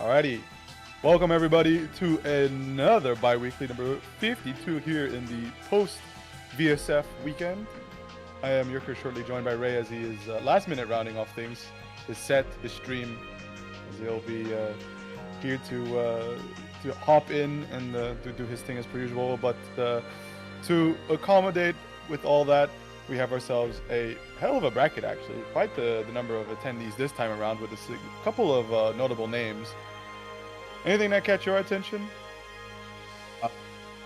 Alrighty, welcome everybody to another bi-weekly number 52 here in the post-VSF weekend. I am your Chris, shortly joined by Ray as he is last minute rounding off things, his set, his stream, as he'll be here to hop in and to do his thing as per usual. But to accommodate with all that, we have ourselves a hell of a bracket, actually. Quite the number of attendees this time around, with a couple of notable names. Anything that catch your attention?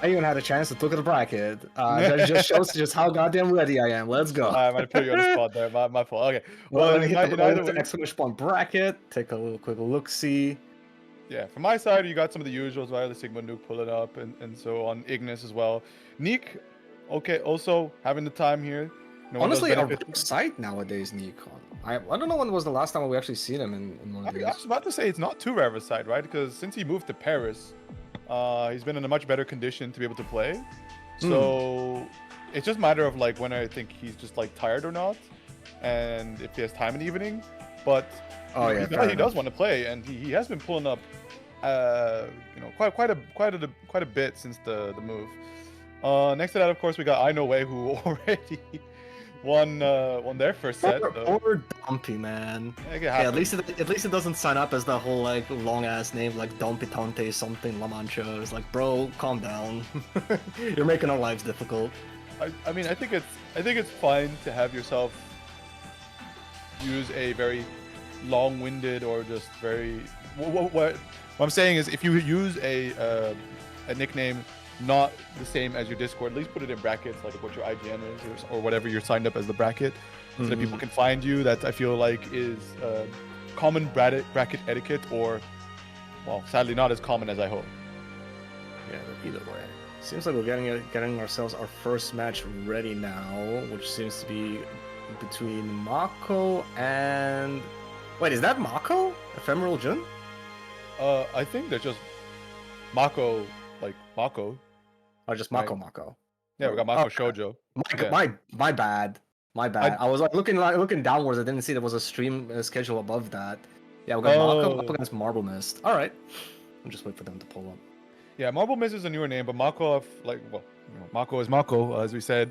I even had a chance to look at the bracket. That just shows just how goddamn ready I am. Let's go. I might have put you on the spot there. My fault. Okay. Well, let me hit the exclamation point bracket. Take a little quick look-see. Yeah, from my side, you got some of the usuals, right? The Sigma Nuke pulling up, and so on. Ignis as well. Neek, okay, also having the time here. Honestly, a rare sight nowadays, Neek. I don't know when was the last time we actually seen him in one of these. I was about to say it's not too rare of a sight, right? Because since he moved to Paris, he's been in a much better condition to be able to play. So it's just a matter of like when I think he's just like tired or not, and if he has time in the evening. But he does want to play, and he has been pulling up, quite a bit since the move. Next to that, of course, we got I Know Way, who already won their first set. Poor Dumpy, man. Yeah, at least it doesn't sign up as the whole like long ass name like Dumpy Tante something La Mancha. It's like, bro, calm down. You're making our lives difficult. I mean, I think it's fine to have yourself use a very long-winded or just very what I'm saying is, if you use a nickname not the same as your Discord, at least put it in brackets, like what your IGN is or whatever you're signed up as the bracket, so that people can find you. That I feel like is common bracket etiquette, or, well, sadly not as common as I hope. Yeah, either way. Seems like we're getting ourselves our first match ready now, which seems to be between Mako and... Wait, is that Mako? Ephemeral Jun? I think they're just Mako, like Mako. Or just Mako Mako. Yeah, we got Mako Shoujo. My bad. I was like looking downwards. I didn't see there was a stream schedule above that. Yeah, we got Mako up against Marble Mist. All right. I'm just waiting for them to pull up. Yeah, Marble Mist is a newer name, but Mako, Mako is Mako, as we said.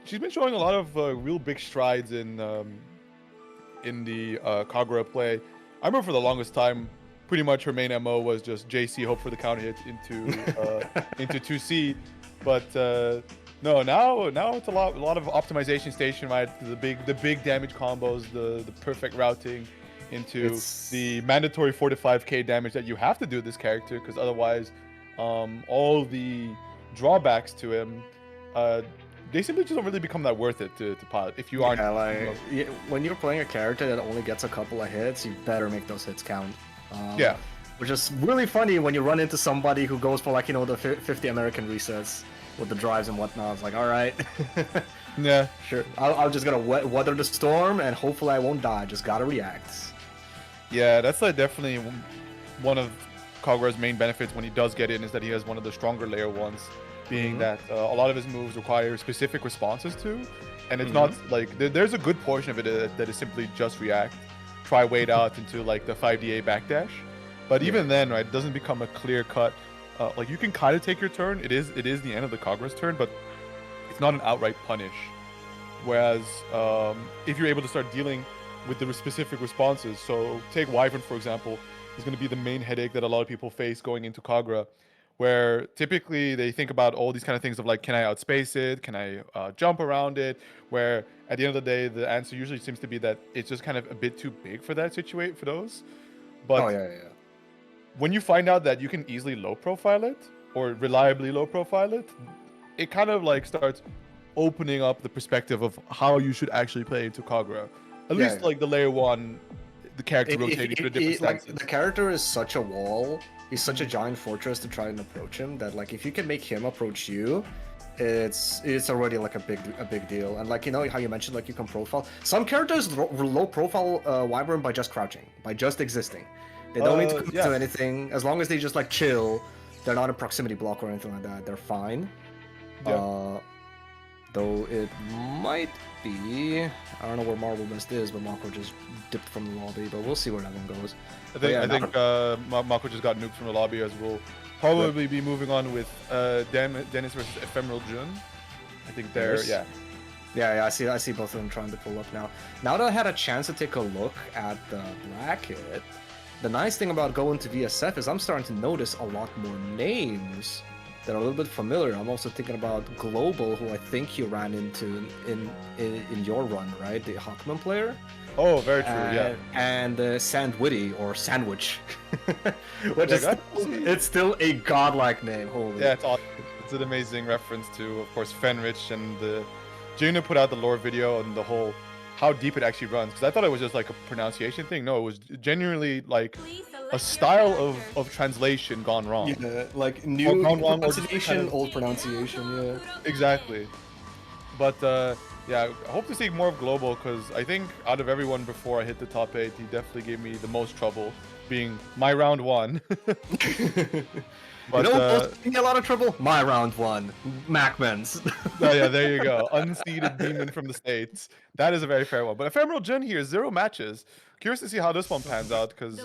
She's been showing a lot of real big strides in the Kagura play. I remember for the longest time, pretty much her main MO was just JC, hope for the counter hit into 2C. But no, now it's a lot of optimization station, right? The big damage combos, the perfect routing into the mandatory 4 to 5k damage that you have to do with this character, because otherwise all the drawbacks to him, they simply just don't really become that worth it to pilot if you aren't. When you're playing a character that only gets a couple of hits, you better make those hits count. Yeah. Which is really funny when you run into somebody who goes for, like, the 50 American resets with the drives and whatnot. It's like, all right. Yeah. Sure. I'm just gonna weather the storm, and hopefully I won't die. Just gotta react. Yeah, that's like definitely one of Kagura's main benefits when he does get in, is that he has one of the stronger layer ones, being that a lot of his moves require specific responses to, and it's not like there's a good portion of it that is simply just react, try wait out into like the 5DA backdash, but even then, right, it doesn't become a clear cut. Like, you can kind of take your turn. It is the end of the Kagura's turn, but it's not an outright punish. Whereas if you're able to start dealing with the specific responses, so take Wyvern for example, is going to be the main headache that a lot of people face going into Kagura, where typically they think about all these kind of things of like, can I outspace it? Can I jump around it? Where at the end of the day, the answer usually seems to be that it's just kind of a bit too big for that situation, for those. But when you find out that you can easily low profile it, or reliably low profile it, it kind of like starts opening up the perspective of how you should actually play into Kagura. At least like the layer 1, the character rotating to the different stances. Like, the character is such a wall. He's such a giant fortress to try and approach him, that like if you can make him approach you, it's already like a big deal. And like, how you mentioned, like, you can profile some characters low profile Wyvern by just crouching, by just existing. They don't need to commit to anything. As long as they just like chill, they're not a proximity block or anything like that, they're fine. Though it might be. I don't know where Marble Mist is, but Mako just dipped from the lobby. But we'll see where that one goes. I think Mako just got nuked from the lobby, as we'll probably be moving on with Dennis versus Ephemeral Jun. I think they're Yeah, I see both of them trying to pull up now. Now that I had a chance to take a look at the bracket, the nice thing about going to VSF is I'm starting to notice a lot more names that are a little bit familiar. I'm also thinking about Global, who I think you ran into in your run, right? The Hawkman player. Oh, very true. Yeah. And Sandwitty or Sandwich, which is it's still a godlike name. Holy. Yeah, it's awesome. It's an amazing reference to, of course, Fenrich, and the Juna put out the lore video and the whole how deep it actually runs, because I thought it was just like a pronunciation thing. No, it was genuinely like a style of translation gone wrong. Yeah, like new pronunciation, old pronunciation. Yeah. Exactly. But yeah, I hope to see more of Global, because I think out of everyone before I hit the top 8, he definitely gave me the most trouble, being my round 1. But, give me a lot of trouble. My round 1, Macmans. Oh yeah, there you go. Unseeded demon from the States. That is a very fair one. But Ephemeral Jun here, 0 matches. Curious to see how this one pans out, because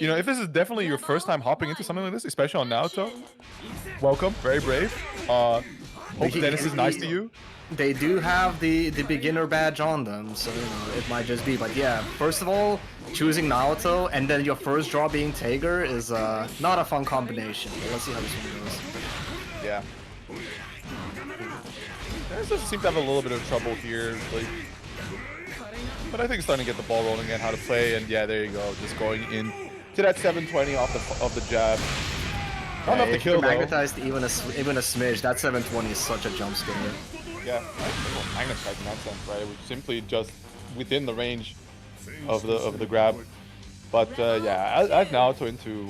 you know, if this is definitely your first time hopping into something like this, especially on Naoto, welcome, very brave. Hope Dennis is nice to you. They do have the beginner badge on them, so you know, it might just be. But yeah, first of all, choosing Naoto and then your first draw being Tager is not a fun combination. But let's see how this one goes. Yeah. Dennis does seem to have a little bit of trouble here, like, but I think he's starting to get the ball rolling and how to play. And yeah, there you go, just going in to that 720 off the jab. Not enough to kill though. Magnetized even a smidge. That 720 is such a jump scare. Yeah, magnetized in that sense, right? It was simply just within the range of the grab. But yeah, as Naoto into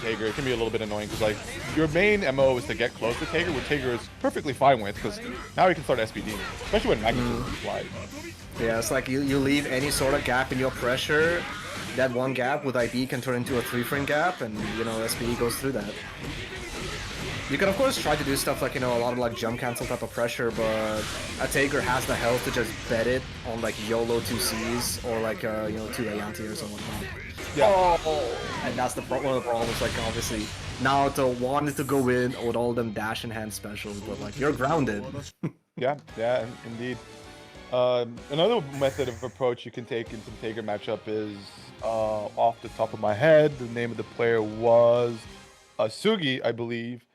Tager, it can be a little bit annoying, because like your main MO is to get close to Tager, which Tager is perfectly fine with, because now he can start SPD, especially when magnetism is applied. Yeah, it's like you leave any sort of gap in your pressure. That one gap with IB can turn into a 3-frame gap, and you know SPD goes through that. You can of course try to do stuff like, you know, a lot of like jump cancel type of pressure, but a Tager has the health to just bet it on like YOLO 2Cs or like you know, 2 anti-airs and whatnot. Yeah. Oh, and that's one of the problems. Like obviously Naoto wanted to go in with all them dash and hand specials, but like you're grounded. Yeah, indeed. Another method of approach you can take into the Tager matchup is, off the top of my head, the name of the player was Sugi, I believe.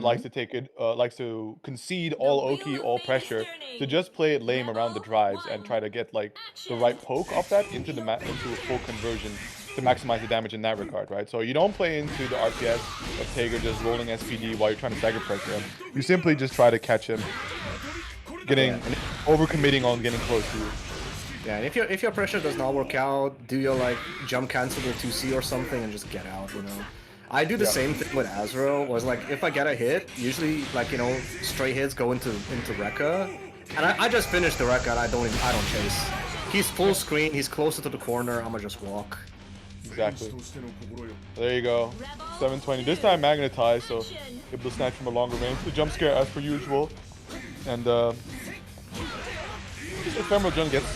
Likes to take it, likes to concede all Oki, all pressure, to just play it lame around the drives and try to get like the right poke off that into into a full conversion to maximize the damage in that regard, right? So you don't play into the RPS of Tager just rolling SPD while you're trying to stagger pressure him. You simply just try to catch him, overcommitting on getting close to you. Yeah, and if your pressure does not work out, do your like jump cancel to 2C or something and just get out, you know. I do the same thing with Azrael, was like if I get a hit, usually like, you know, stray hits go into Rekka, and I just finish the Rekka and I don't chase. He's full screen, he's closer to the corner, I'ma just walk. Exactly. There you go. 720. This time magnetized, so able to snatch from a longer range. The jump scare as per usual. And Ephemeral Jun gets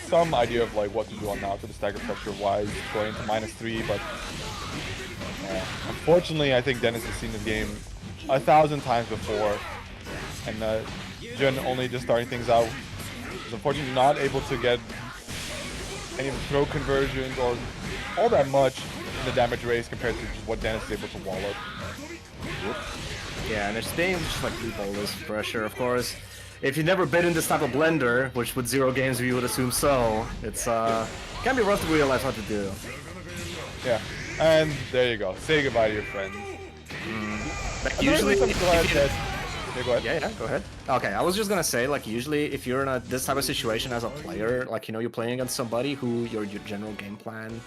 some idea of like what to do on now to the stagger pressure wise, going into -3, but unfortunately I think Dennis has seen this game 1,000 times before, and Jun only just starting things out is unfortunately not able to get any throw conversions or all that much in the damage race compared to what Dennis is able to wall up. Yeah, and it's being just like loop all this pressure, of course. If you've never been in this type of blender, which with 0 games we would assume so, it's can be rough to realize what to do. Yeah, and there you go. Say goodbye to your friends. Like usually, go ahead. Yeah, go ahead. Okay, I was just gonna say, like, usually if you're in this type of situation as a player, like, you know, you're playing against somebody who your general game plan,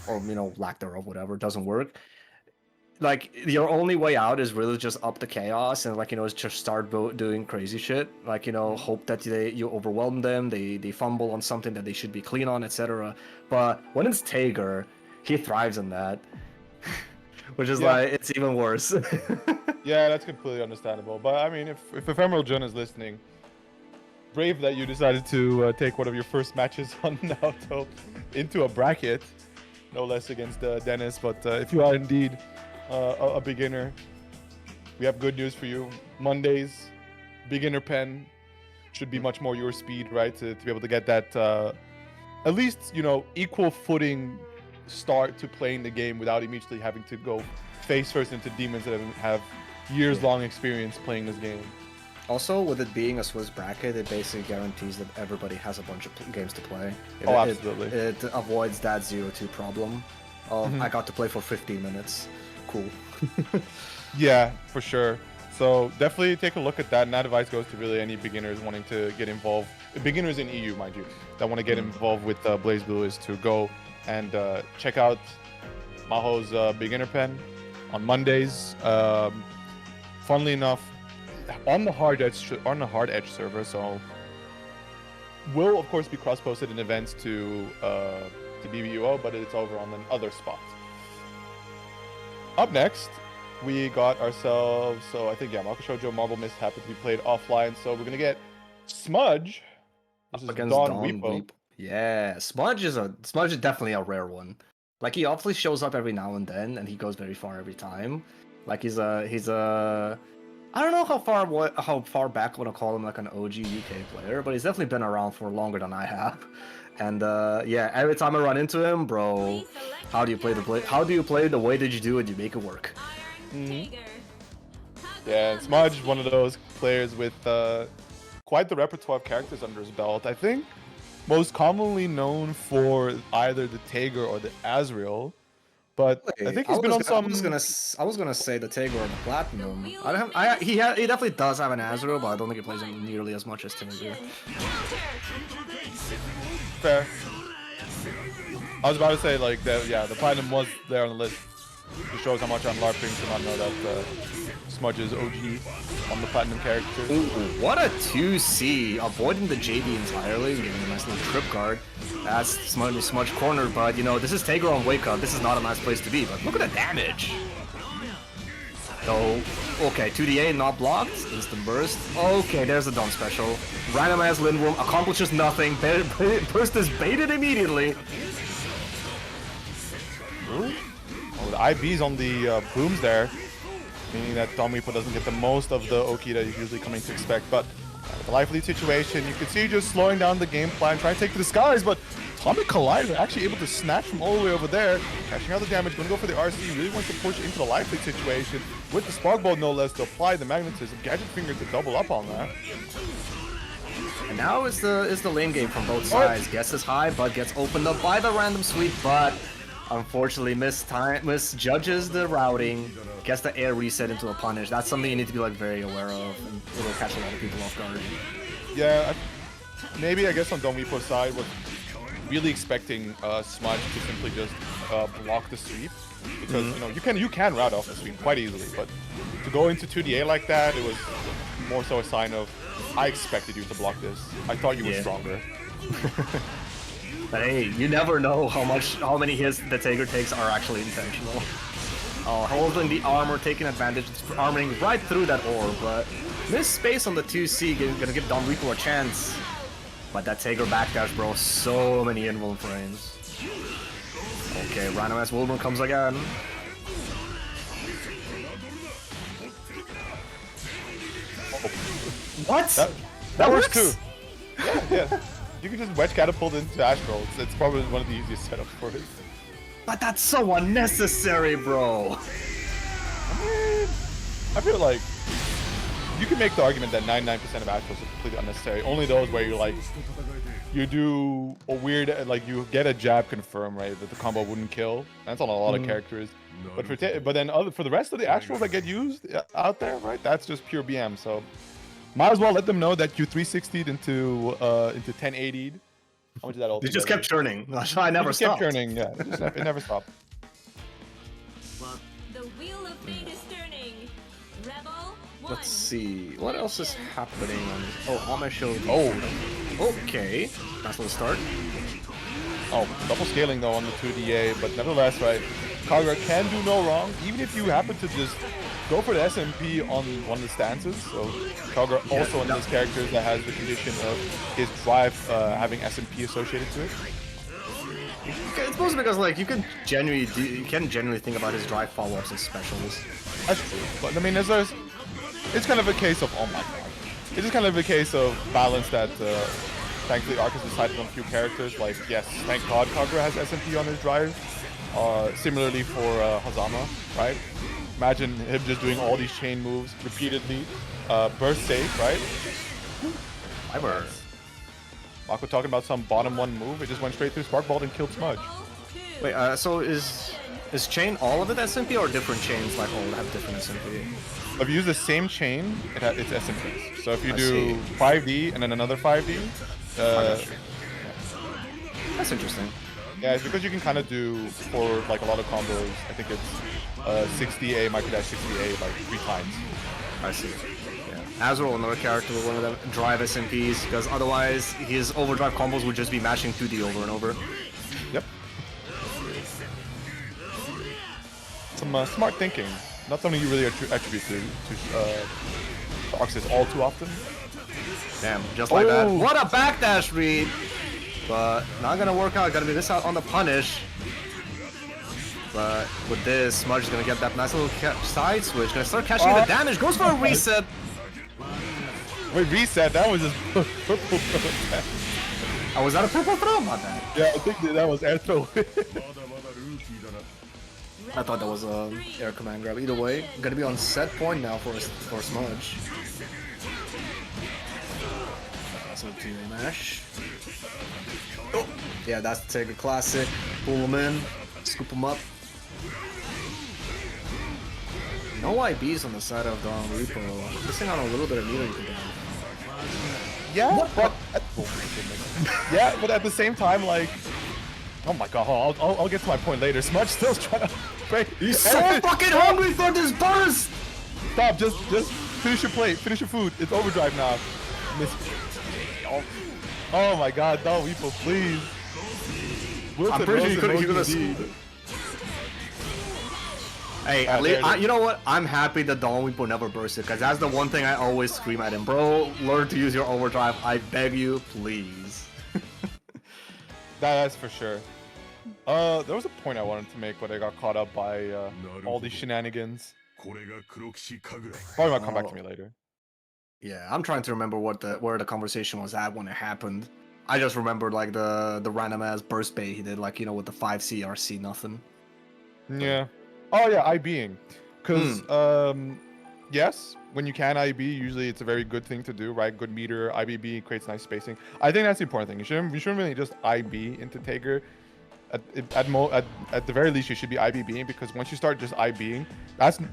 or, you know, lack thereof, whatever, doesn't work, like, your only way out is really just up the chaos and, like, you know, just start doing crazy shit. Like, you know, hope that you overwhelm them, they fumble on something that they should be clean on, etc. But when it's Tager, he thrives on that. Which is like, it's even worse. Yeah, that's completely understandable. But I mean, if Ephemeral Jun is listening, brave that you decided to take one of your first matches on Naoto into a bracket, no less against Dennis. But if you are indeed a beginner, we have good news for you. Mondays, beginner pen should be much more your speed, right? To be able to get that at least, you know, equal footing start to playing the game without immediately having to go face first into demons that have years long experience playing this game. Also, with it being a Swiss bracket, it basically guarantees that everybody has a bunch of games to play. Absolutely. It avoids that 0-2 problem of I got to play for 15 minutes. Cool. Yeah, for sure. So definitely take a look at that, and that advice goes to really any beginners wanting to get involved. Beginners in EU, mind you, that want to get involved with BlazBlue is to go and check out Maho's beginner pen on Mondays. Funnily enough, on the hard edge server, so will of course be cross-posted in events to Bbeuobi, but it's over on the other spot. Up next, we got ourselves, so I think, yeah, Marco Shoujo Marble Mist happened to be played offline, so we're gonna get Smudge versus Against Don Don Weepo. Weep. Yeah, Smudge is definitely a rare one. Like, he obviously shows up every now and then, and he goes very far every time. Like, he's a I don't know how far back I want to call him like an OG UK player, but he's definitely been around for longer than I have. And yeah, every time I run into him, bro, how do you play the way that you do it? You make it work. Yeah, and Smudge, one of those players with quite the repertoire of characters under his belt. I think most commonly known for either the Tager or the Azrael. But I think he's been on some. I was gonna say the Tager or the Platinum. He definitely does have an Azrael, but I don't think he plays him nearly as much as Tager. Fair. I was about to say like that. Yeah, the Platinum was there on the list. It shows how much I'm LARPing to not know that Smudge is OG on the Platinum character. Ooh, what a 2C, avoiding the JD entirely, getting a nice little trip guard. That's Smudge corner, but you know, this is Tager on Wake Up. This is not a nice place to be, but look at the damage. So, okay, 2DA not blocked, instant burst. Okay, there's the Dawn special. Random ass Lindworm accomplishes nothing. Burst is baited immediately. Ooh. Oh, the IB's on the booms there, meaning that Don Weepo doesn't get the most of the Oki that he's usually coming to expect. But the life lead situation, you can see just slowing down the game plan, trying to take to the skies, but Atomic Collider actually able to snatch from all the way over there, catching out the damage, going to go for the RC, really wants to push into the life lead situation with the Spark Ball no less to apply the magnetism, Gadget Finger to double up on that. And now is the lane game from both sides. Guesses high, but gets opened up by the random sweep, but unfortunately misjudges the routing, gets the air reset into a punish. That's something you need to be like very aware of, and it'll catch a lot of people off guard. Yeah, maybe I guess on Don Weepo's side, was really expecting Smudge to simply just block the sweep, because you know you can route off the sweep quite easily, but to go into 2DA like that, it was more so a sign of I expected you to block this. I thought you were stronger. But hey, you never know how many hits the Tager takes are actually intentional. Oh, holding the armor, taking advantage, armoring right through that orb, but missed space on the 2C, gonna give Don Weepo a chance. But that Tager backdash, bro, so many invuln frames. Okay, random ass Wilburn comes again. What? That works too. Yeah. You can just wedge catapult into Astral. It's probably one of the easiest setups for it. But that's so unnecessary, bro. I feel like you can make the argument that 99% of Astrals are completely unnecessary. Only those where you're like, you do a weird, like you get a jab confirm, right, that the combo wouldn't kill. That's on a lot of characters. But for the rest of the Astrals that get used out there, right, that's just pure BM. So might as well let them know that you 360'd into 1080'd. How much is that all? They just kept churning. I never stopped. Kept churning, yeah. It never stopped. The wheel of fate is turning. Rebel 1. Let's see. What else is happening on this? Oh, Ame showed. Oh. Okay. Nice little start. Oh, double scaling though on the 2DA, but nevertheless, right, Kagura can do no wrong. Even if you happen to just go for the SMP on one of the stances. So Kagura also one of those characters that has the condition of his drive having SMP associated to it. It's mostly because like you can genuinely think about his drive follow-ups as specials. That's true. But I mean, it's kind of a case of, oh my god. It's just kind of a case of balance that thankfully Arc has decided on a few characters. Like, yes, thank god Kagura has SMP on his drive. Similarly for Hazama, right? Imagine him just doing all these chain moves repeatedly. Burst safe, right? Ever. Mako talking about some bottom one move. It just went straight through Spark Ball and killed Smudge. Wait, so is chain all of it SMP or different chains like all have different SMP? If you use the same chain, it's SMPs. So if you I do see. 5D and then another 5D, That's interesting. yeah, it's because you can kind of do for like a lot of combos. I think it's 60A, microdash 60A like 3 times. I see. Yeah. Azrael, another character with one of them drive SMPs, because otherwise his overdrive combos would just be mashing 2D over and over. Yep. Some smart thinking. Not something you really attribute to Arxis all too often. Damn, just like that. What a backdash read! But not gonna work out. Gonna be this out on the punish. But with this, Smudge is gonna get that nice little side switch. Gonna start catching the damage. Goes for a reset. Wait, reset? That was just purple. Oh, was that a purple throw? My bad. Yeah, I think that was air throw. I thought that was a air command grab. Either way, gonna be on set point now for Smudge. So team mash. Oh, yeah, that's the Taker classic. Pull him in, scoop him up. No IBs on the side of Don Reaper. Missing on a little bit of meter you can get. Yeah, but yeah, but at the same time, like, oh my god, I'll get to my point later. Smudge still's trying to break. He's so fucking hungry for this burst! Stop, just finish your plate, finish your food. It's overdrive now. Oh my god, no, Weepo, please. I'm pretty sure he could have. Hey, at least, you know what? I'm happy that Dawn Weepo never bursted, because that's the one thing I always scream at him. Bro, learn to use your overdrive. I beg you, please. That's for sure. There was a point I wanted to make, but I got caught up by all these shenanigans. Probably might come back to me later. Yeah, I'm trying to remember where the conversation was at when it happened. I just remembered like the random ass burst bait he did, like, you know, with the 5 CRC nothing. Yeah. Oh yeah, IBing. Because yes, when you can IB, usually it's a very good thing to do, right? Good meter, IBB creates nice spacing. I think that's the important thing. You shouldn't really just IB into Taker. At the very least, you should be IBBing, because once you start just IBing,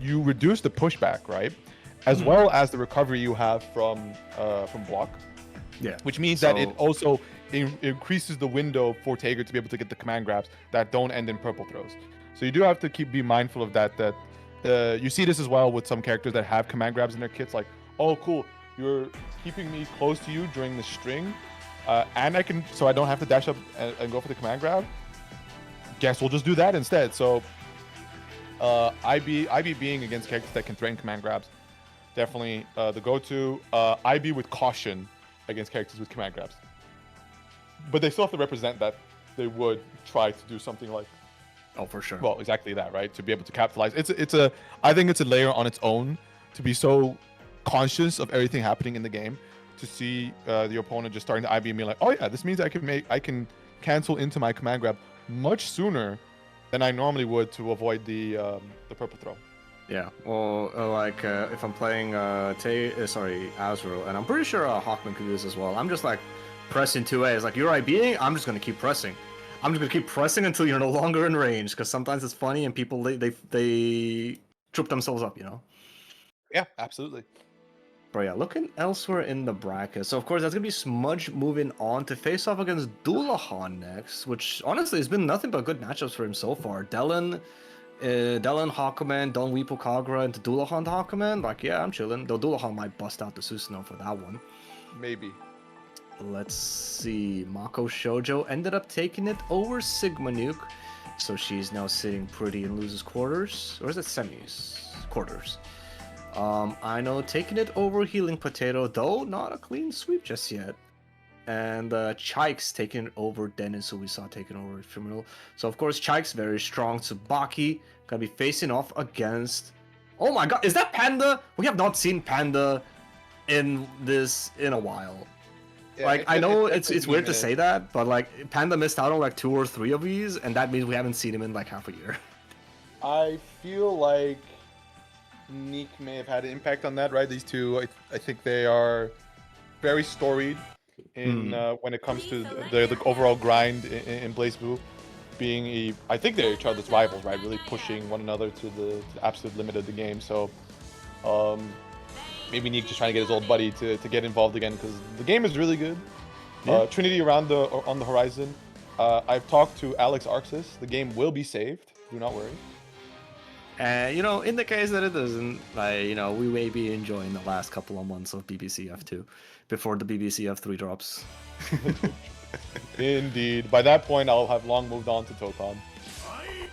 you reduce the pushback, right? As well as the recovery you have from block. Yeah. Which means that it also increases the window for Taker to be able to get the command grabs that don't end in purple throws. So you do have to be mindful of that. You see this as well with some characters that have command grabs in their kits. Like, oh, cool, you're keeping me close to you during the string, and I don't have to dash up and go for the command grab. Guess we'll just do that instead. So, IB being against characters that can threaten command grabs, definitely the go-to. IB with caution against characters with command grabs, but they still have to represent that they would try to do something like. Oh, for sure. Well, exactly that, right? To be able to capitalize. I think it's a layer on its own to be so conscious of everything happening in the game, to see the opponent just starting to IB me like, oh yeah, this means I can cancel into my command grab much sooner than I normally would to avoid the purple throw. Yeah, well, like if I'm playing Azrael, and I'm pretty sure Hawkman could do this as well. I'm just like pressing 2A. It's like, you're IBing, I'm just gonna keep pressing. I'm just gonna keep pressing until you're no longer in range, because sometimes it's funny and people they trip themselves up, you know. Yeah, absolutely. But yeah, looking elsewhere in the bracket. So of course that's gonna be Smudge moving on to face off against Dullahan next, which honestly has been nothing but good matchups for him so far. Dellen, Hawkman, Don Weepo Kagura into Dullahan to Hawkman. Like, yeah, I'm chilling. Though Dullahan might bust out the Susanoo for that one. Maybe. Let's see. Mako Shoujo ended up taking it over Sigma Nuke. So she's now sitting pretty in losers quarters. Or is it semis? Quarters. I know taking it over Healing Potato, though not a clean sweep just yet. And Chike's taking it over Dennis, who we saw taking over Ephemeral. So of course Chike's very strong. Tsubaki gonna be facing off against. Oh my god, is that Panda? We have not seen Panda in a while. Yeah, Like I know it's it's weird to say that, but like Panda missed out on like 2 or 3 of these, and that means we haven't seen him in like half a year. I feel like Neek may have had an impact on that, right? These two, I think they are very storied in when it comes to the overall grind in BlazBlue. Being I think they're each other's rivals, right? Really pushing one another to the absolute limit of the game. So, maybe Neek just trying to get his old buddy to get involved again because the game is really good. Yeah. Trinity on the horizon. I've talked to Alex Arxis. The game will be saved. Do not worry. And you know, in the case that it doesn't, like you know, we may be enjoying the last couple of months of BBCF2 before the BBCF3 drops. Indeed. By that point, I'll have long moved on to Tokon.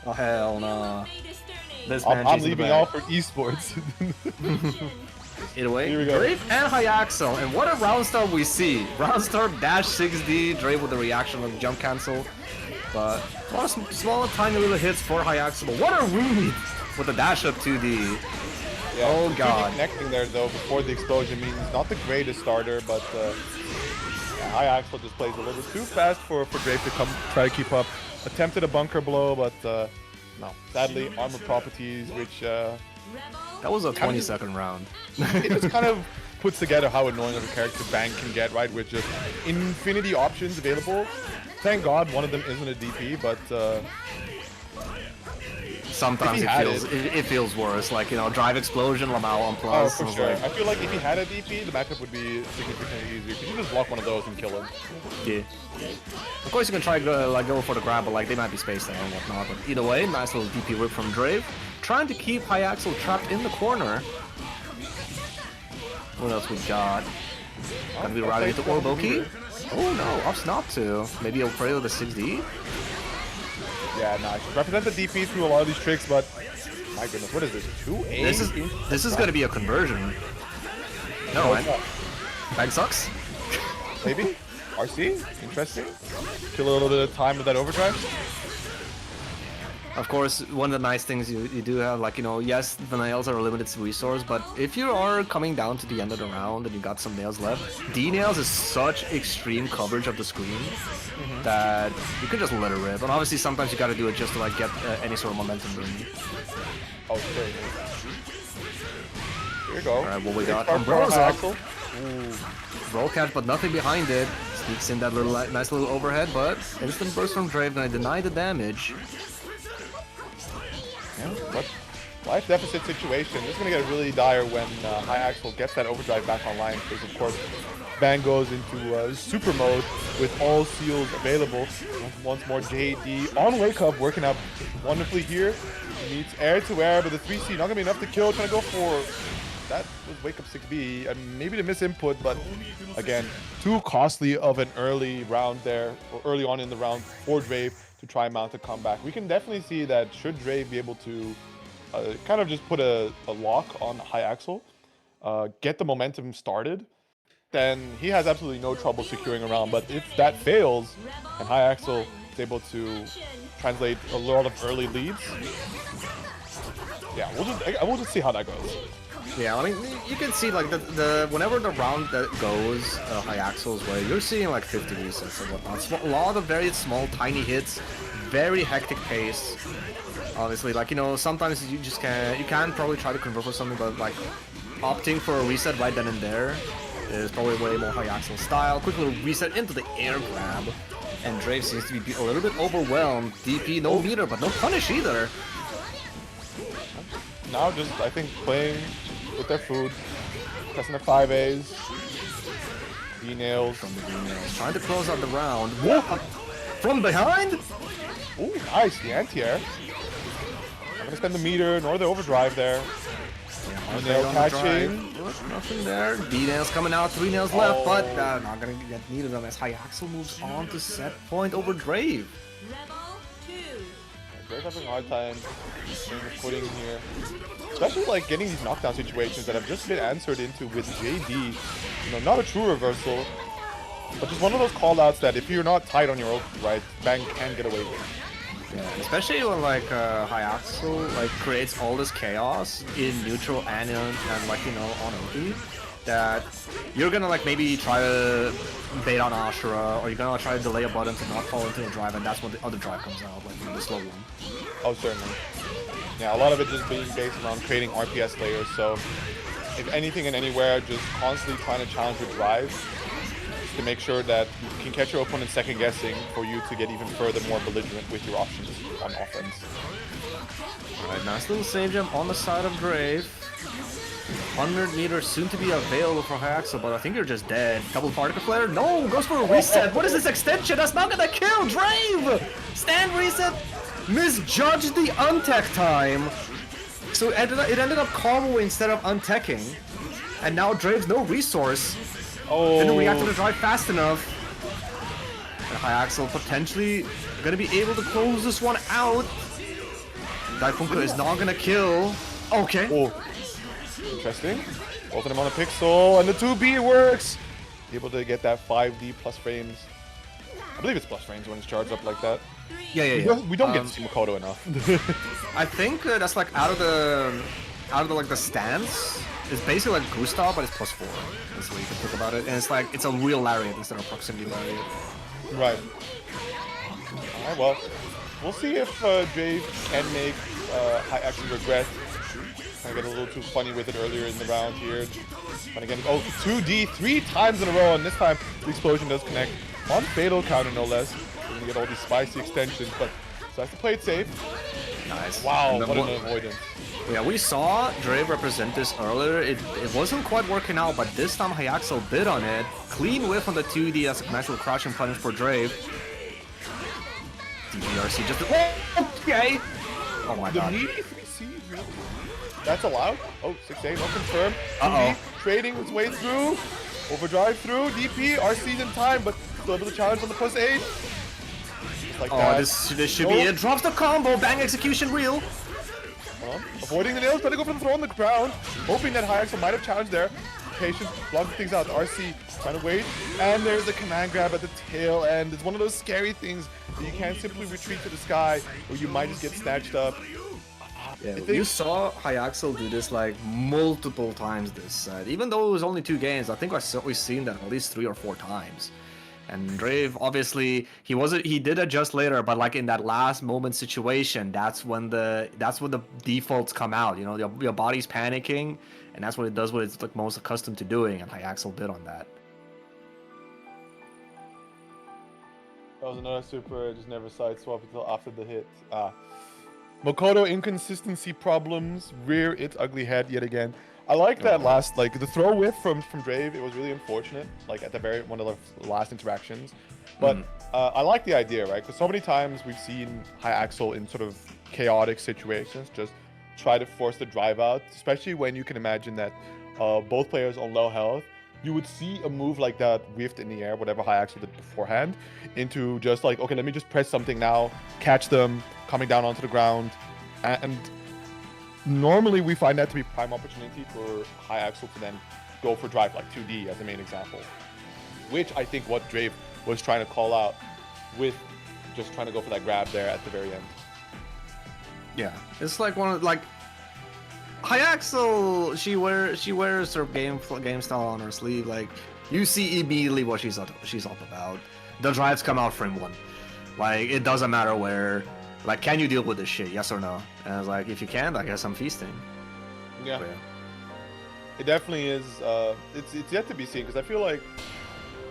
Oh hell no! This I'm chasing the leaving bag. all for esports. Either way, Here we go. Drave and Hyaxel, and what a round start we see. Round start dash 6D, Drave with the reaction of jump cancel, but a lot of small tiny little hits for Hyaxel. But what a read with the dash up 2D. Yeah, Oh, Trinity God. Connecting there though before the explosion means not the greatest starter, but yeah, Hyaxel just plays a little bit too fast for Drave to try to keep up. Attempted a bunker blow, but no. Sadly, armor properties, which That was a 20-second round. it just kind of puts together how annoying of a character Bang can get, right? With just infinity options available. Thank God one of them isn't a DP, but Sometimes If he had it feels worse. Like you know, drive explosion, Lamau on oh, plus. for I was sure. like, I feel like if he had a DP, the matchup would be significantly easier. Because you just block one of those and kill him. yeah. Of course, you can try like go for the grab, but like they might be spaced out and whatnot. But either way, nice little DP whip from Drave, trying to keep Hyaxel trapped in the corner. What else we got? Gonna be routing into Bbeuobi. Oh no, opts not to. Maybe he'll play with a 6D. Yeah, nice. Represent the DP through a lot of these tricks, but my goodness, what is this? 2A? This is gonna be a conversion. No, man. Bag sucks. Maybe? RC? Interesting. Kill a little bit of time with that overdrive. Of course, one of the nice things you do have, like, you know, yes, the nails are a limited resource, but if you are coming down to the end of the round and you got some nails left, D-nails is such extreme coverage of the screen that you can just let it rip. And obviously, sometimes you gotta do it just to, like, get any sort of momentum going. Oh, sure. Here we go. Alright, what we got? Kickstart Umbrella's for up. Hyaxel. Roll catch, but nothing behind it. Sneaks in that little nice little overhead, but instant burst from Drave, and I deny the damage. Yeah, but life deficit situation. This is going to get really dire when Hyaxel gets that overdrive back online because, of course, Bang goes into super mode with all seals available. Once more, JD on Wake Up working out wonderfully here. He meets air to air, but the 3C not going to be enough to kill. Trying to go for that was Wake Up 6B. And maybe the miss input, but again, too costly of an early round there, or early on in the round for Drave to try and mount a comeback. We can definitely see that should Drave be able to kind of just put a lock on Hyaxel, get the momentum started, then he has absolutely no trouble securing a round. But if that fails and Hyaxel is able to translate a lot of early leads, yeah, we'll just see how that goes. Yeah, I mean, you can see like the whenever the round that goes Hyaxel's way, you're seeing like 50 resets and whatnot. A lot of very small, tiny hits, very hectic pace. Obviously, like you know, sometimes you just can probably try to convert for something, but like opting for a reset right then and there is probably way more Hyaxel style. Quick little reset into the air grab, and Drave seems to be a little bit overwhelmed. DP, no meter, but no punish either. Now just, I think, playing with their food, pressing the 5As, D-nails. From the D-nails, trying to close out the round. Whoa! From behind? Ooh, nice, the anti-air. Not gonna spend the meter nor the overdrive there. Nail catching. Nothing there. D-nails coming out, 3 nails left, but not gonna get needed on as Hyaxel moves on to set point over Drave. Rebel 2. Drake's having a hard time getting the footing here. especially like getting these knockdown situations that have just been answered into with JD. You know, not a true reversal, but just one of those callouts that if you're not tight on your ulti, right, Bang can get away with. Yeah, especially when like Hyaxel like creates all this chaos in neutral and like, you know, on ulti, that you're gonna like maybe try to bait on Ashura, or you're gonna try to delay a button to not fall into a drive, and that's when the other drive comes out, like, you know, the slow one. Oh, certainly. Yeah, a lot of it just being based around creating RPS layers. So if anything and anywhere, just constantly trying to challenge your drive to make sure that you can catch your opponent second guessing for you to get even further more belligerent with your options on offense. Alright, nice little save jump on the side of Brave. 100 meters soon to be available for Hyaxel, but I think you're just dead. Double particle flare? No, goes for a reset. What is this extension? That's not gonna kill Drave! Stand reset, misjudged the untech time. So it ended up comboing instead of unteching. And now Drave's no resource. Oh. Didn't react to the drive fast enough. And Hyaxel potentially gonna be able to close this one out. Daifunka is not gonna kill. Okay. Oh. Interesting. Both of them on a pixel, and the 2B works! Able to get that 5D plus frames. I believe it's plus frames when it's charged up like that. Yeah. We don't get to see Makoto enough. I think that's like out of the like the stance. It's basically like Gustav, but it's +4. That's the way you can think about it. And it's like it's a real lariat instead of proximity lariat. Right. Alright, well, we'll see if Jay can make Hyaxel regret. Kind of get a little too funny with it earlier in the round here. But again, oh, 2D 3 times in a row, and this time the explosion does connect on fatal counter, no less. We're gonna get all these spicy extensions, but so has to play it safe. Nice. Wow, what an avoidance. Yeah, we saw Drave represent this earlier. It wasn't quite working out, but this time Hyaxel bid on it. Clean whiff on the 2D as a natural crouching punish for Drave. DGRC just... Okay! Oh my god. The meaty 3C, really? That's allowed? Oh, 6A, no confirm. Uh-oh. Trading its way through. Overdrive through. DP, RC's in time, but still able to challenge on the +8. Just like that. This should be it. Drops the combo. Bang execution real. Avoiding the nails, trying to go for the throw on the ground. Hoping that Hyaxel might have challenged there. Patience, blocking things out. RC trying to wait. And there's the command grab at the tail end. It's one of those scary things that you can't simply retreat to the sky, or you might just get snatched up. Yeah, you saw Hyaxel do this like multiple times this set. Even though it was only 2 games, I think we've seen that at least 3 or 4 times. And Drave, obviously, he did adjust later, but like in that last moment situation, that's when the defaults come out. You know, your body's panicking, and that's what it does. What it's like most accustomed to doing, and Hyaxel did on that. That was another super. Just never side swap until after the hit. Makoto inconsistency problems rear its ugly head yet again. I like that last, like the throw whiff from Drave. It was really unfortunate, like at the one of the last interactions. But I like the idea, right? Because so many times we've seen Hyaxel in sort of chaotic situations just try to force the drive out, especially when you can imagine that both players on low health. You would see a move like that whiffed in the air, whatever Hyaxel did beforehand, into just like, okay, let me just press something now, catch them coming down onto the ground, and normally we find that to be prime opportunity for Hyaxel to then go for drive like 2D as the main example, which I think what Drave was trying to call out with just trying to go for that grab there at the very end. Yeah, it's like one of like Hyaxel. She wears her game style on her sleeve. Like you see immediately what she's up about. The drives come out frame 1. Like it doesn't matter where. Like, can you deal with this shit? Yes or no? And I was like, if you can, I guess I'm feasting. Yeah. But, It definitely is. It's yet to be seen because I feel like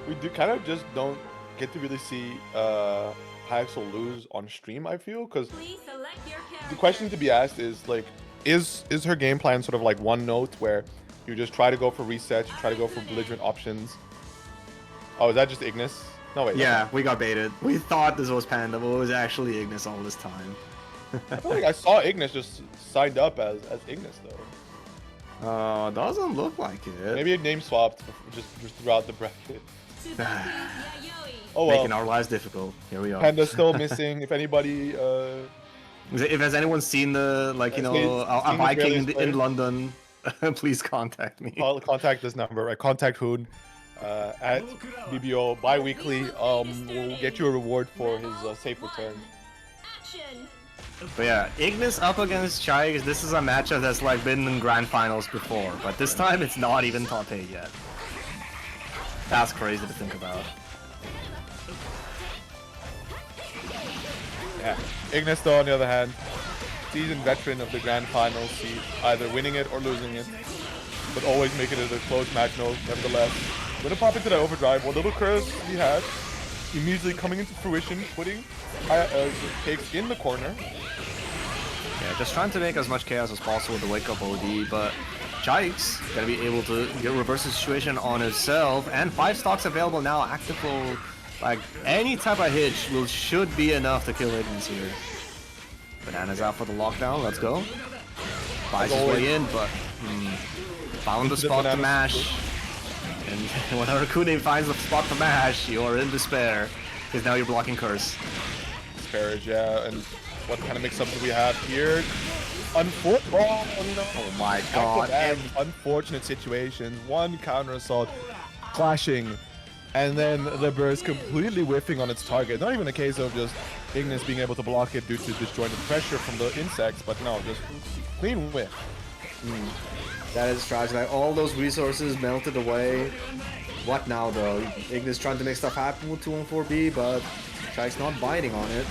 we do kind of just don't get to really see Hyaxel lose on stream. I feel because the question to be asked is like, is her game plan sort of like one note where you just try to go for resets, you try to go for belligerent options? Oh, is that just Ignis? No, wait. yeah, we got baited. We thought this was Panda, but it was actually Ignis all this time. I feel like I saw Ignis just signed up as Ignis though. Doesn't look like it. Maybe it name swapped just throughout the bracket. Oh well. Making our lives difficult. Here we are. Panda's still missing. If anybody If has anyone seen the like Seen a Viking Israelis play. in London, please contact me. Contact this number, right? Contact Hoon at BBO bi-weekly. We'll get you a reward for his safe return. Action. But yeah, Ignis up against Chai. This is a matchup that's like been in grand finals before, but this time it's not even top 8 yet. That's crazy to think about. Yeah. Ignis, though, on the other hand, seasoned veteran of the grand finals, sees either winning it or losing it, but always make it a close match. No, nevertheless, gonna pop into that overdrive. What little curse he had, immediately coming into fruition, putting Cakes in the corner. Yeah, just trying to make as much chaos as possible with the wake up OD, but Jikes gonna be able to reverse the situation on himself, and 5 stocks available now, active for like any type of hitch should be enough to kill Ignis here. Bananas out for the lockdown, let's go. Buys his way in, but found the spot to mash. And when Arakune finds the spot to mash, you are in despair, because now you're blocking curse. Disparage, yeah, and what kind of mix-ups do we have here? Oh my god. Unfortunate situations. One counter assault clashing, and then the burst completely whiffing on its target. Not even a case of just Ignis being able to block it due to disjointed pressure from the insects, but no, just clean whiff. That is tragic. Like, all those resources melted away. What now, though? Ignis trying to make stuff happen with 214B, but Jack's not biting on it.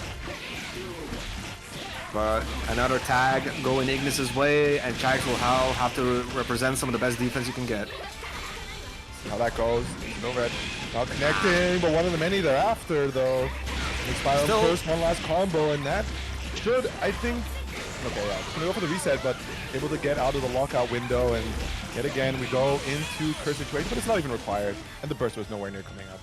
But another tag going Ignis's way, and Jax will have to represent some of the best defense you can get. See how that goes. No red. Not connecting, but one of the many thereafter, though. Spiral Curse, one last combo, and that should, I think... Okay, yeah, it's gonna go for the reset, but able to get out of the lockout window, and yet again, we go into curse situation, but it's not even required, and the burst was nowhere near coming up.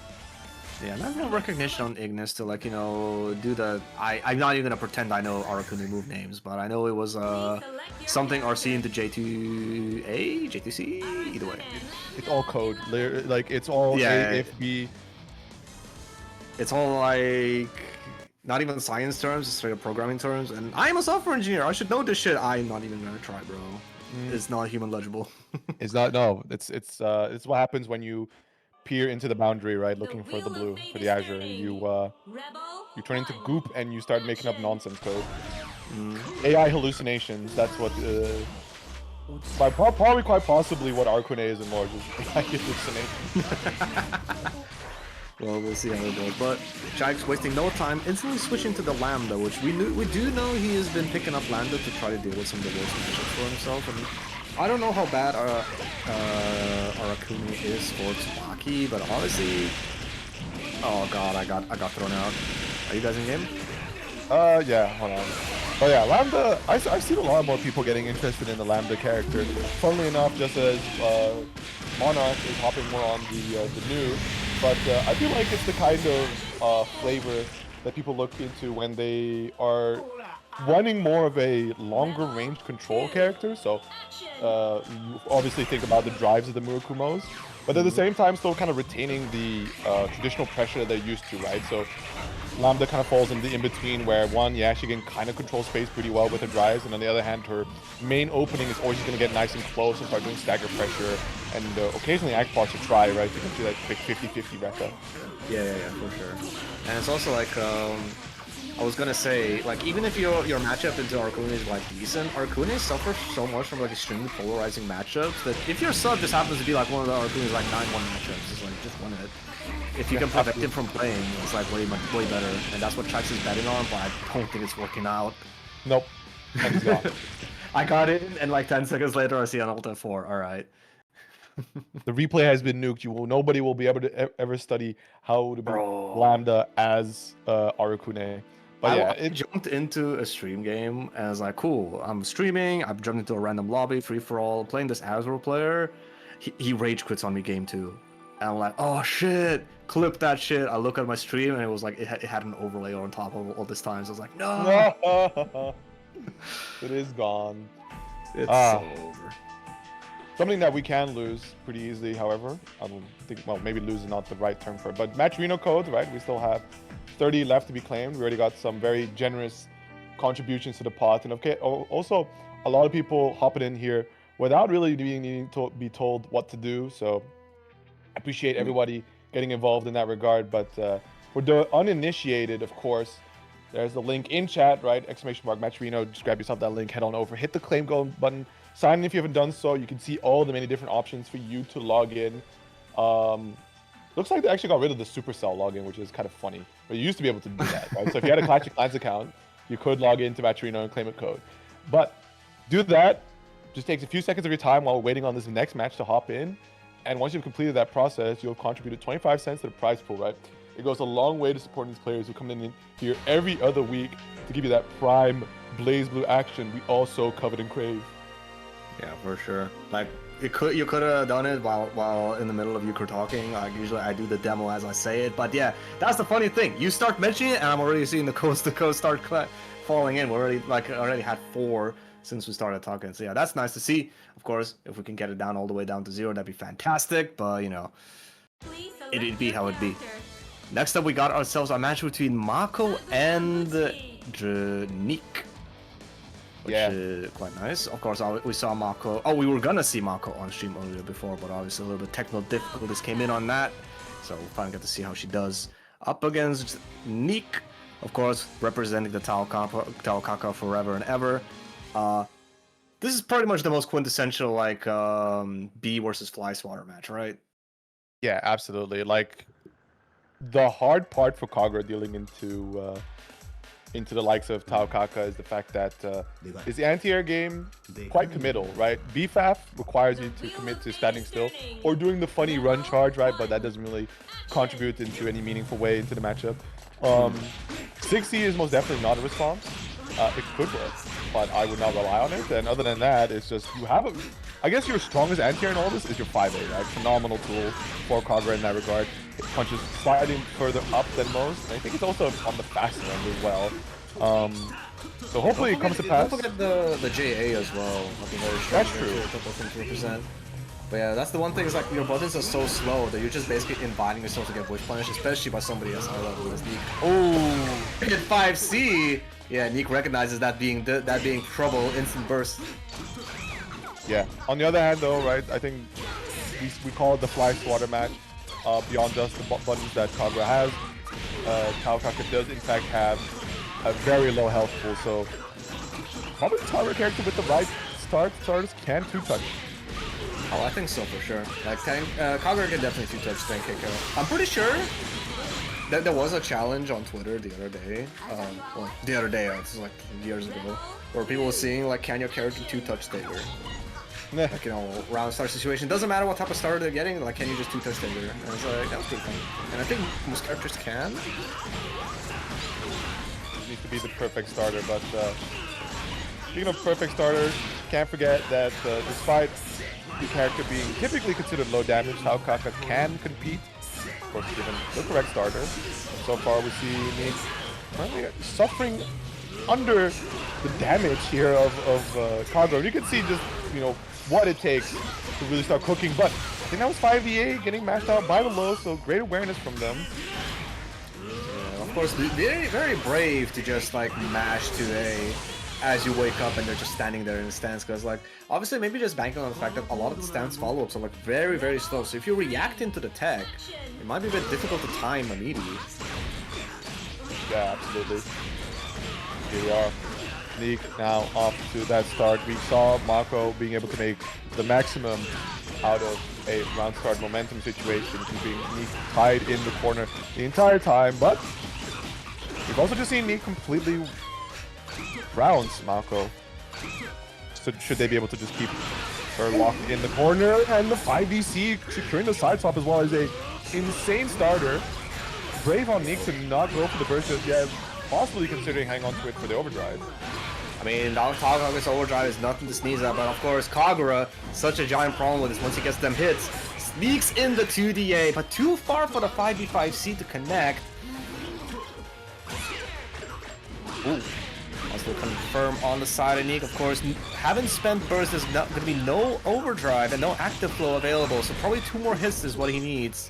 Yeah, not no recognition on Ignis to, like, you know, do the... I'm not even gonna pretend I know Arakune move names, but I know it was something RC into J2A, J2C, either way. It's all code, like, it's all A, if, B. It's all, like, not even science terms, it's straight up programming terms, and I am a software engineer, I should know this shit. I'm not even gonna try, bro. It's not human legible. It's not, no, it's what happens when you peer into the boundary, right, looking for the blue, for the azure. You turn into goop and you start making up nonsense code. AI hallucinations, that's what probably quite possibly what Arakune is in Lord, is AI hallucination. Well, we'll see how it goes. But Jack's wasting no time, instantly switching to the Lambda, which we do know he has been picking up Lambda to try to deal with some of the worst matchups for himself. And I don't know how bad Arakune is for Tsubaki, but honestly, oh god, I got thrown out. Are you guys in game? Yeah, hold on. Oh yeah, Lambda, I've seen a lot more people getting interested in the Lambda character. Funnily enough, just as Monarch is hopping more on the new, but I feel like it's the kind of flavor that people look into when they are running more of a longer range control character. So you obviously think about the drives of the Murakumos, but at the same time still kind of retaining the traditional pressure that they're used to, right? So Lambda kind of falls in the in-between where one, yeah, she can kind of control space pretty well with her drives, and on the other hand, her main opening is always going to get nice and close and start doing stagger pressure, and occasionally Act Parts to try, right? You can do that quick 50-50 reca. Yeah, for sure. And it's also like, I was gonna say, like, even if your matchup into Arakune is like decent, Arakune suffers so much from like extremely polarizing matchups that if your sub just happens to be like one of the Arakune's like 9-1 matchups, it's like just win it. If you can prevent him from playing, it's like way better, and that's what Trax is betting on, but I don't think it's working out. Nope. I got it, and like 10 seconds later I see an ult F4, alright. The replay has been nuked. Nobody will be able to ever study how to beat Lambda as Arakune. But yeah, I jumped into a stream game and I was like, cool, I'm streaming, I've jumped into a random lobby, free-for-all, playing this Azure player. He rage quits on me game 2. And I'm like, oh shit, clip that shit. I look at my stream and it was like, it had an overlay on top of all this time. So I was like, no! It is gone. It's so over. Something that we can lose pretty easily, however. I don't think, well, maybe lose is not the right term for it, but match Reno code, right? We still have 30 left to be claimed. We already got some very generous contributions to the pot. And okay, also a lot of people hopping in here without really needing to be told what to do. So I appreciate everybody getting involved in that regard. But for the uninitiated, of course, there's the link in chat, right? !Matcherino. Just grab yourself that link, head on over, hit the claim goal button, sign in if you haven't done so. You can see all the many different options for you to log in. Looks like they actually got rid of the Supercell login, which is kind of funny. But you used to be able to do that, right? So if you had a Clash of Clans account, you could log into Matcherino and claim a code. But do that. Just takes a few seconds of your time while waiting on this next match to hop in. And once you've completed that process, you'll contribute 25 cents to the prize pool, right? It goes a long way to supporting these players who come in here every other week to give you that prime BlazBlue action we all so covet and crave. Yeah, for sure. Like you could have done it while in the middle of you talking. Like usually I do the demo as I say it, but yeah, that's the funny thing. You start mentioning it, and I'm already seeing the codes start falling in. We're already had 4 since we started talking. So yeah, that's nice to see. Of course, if we can get it down all the way down to 0, that'd be fantastic. But you know, it'd be how it be. Next up, we got ourselves a match between Mako and Nick. Which is quite nice. Of course, we saw Mako. Oh, we were gonna see Mako on stream earlier before, but obviously a little bit technical difficulties came in on that. So we'll finally get to see how she does up against Nick. Of course, representing the Taokaka forever and ever. This is pretty much the most quintessential like B versus Fly Swatter match, right? Yeah, absolutely. Like the hard part for Kagura dealing into the likes of Taokaka is the fact that is the anti-air game quite committal, right? BFAF requires you to commit to standing still or doing the funny run charge, right? But that doesn't really contribute into any meaningful way into the matchup. 60 is most definitely not a response. It could work, but I would not rely on it. And other than that, it's just you have I guess your strongest anti-air in all this is your 5A, right? Phenomenal tool for Kagura in that regard. It punches sliding further up than most. And I think it's also on the faster end as well. So hopefully it comes to pass. Don't forget the JA as well. That's true. A couple things to represent. But yeah, that's the one thing is like your buttons are so slow that you're just basically inviting yourself to get voice punished, especially by somebody as high level as Neek. Oh, hit 5C. Yeah, Neek recognizes that being trouble, instant burst. Yeah. On the other hand, though, right? I think we call it the Fly Swatter match. Beyond just the buttons that Kagura has, Taokaka does in fact have a very low health pool, so probably the Kagura character with the right starters can 2-touch. Oh, I think so for sure. Like Kagura can definitely 2-touch Tank KK. I'm pretty sure that there was a challenge on Twitter the other day. This is like years ago, where people were seeing like, can your character 2-touch Stagger? Like, you know, round start situation. Doesn't matter what type of starter they're getting, like, can you just 2-touch Stagger? And it's like, that was pretty fun. And I think most characters can. It needs to be the perfect starter, but speaking of perfect starters, can't forget that despite the character being typically considered low damage, Taokaka can compete, of course, given the correct starter. So far, we see Nick currently suffering under the damage here of Kagura. You can see just, you know, what it takes to really start cooking, but I think that was 5EA getting mashed out by the low, so great awareness from them. Yeah, of course, very, very brave to just like mash 2A as you wake up and they're just standing there in the stance, because like obviously maybe just banking on the fact that a lot of the stance follow-ups are like very, very slow, so if you react into the tech, it might be a bit difficult to time immediately. Yeah, absolutely. Here we are. Neek now off to that start. We saw Mako being able to make the maximum out of a round start momentum situation, keeping Neek tied in the corner the entire time, but we've also just seen Neek completely rounds Mako. So should they be able to just keep her locked in the corner, and the 5VC securing the side swap as well as a insane starter. Brave on Neek to not go for the burst just yet, possibly considering hanging on to it for the overdrive. I mean, Taokaka's overdrive is nothing to sneeze at, but of course Kagura, such a giant problem with this once he gets them hits, sneaks in the 2DA, but too far for the 5B5C to connect. Ooh. Also confirm on the side of Neek, of course, having spent burst, there's not going to be no overdrive and no active flow available, so probably 2 more hits is what he needs.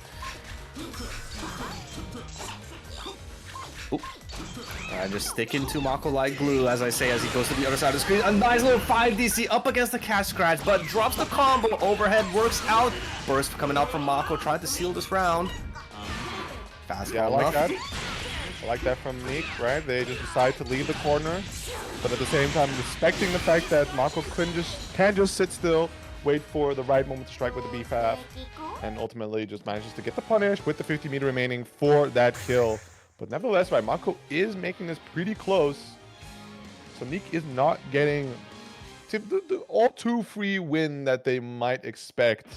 Ooh. Just sticking to Mako like glue, as I say, as he goes to the other side of the screen. A nice little 5DC up against the cash scratch, but drops the combo. Overhead works out. Burst coming out from Mako, trying to seal this round. Fast Yeah, I enough. like that. I like that from Neek, right? They just decide to leave the corner, but at the same time respecting the fact that Mako can't just sit still, wait for the right moment to strike with the B-Fab, and ultimately just manages to get the punish with the 50 meter remaining for that kill. But nevertheless, right, Mako is making this pretty close. So Neek is not getting the all too free win that they might expect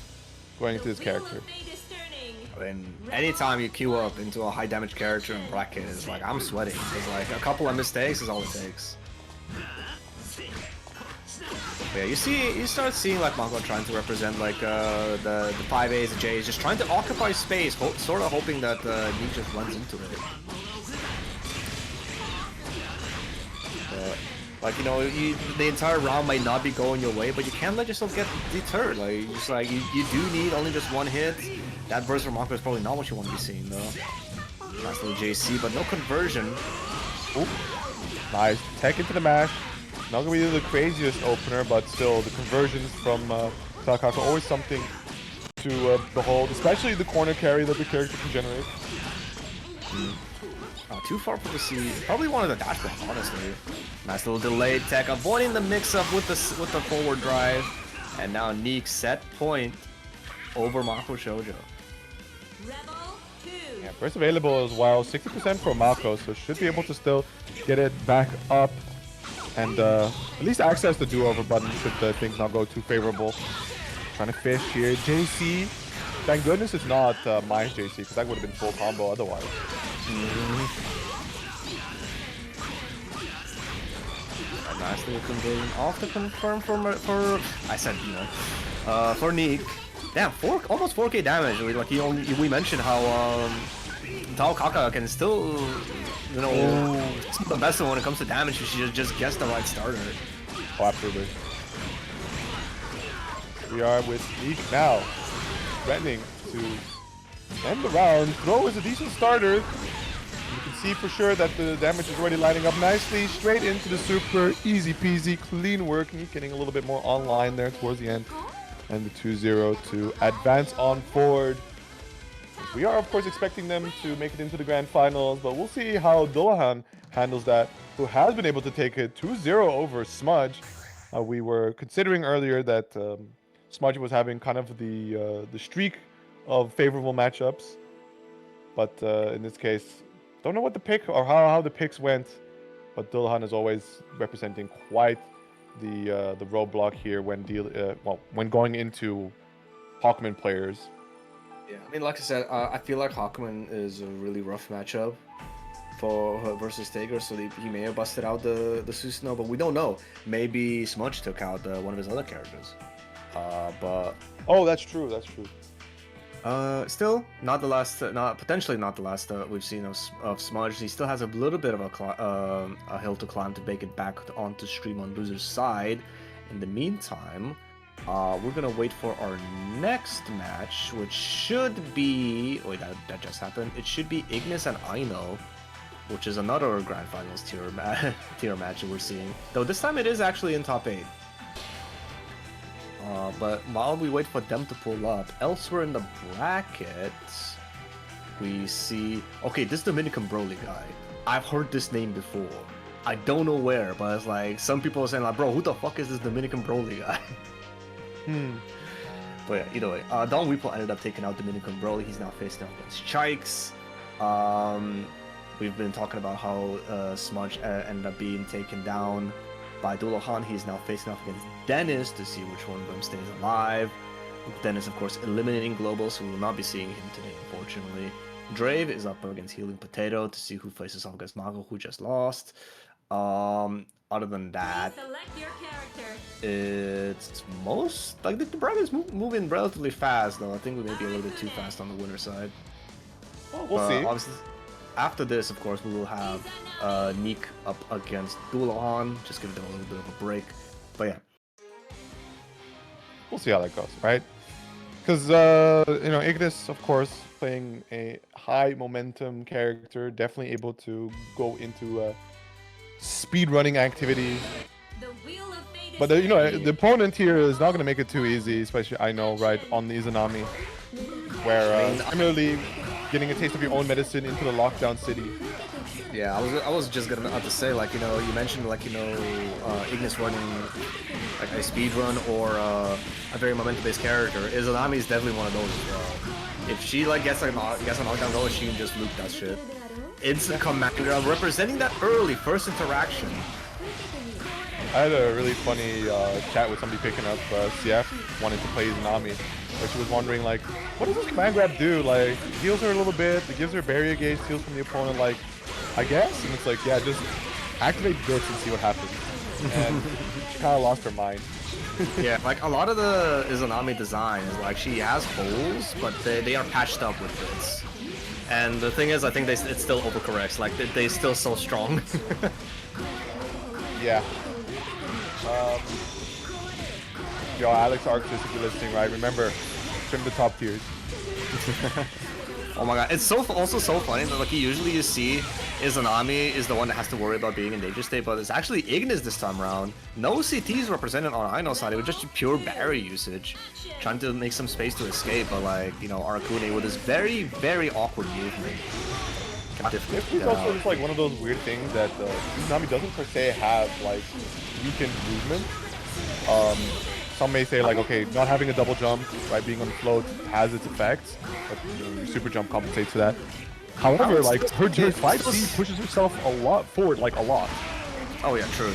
going into this character. I mean, anytime you queue up into a high damage character in bracket, it's like, I'm sweating. It's like a couple of mistakes is all it takes. But yeah, you start seeing like Mako trying to represent like the 5As, the Js, just trying to occupy space, sort of hoping that Neek just runs into it. Like, you know, the entire round might not be going your way, but you can't let yourself get deterred. Like, you do need only just one hit. That burst from Mako is probably not what you want to be seeing, though. Nice little JC, but no conversion. Oop. Nice. Tech into the mash. Not gonna be the craziest opener, but still, the conversions from Takaka are always something to behold, especially the corner carry that the character can generate. Too far for the C. Probably one of the dash backs, honestly. Nice little delayed tech, avoiding the mix-up with the forward drive. And now Neek set point over Mako Shoujo. Yeah, burst available as well, 60% for Mako, so should be able to still get it back up and at least access the do-over button should things not go too favorable. Trying to fish here. JC, thank goodness it's not my JC, because that would have been full combo otherwise. A nice little conversion off the confirm for I said, you know, for Neek. Damn, almost 4k damage. Like we mentioned how Takaka can still, you know, still the best when it comes to damage. She just gets the right starter. Oh, absolutely. We are with Neek now, threatening to end the round. Throw is a decent starter. You can see for sure that the damage is already lining up nicely. Straight into the super, easy peasy, clean work. Neek getting a little bit more online there towards the end. And the 2-0 to advance on forward. We are, of course, expecting them to make it into the grand finals, but we'll see how Dullahan handles that, who has been able to take it 2-0 over Smudge. We were considering earlier that Smudge was having kind of the streak of favorable matchups, but in this case, don't know what the pick or how the picks went, but Dullahan is always representing quite the roadblock here when when going into Hawkman players. Yeah, I mean, like I said, I feel like Hawkman is a really rough matchup for versus Tager, so he may have busted out the Susanoo, but we don't know. Maybe Smudge took out one of his other characters. But oh, that's true. That's true. Still not the last, potentially not the last we've seen of Smudge. He still has a little bit of a hill to climb to make it back onto stream on Loser's side. In the meantime, we're gonna wait for our next match, which should be wait, that just happened. It should be Ignis and Aino, which is another Grand Finals tier match that we're seeing. Though this time it is actually in top 8. But while we wait for them to pull up, elsewhere in the bracket, we see... Okay, this Dominican Broly guy. I've heard this name before. I don't know where, but it's like, some people are saying like, bro, who the fuck is this Dominican Broly guy? But yeah, either way, Don Weeple ended up taking out Dominican Broly. He's now facing off against Chikes. We've been talking about how Smudge ended up being taken down by Dullahan. He's now facing off against Dennis to see which one of them stays alive. Dennis, of course, eliminating Global, so we will not be seeing him today, unfortunately. Drave is up against Healing Potato to see who faces off against Mago, who just lost. Other than that, it's most like the bracket's moving relatively fast, though. I think we may be a little bit too fast on the winner side. Well, we'll see. Obviously, after this, of course, we will have Neek up against Dullahan. Just give them a little bit of a break. But yeah, we'll see how that goes, right? Because Ignis, of course, playing a high momentum character, definitely able to go into speed running activities. The wheel of fate But is the opponent here is not gonna make it too easy, especially I know, right, on the Izanami, where similarly getting a taste of your own medicine into the lockdown city. Yeah, I was just gonna about to say, like, you mentioned, like, Ignis running like a speed run or a very momentum-based character. Izanami is definitely one of those as well. If she like gets a knockdown goal, she can just loop that shit. Instant command representing that early first interaction. I had a really funny chat with somebody picking up CF, wanting to play Izanami, where she was wondering, like, what does this command grab do? Like, it heals her a little bit, it gives her barrier gauge, steals from the opponent, like, I guess? And it's like, yeah, just activate this and see what happens. And she kind of lost her mind. Yeah, like a lot of the Izanami design is like she has holes, but they are patched up with bits. And the thing is, I think it still overcorrects. Like they still so strong. Yeah. Yo, Alex Arctis, if you're listening, right? Remember, trim the top tiers. Oh my god, it's also so funny that like usually you see Izanami is the one that has to worry about being in danger state, but it's actually Ignis this time around. No CTs represented on Ino's side, it was just pure barrier usage. Trying to make some space to escape, but like, Arakune with this very, very awkward movement. It's also just like one of those weird things that Izanami doesn't per se have like weakened movement. Some may say like, okay, not having a double jump, right, being on float has its effects, but your super jump compensates for that. However, like her 5C pushes herself a lot forward, like a lot. Oh yeah, true.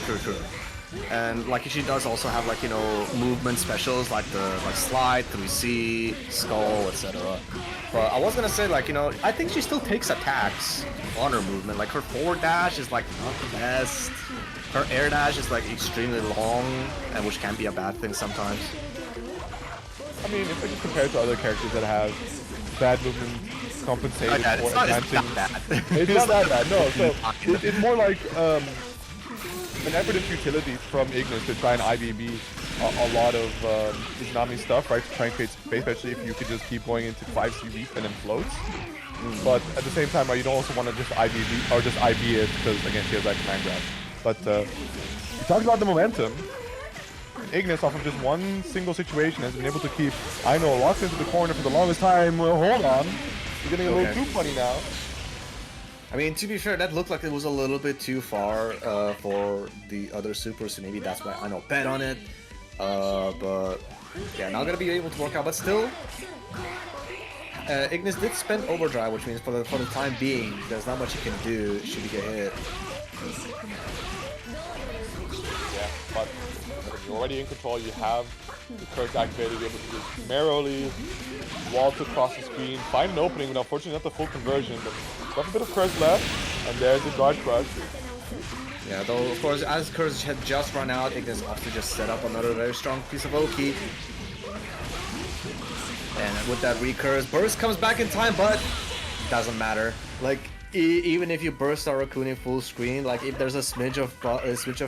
And like she does also have like movement specials like the slide, 3C, skull, etc. But I was gonna say like I think she still takes attacks on her movement. Like her forward dash is like not the best. Her air dash is like extremely long, and which can be a bad thing sometimes. I mean, if it's compared to other characters that have bad movement compensated for advancing, it's not that bad. It's not that bad. No, so it's more like an effort and futility from Ignis to try and IBB a lot of Izanami stuff, right? To try and create space, especially if you could just keep going into 5C leap and then floats. But at the same time, you don't also want to just IBB or just IB it because again she has that command grab. But we talked about the momentum. Ignis, off of just one single situation, has been able to keep Aino locked into the corner for the longest time. Well, hold on, you're getting a little too funny now. I mean, to be fair, that looked like it was a little bit too far for the other supers, so maybe that's why Aino bet on it. But yeah, not gonna be able to work out. But still, Ignis did spend overdrive, which means for the time being, there's not much he can do should he get hit. Yeah, but you're already in control. You have the curse activated, you're able to just merrily waltz across the screen, find an opening, but unfortunately not the full conversion. But got a bit of curse left, and there's the guard crush. Yeah, though of course as curse had just run out, Ignis opts to just set up another very strong piece of Oki. And with that recurse, burst comes back in time, but doesn't matter. Like even if you burst Arakune full screen, like if there's a smidge of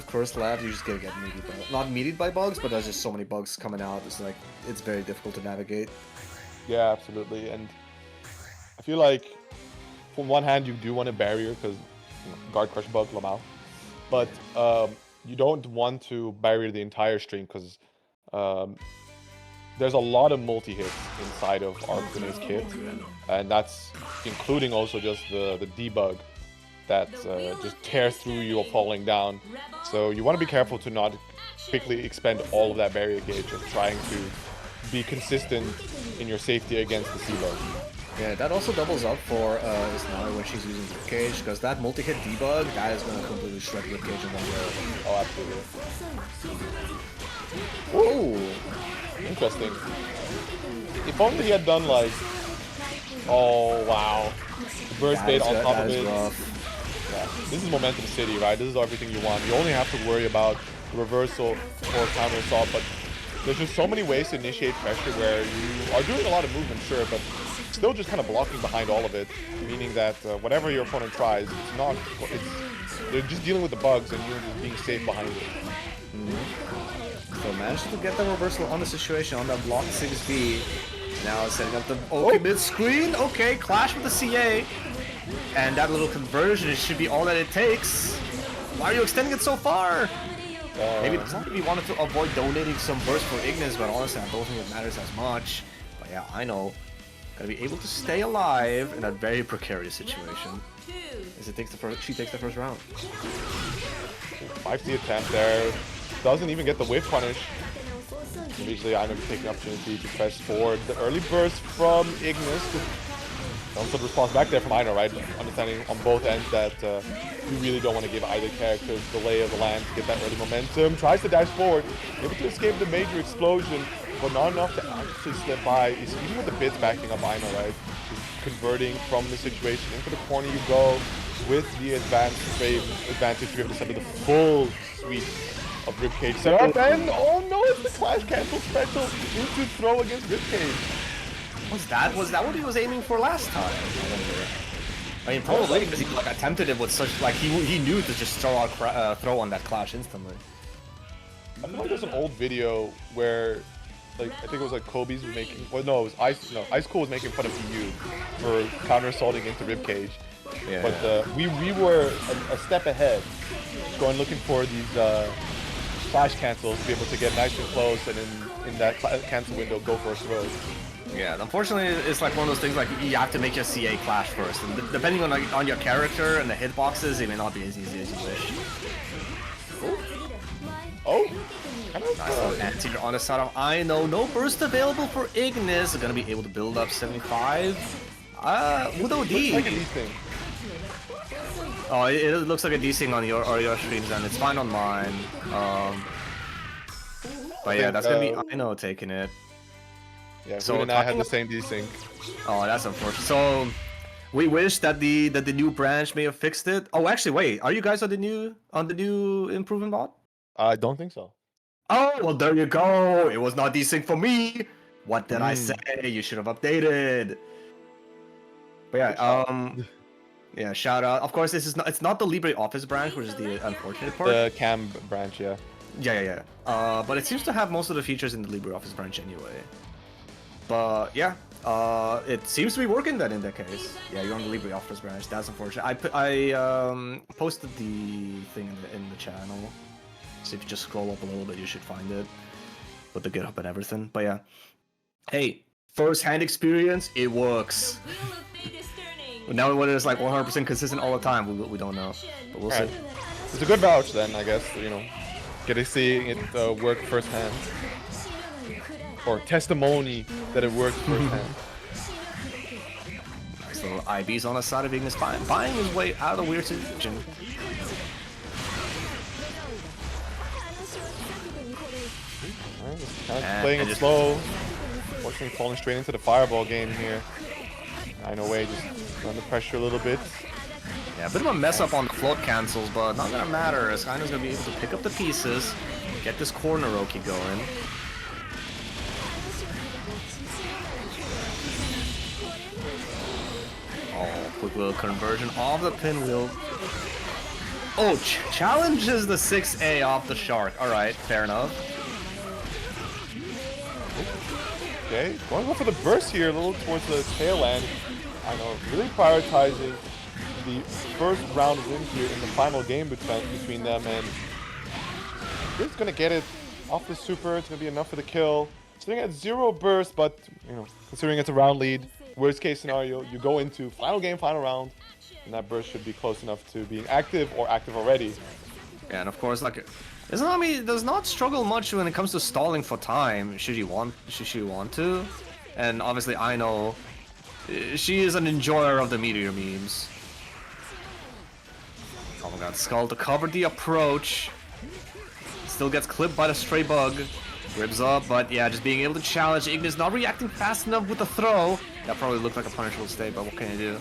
curse left, you're just gonna get meated by, not meated by bugs, but there's just so many bugs coming out. It's like it's very difficult to navigate. Yeah, absolutely. And I feel like from one hand you do want a barrier because guard crush bug Lamau, but you don't want to barrier the entire stream because there's a lot of multi-hits inside of Arakune's kit, and that's including also just the debug that just tears through you or falling down. So you want to be careful to not quickly expend all of that barrier gauge, just trying to be consistent in your safety against the C-bug. Yeah, that also doubles up for Izanami when she's using Rib Cage, because that multi-hit debug, that is going to completely shred Rib Cage in one go. Oh, absolutely. Oh! Interesting. If only he had done like, oh wow, burst bait on top of it. Yeah, this is Momentum City, right? This is everything you want. You only have to worry about reversal or counter assault, but there's just so many ways to initiate pressure where you are doing a lot of movement, sure, but still just kind of blocking behind all of it, meaning that whatever your opponent tries, they're just dealing with the bugs and you're just being safe behind it. So managed to get the reversal on the situation on that block 6B. Now setting up the mid screen. Okay, clash with the CA. And that little conversion should be all that it takes. Why are you extending it so far? Maybe we wanted to avoid donating some burst for Ignis, but honestly, I don't think it matters as much. But yeah, I know. Gotta be able to stay alive in a very precarious situation. As she takes the first round. 5C attempt there. Doesn't even get the whiff punish. Immediately, I'm going to take the opportunity to press forward. The early burst from Ignis. Also the response back there from Ino, right? Understanding on both ends that you really don't want to give either character the lay of the land to get that early momentum. Tries to dash forward, able to escape the major explosion, but not enough to actually slip by. Even with the bits backing up Ino, right? Just converting from the situation into the corner you go with the advantage to be able to send the full suite of Ribcage setup. And oh no, it's the clash cancel special into throw against Ribcage. Was that what he was aiming for last time? I mean, probably because he like attempted it with such like he knew to just throw on that clash instantly. I feel like there's an old video where, like, I think it was like Kobe's was making. Well, no, it was Ice Cool was making fun of EU for counter assaulting into Ribcage. Yeah. But we were a step ahead, going looking for these flash cancels to be able to get nice and close, and in that cancel window go for a throw. Yeah, unfortunately, it's like one of those things like you have to make your CA clash first, and depending on your character and the hitboxes, it may not be as easy as you wish. Oh! Nice little anti on the side of Ino. No burst available for Ignis. They're gonna be able to build up 75. Wudo D. Like a D thing. Oh, it looks like a D thing on your streams, and it's fine on mine. But yeah, that's gonna be Ino taking it. Yeah, so and I had the same desync. Oh, that's unfortunate. So we wish that the new branch may have fixed it. Oh, actually, wait. Are you guys on the new improvement bot? I don't think so. Oh, well, there you go. It was not desync for me. What did I say? You should have updated. But yeah, yeah. Shout out. Of course, it's not the LibreOffice branch, which is the unfortunate part. The cam branch, yeah. Yeah. But it seems to have most of the features in the LibreOffice branch anyway. But yeah, it seems to be working then in that case. Yeah, you're on the LibreOffice branch. That's unfortunate. I posted the thing in the channel. So if you just scroll up a little bit, you should find it with the GitHub and everything. But yeah, hey, first-hand experience, it works. Now whether it's like 100% consistent all the time, we don't know. But we'll see. It's a good vouch then, I guess. You know, get to see it work firsthand. Or testimony that it works firsthand. Nice little IBs on the side of Ignis, buying his way out of the weird situation. Kind of playing it slow. Fortunately, falling straight into the fireball game here. I know way, just under pressure a little bit. Yeah, a bit of a mess up on the float cancels, but not gonna matter. As Kaino's gonna be able to pick up the pieces, get this corner Roki going. Oh, quick little conversion off the pinwheel. Oh, challenges the 6A off the shark. All right, fair enough. Okay, going for the burst here, a little towards the tail end. I know, really prioritizing the first round win here in the final game between them, and he's gonna get it off the super. It's gonna be enough for the kill. Sitting at 0 burst, but you know, considering it's a round lead, worst case scenario, you go into final game, final round, and that burst should be close enough to being active or active already. Yeah, and of course, like, Izanami does not struggle much when it comes to stalling for time. Should she want to? And obviously, I know she is an enjoyer of the meteor memes. Oh my god, Skull to cover the approach. Still gets clipped by the stray bug. Ribs up, but yeah, just being able to challenge. Ignis not reacting fast enough with the throw. That probably looked like a punishable state, but what can you do?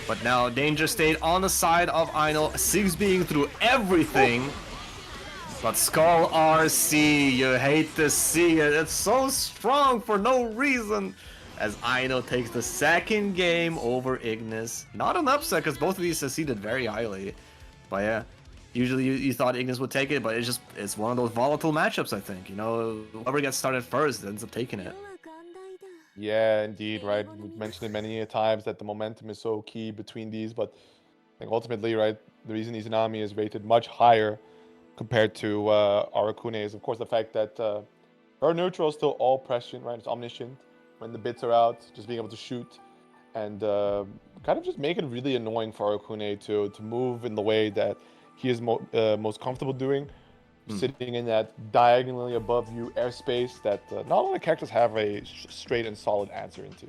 But now, danger state on the side of Ino. Sigs being through everything. But Skull RC, you hate to see it. It's so strong for no reason. As Ino takes the second game over Ignis. Not an upset, because both of these succeeded very highly. But yeah, usually you thought Ignis would take it, but it's one of those volatile matchups, I think. You know, whoever gets started first ends up taking it. Yeah, indeed, right? We've mentioned it many a times that the momentum is so key between these, but I think ultimately, right, the reason Izanami is rated much higher compared to Arakune is, of course, the fact that her neutral is still all prescient, right? It's omniscient. When the bits are out, just being able to shoot and kind of just make it really annoying for Arakune to move in the way that he is most comfortable doing, sitting in that diagonally above you airspace that not all the characters have a straight and solid answer into.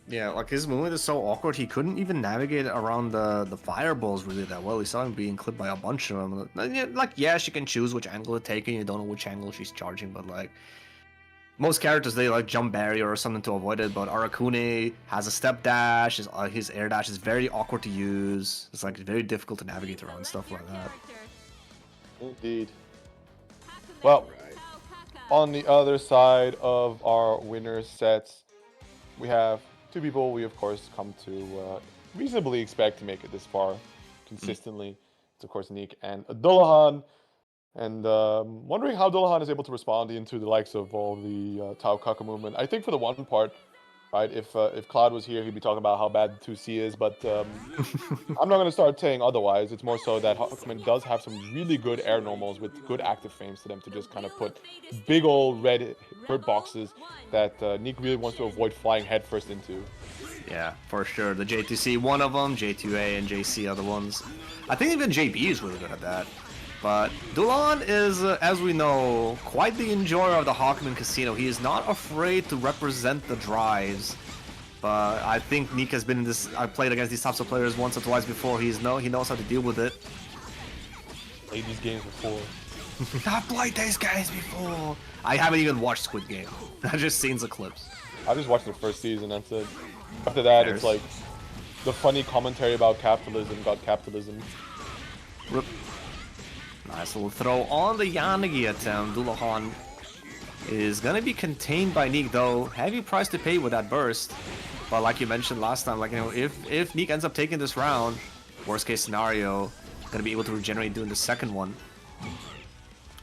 Yeah, like his movement is so awkward. He couldn't even navigate around the fireballs really that well. He saw him being clipped by a bunch of them. Like, yeah, she can choose which angle to take, and you don't know which angle she's charging. But like most characters, they like jump barrier or something to avoid it. But Arakune has a step dash. His air dash is very awkward to use. It's like very difficult to navigate around stuff like that. Indeed. Well, on the other side of our winner sets, we have two people we, of course, come to reasonably expect to make it this far consistently. It's, of course, Neek and Dullahan. And wondering how Dullahan is able to respond into the likes of all the Tau Kaka movement. I think for the one part, right, if Cloud was here, he'd be talking about how bad 2C is, but I'm not going to start saying otherwise. It's more so that Huckman does have some really good air normals with good active frames to them to just kind of put big old red hurt boxes that Neek really wants to avoid flying headfirst into. Yeah, for sure. The J2C, one of them, J2A and JC are the ones. I think even JB is really good at that. But Dulan is, as we know, quite the enjoyer of the Hawkman Casino. He is not afraid to represent the drives. But I think Neek has been in this. I've played against these types of players once or twice before. He knows how to deal with it. Played these games before. I've played these games before. I haven't even watched Squid Game. I've just seen the clips. I just watched the first season. That's it. After that, it's like the funny commentary about capitalism got capitalism. Rip. Nice little throw on the Yanagi attempt. Dullahan is gonna be contained by Neek, though. Heavy price to pay with that burst. But like you mentioned last time, like, you know, if Neek ends up taking this round, worst case scenario, gonna be able to regenerate doing the second one.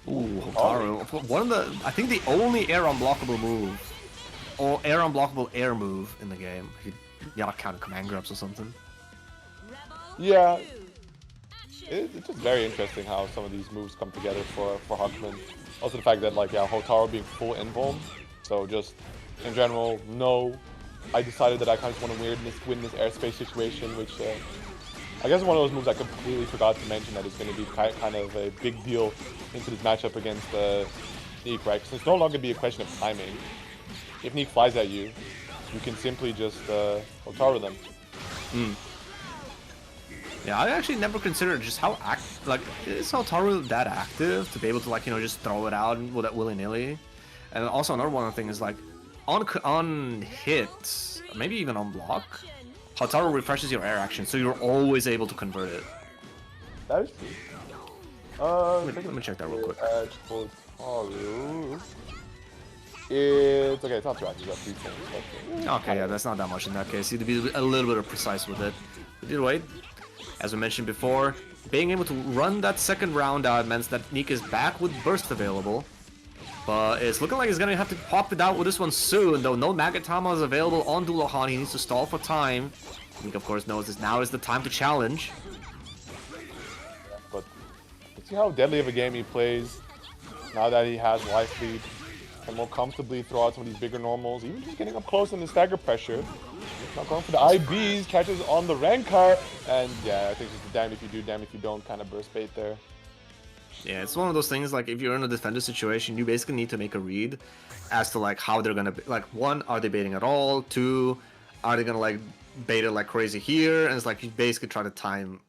Ooh, Hotaru. One of the, I think the only air unblockable move, or air unblockable air move in the game. You gotta count command grabs or something. Yeah. It's just very interesting how some of these moves come together for Huckman. Also the fact that, like, yeah, Hotaru being full invuln. So just, in general, no. I decided that I kind of want to win this airspace situation, which I guess is one of those moves I completely forgot to mention that is going to be kind of a big deal into this matchup against Neek, right? Because it's no longer be a question of timing. If Neek flies at you, you can simply just Hotaru them. Yeah, I actually never considered just how like, is Hotaru that active to be able to, like, you know, just throw it out willy-nilly? And also another one thing is, like, on hit, maybe even on block, Hotaru refreshes your air action, so you're always able to convert it. That is true. Let me check that real quick. Hotaru. It's okay, it's not too active, it's got 3 points. Okay, yeah, that's not that much in that case. You need to be a little bit precise with it. But either way, as we mentioned before, being able to run that second round out means that Neek is back with burst available. But it's looking like he's gonna have to pop it out with this one soon, though no Magatama is available on Dullahan. He needs to stall for time. Neek, of course, knows this now is the time to challenge. But let's see how deadly of a game he plays now that he has life lead. Can more comfortably throw out some of these bigger normals, even just getting up close in the stagger pressure. Not going for the IBs, catches on the Rankar, and yeah, I think it's just damn if you do, damn if you don't kind of burst bait there. Yeah, it's one of those things, like, if you're in a defender situation, you basically need to make a read as to, like, how they're gonna, like, one, are they baiting at all? Two, are they gonna, like, bait it like crazy here? And it's like, you basically try to time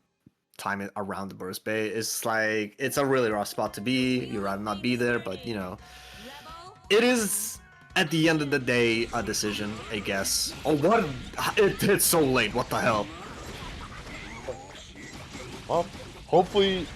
it around the burst bait. It's like, it's a really rough spot to be. You'd rather not be there, but, you know, it is, at the end of the day, a decision, I guess. Oh, what? It's so late. What the hell? Well, hopefully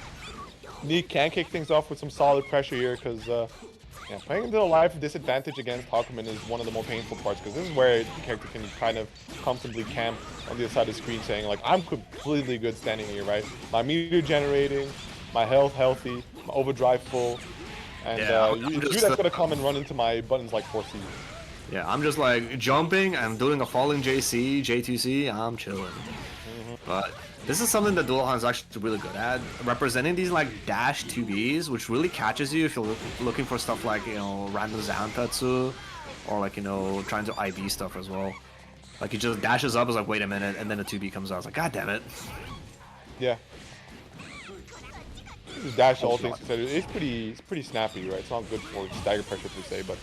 Neek can kick things off with some solid pressure here, because yeah, playing into a life disadvantage against Hakumen is one of the more painful parts, because this is where the character can kind of comfortably camp on the other side of the screen saying, like, I'm completely good standing here, right? My meter generating, my health healthy, my overdrive full. And Yeah, you that's gonna come and run into my buttons like 4C. Yeah, I'm just like jumping, I'm doing a falling JC, J2C, I'm chilling. But this is something that Dualhan is actually really good at, representing these like dash 2Bs, which really catches you if you're looking for stuff like, you know, random Zantetsu, or like, you know, trying to IB stuff as well. Like he just dashes up, is like, wait a minute, and then a 2B comes out. I was like, god damn it. Yeah. This dash, all things considered, it's pretty snappy, right? It's not good for stagger pressure per se, but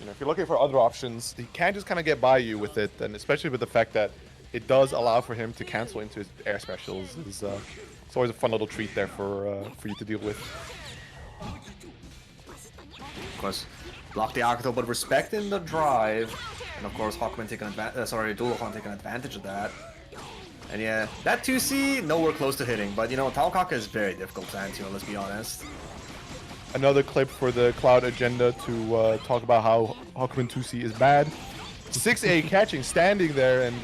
you know, if you're looking for other options, he can just kind of get by you with it, and especially with the fact that it does allow for him to cancel into his air specials. It's always a fun little treat there for you to deal with. Of course, block the Akato, but respecting the drive, and of course Hawkman taking Dualhan taking advantage of that. And yeah, that 2C, nowhere close to hitting, but you know, Taokaka is very difficult to anti, let's be honest. Another clip for the Cloud agenda to talk about how Hawkman 2C is bad. 6A catching, standing there, and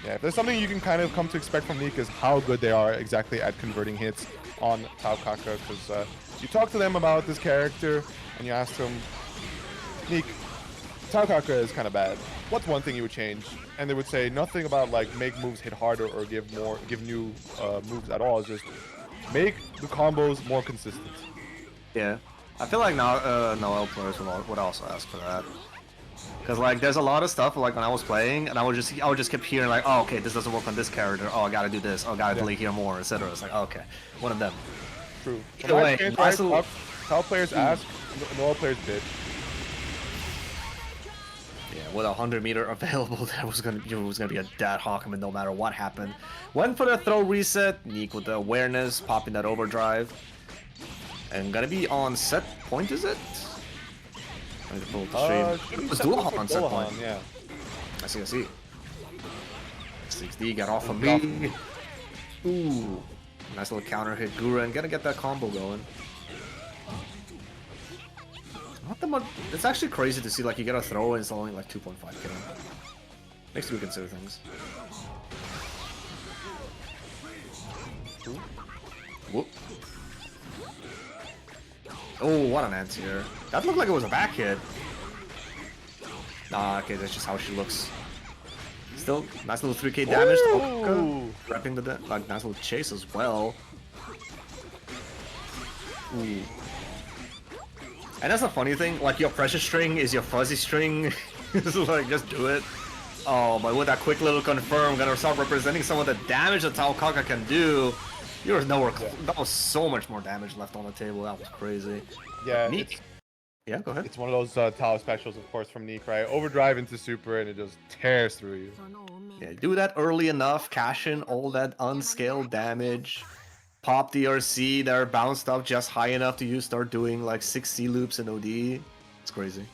yeah, if there's something you can kind of come to expect from Neek is how good they are exactly at converting hits on Taokaka, because you talk to them about this character, and you ask them, Neek, Taokaka is kind of bad. What's one thing you would change? And they would say nothing about like make moves hit harder or give new moves at all. It's just make the combos more consistent. Yeah, I feel like now Noel players would also ask for that. Cause like there's a lot of stuff like when I was playing and I would just keep hearing like, oh okay, this doesn't work on this character. Oh, I gotta do this. Oh, I gotta delay here more, etc. It's like, oh, okay, one of them. True. Either way, top players ask, Noel players did. Yeah, with 100 meter available, there was gonna be a dead Hawkman no matter what happened. Went for the throw reset, Neek with the awareness, popping that overdrive, and gonna be on set point. Is it? I need to pull up the stream. It was Dualhan on set point. Yeah. I see. 6D got off of me. Ooh, nice little counter hit, Gura, and gonna get that combo going. Not that much. It's actually crazy to see like you get a throw and it's only like 2.5 kill. Makes me consider things. Whoop. Oh, what an anti-air. That looked like it was a back hit. Nah, okay, that's just how she looks. Still, nice little 3k damage. Wrapping the like nice little chase as well. Ooh. And that's the funny thing, like your pressure string is your fuzzy string. So like, just do it. Oh, but with that quick little confirm, gonna start representing some of the damage that Taokaka can do. There was nowhere. That was so much more damage left on the table. That was crazy. Yeah. Neek. Yeah, go ahead. It's one of those Tao specials, of course, from Neek, right? Overdrive into super, and it just tears through you. Yeah, do that early enough, cash in all that unscaled damage. Pop DRC, they're bounced up just high enough to you start doing like 6 C loops in OD. It's crazy.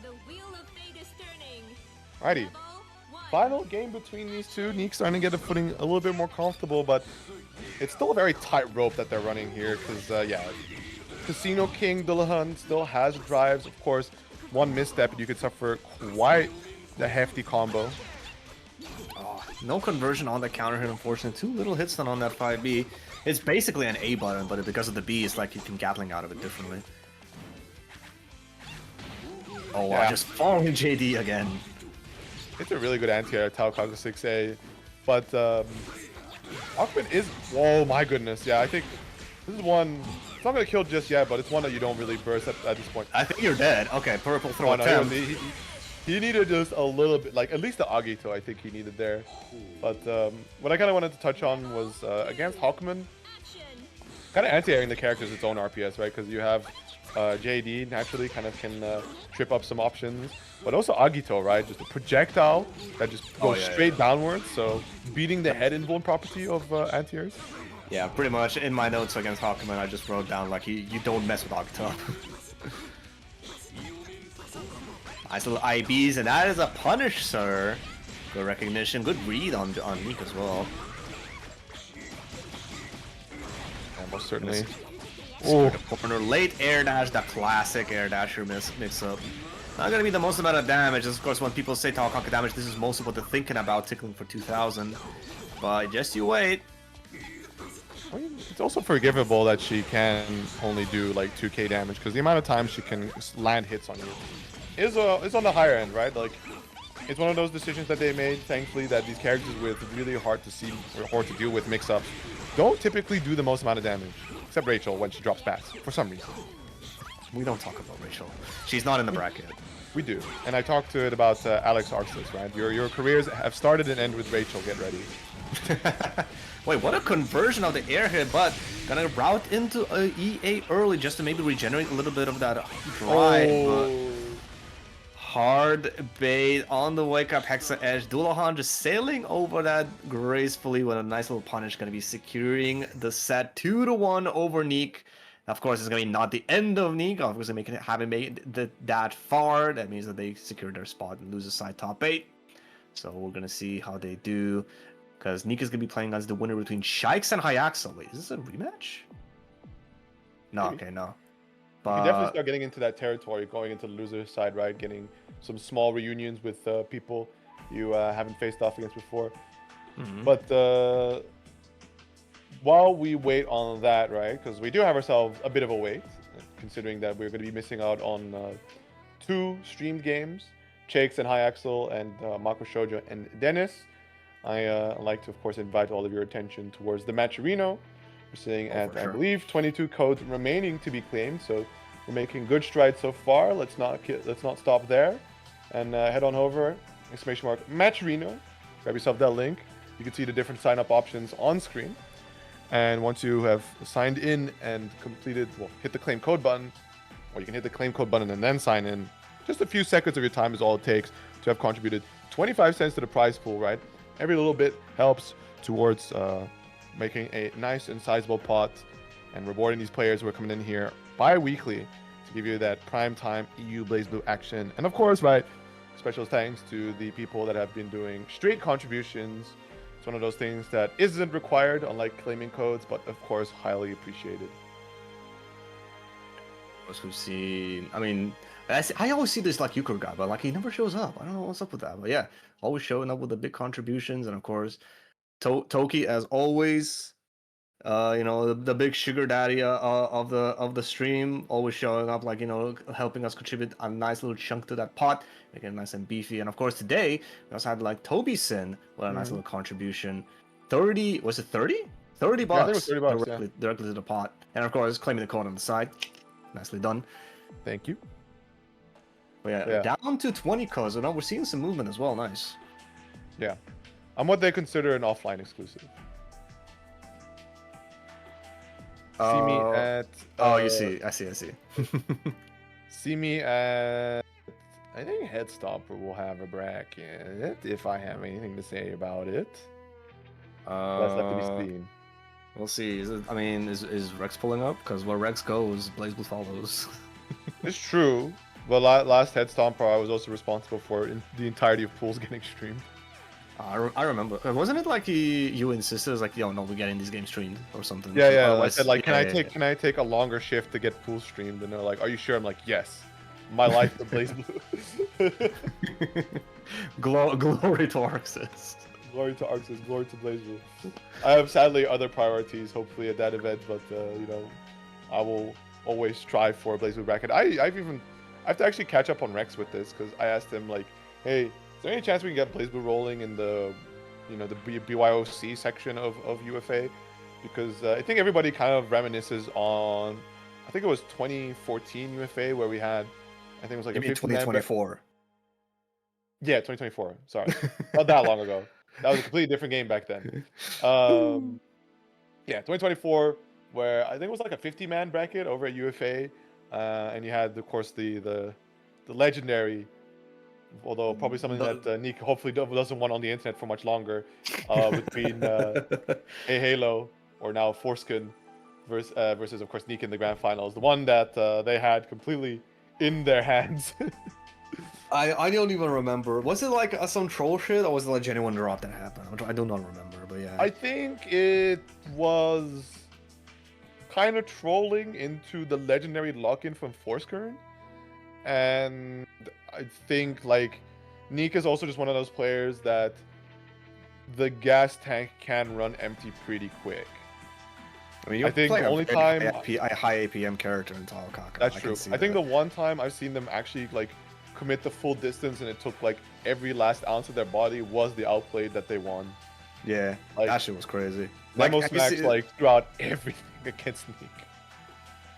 The wheel of fate is turning. Righty. Rebel, one. Final game between these two. Neek's starting to get a footing a little bit more comfortable, but it's still a very tight rope that they're running here because, yeah, Casino King Dualhan still has drives. Of course, one misstep and you could suffer quite the hefty combo. Oh, no conversion on the counter hit, unfortunately. 2 little hits then on that 5B. It's basically an A button, but because of the B, it's like you can Gatling out of it differently. Oh, wow, Yeah. just falling JD again. It's a really good anti-air, Taokaka 6A, but Hawkman is, oh my goodness, yeah, I think this is one, it's not going to kill just yet, but it's one that you don't really burst at this point. I think you're dead. Okay, purple throw Oh, attempt. no, he needed just a little bit, like at least the Agito I think he needed there. But what I kind of wanted to touch on was against Hawkman, Action. kind of anti-airing the character's its own RPS, right? Because you have JD naturally kind of can trip up some options, but also Agito, right? Just a projectile that just goes straight downwards, so beating the head invuln property of anti-airs. Yeah, pretty much. In my notes against Hawkman, I just wrote down like you don't mess with Agito. Nice little IBs, and that is a punish, sir. Good recognition, good read on Neek as well. Yeah, most certainly. Oh, corner late air dash, the classic air dasher mix up. Not gonna be the most amount of damage. Of course, when people say Taokaka damage, this is mostly what they're thinking about, tickling for 2000. But just you wait. I mean, it's also forgivable that she can only do like 2k damage because the amount of time she can land hits on you is on the higher end, right? Like, it's one of those decisions that they made, thankfully, that these characters with really hard to see or hard to deal with mix-ups don't typically do the most amount of damage, except Rachel when she drops bats for some reason. We don't talk about Rachel. She's not in the bracket. We do, and I talked to it about Alex Arxis, right? Your careers have started and end with Rachel. Get ready. Wait, what a conversion of the air hit, but gonna route into EA early just to maybe regenerate a little bit of that drive. Oh. Hard bait on the wake up Hexa Edge. Dullahan just sailing over that gracefully with a nice little punish. Gonna be securing the set 2-1 over Neek. Of course, it's gonna be not the end of Neek. Obviously, having made that far, that means that they secured their spot and lose the side top 8. So we're gonna see how they do. Because Neek is going to be playing as the winner between Shikes and Hyaxel. Wait, is this a rematch? No, Maybe. okay, no. You But can definitely start getting into that territory, going into the loser side, right? Getting some small reunions with people you haven't faced off against before. But while we wait on that, right? Because we do have ourselves a bit of a wait, considering that we're going to be missing out on 2 streamed games, Shakes and Hyaxel and Mako Shoujo and Dennis. I like to, of course, invite all of your attention towards the Matcherino. We're sitting at, I believe, 22 codes remaining to be claimed, so we're making good strides so far. Let's not stop there, and head on over !Matcherino. Grab yourself that link. You can see the different sign-up options on screen, and once you have signed in and completed, well, hit the claim code button, or you can hit the claim code button and then sign in. Just a few seconds of your time is all it takes to have contributed 25 cents to the prize pool, right? Every little bit helps towards making a nice and sizable pot and rewarding these players who are coming in here bi-weekly to give you that prime time EU BlazBlue action. And of course, right, special thanks to the people that have been doing straight contributions. It's one of those things that isn't required, unlike claiming codes, but of course, highly appreciated. as we've seen, I mean, I always see this like Euchre guy, but like he never shows up. I don't know what's up with that. But yeah, always showing up with the big contributions, and of course, Toki as always. You know, the big sugar daddy of the stream, always showing up, like, you know, helping us contribute a nice little chunk to that pot, making it nice and beefy. And of course, today we also had like Toby Sin with a nice little contribution. 30, was it 30? 30 bucks. Yeah, I think it was 30 bucks, directly to the pot. And of course, claiming the code on the side. Nicely done. Thank you. But yeah, down to 20 codes. So now we're seeing some movement as well. Nice. Yeah. I'm what they consider an offline exclusive. See me at... you see. I see. See me at... I think Headstomper will have a bracket, if I have anything to say about it. That's left to be seen. We'll see. Is Rex pulling up? Because where Rex goes, BlazBlue follows. It's true. But last Headstomper, I was also responsible for the entirety of pools getting streamed. I remember. Wasn't it like you insisted, like, yo, no, we're getting these games streamed or something? Yeah. I said, like, can I take a longer shift to get pool streamed? And they're like, are you sure? I'm like, yes. My life for BlazBlue. Glory to Arxis. Glory to Arxis. Glory to BlazBlue. I have sadly other priorities, hopefully at that event, but you know, I will always strive for a BlazBlue bracket. I have to actually catch up on Rex with this because I asked him, like, hey, is there any chance we can get BlazBlue rolling in the, you know, the BYOC section of UFA? Because I think everybody kind of reminisces on, I think it was 2014 UFA where we had, I think it was like a 2024. Yeah, 2024. Sorry, not that long ago. That was a completely different game back then. Yeah, 2024, where I think it was like a 50-man bracket over at UFA, and you had, of course, the legendary. Although probably something that Nick hopefully doesn't want on the internet for much longer, between Hey Halo, or now Foreskin, versus of course Nick in the grand finals, the one that they had completely in their hands. I don't even remember. Was it like some troll shit, or was it like genuine drop that happened? I do not remember, but yeah. I think it was kind of trolling into the legendary lock-in from Foreskin, and I think, like, Nick is also just one of those players that the gas tank can run empty pretty quick. I mean, you're think playing the a only very time high APM character in Taokaka. that's I true. can see I think that. the one time I've seen them actually like commit the full distance and it took like every last ounce of their body was the outplay that they won. Yeah, Like, that shit was crazy. Nemo I can smacks see- like throughout everything against Sneak.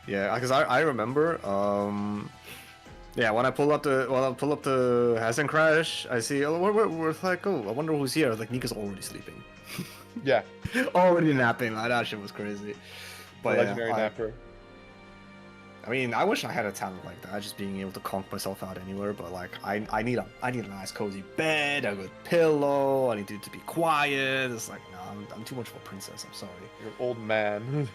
Yeah, because I remember. Yeah, when I pull up the Hazen Crash, I see we're like, oh, I wonder who's here. I was like, Nika's already sleeping, Yeah, already napping. Like, that shit was crazy. the But legendary yeah, napper. I mean, I wish I had a talent like that, just being able to conk myself out anywhere. But like, I need a nice cozy bed, a good pillow. I need to be quiet. It's like, no, I'm too much of a princess. I'm sorry. You're an old man.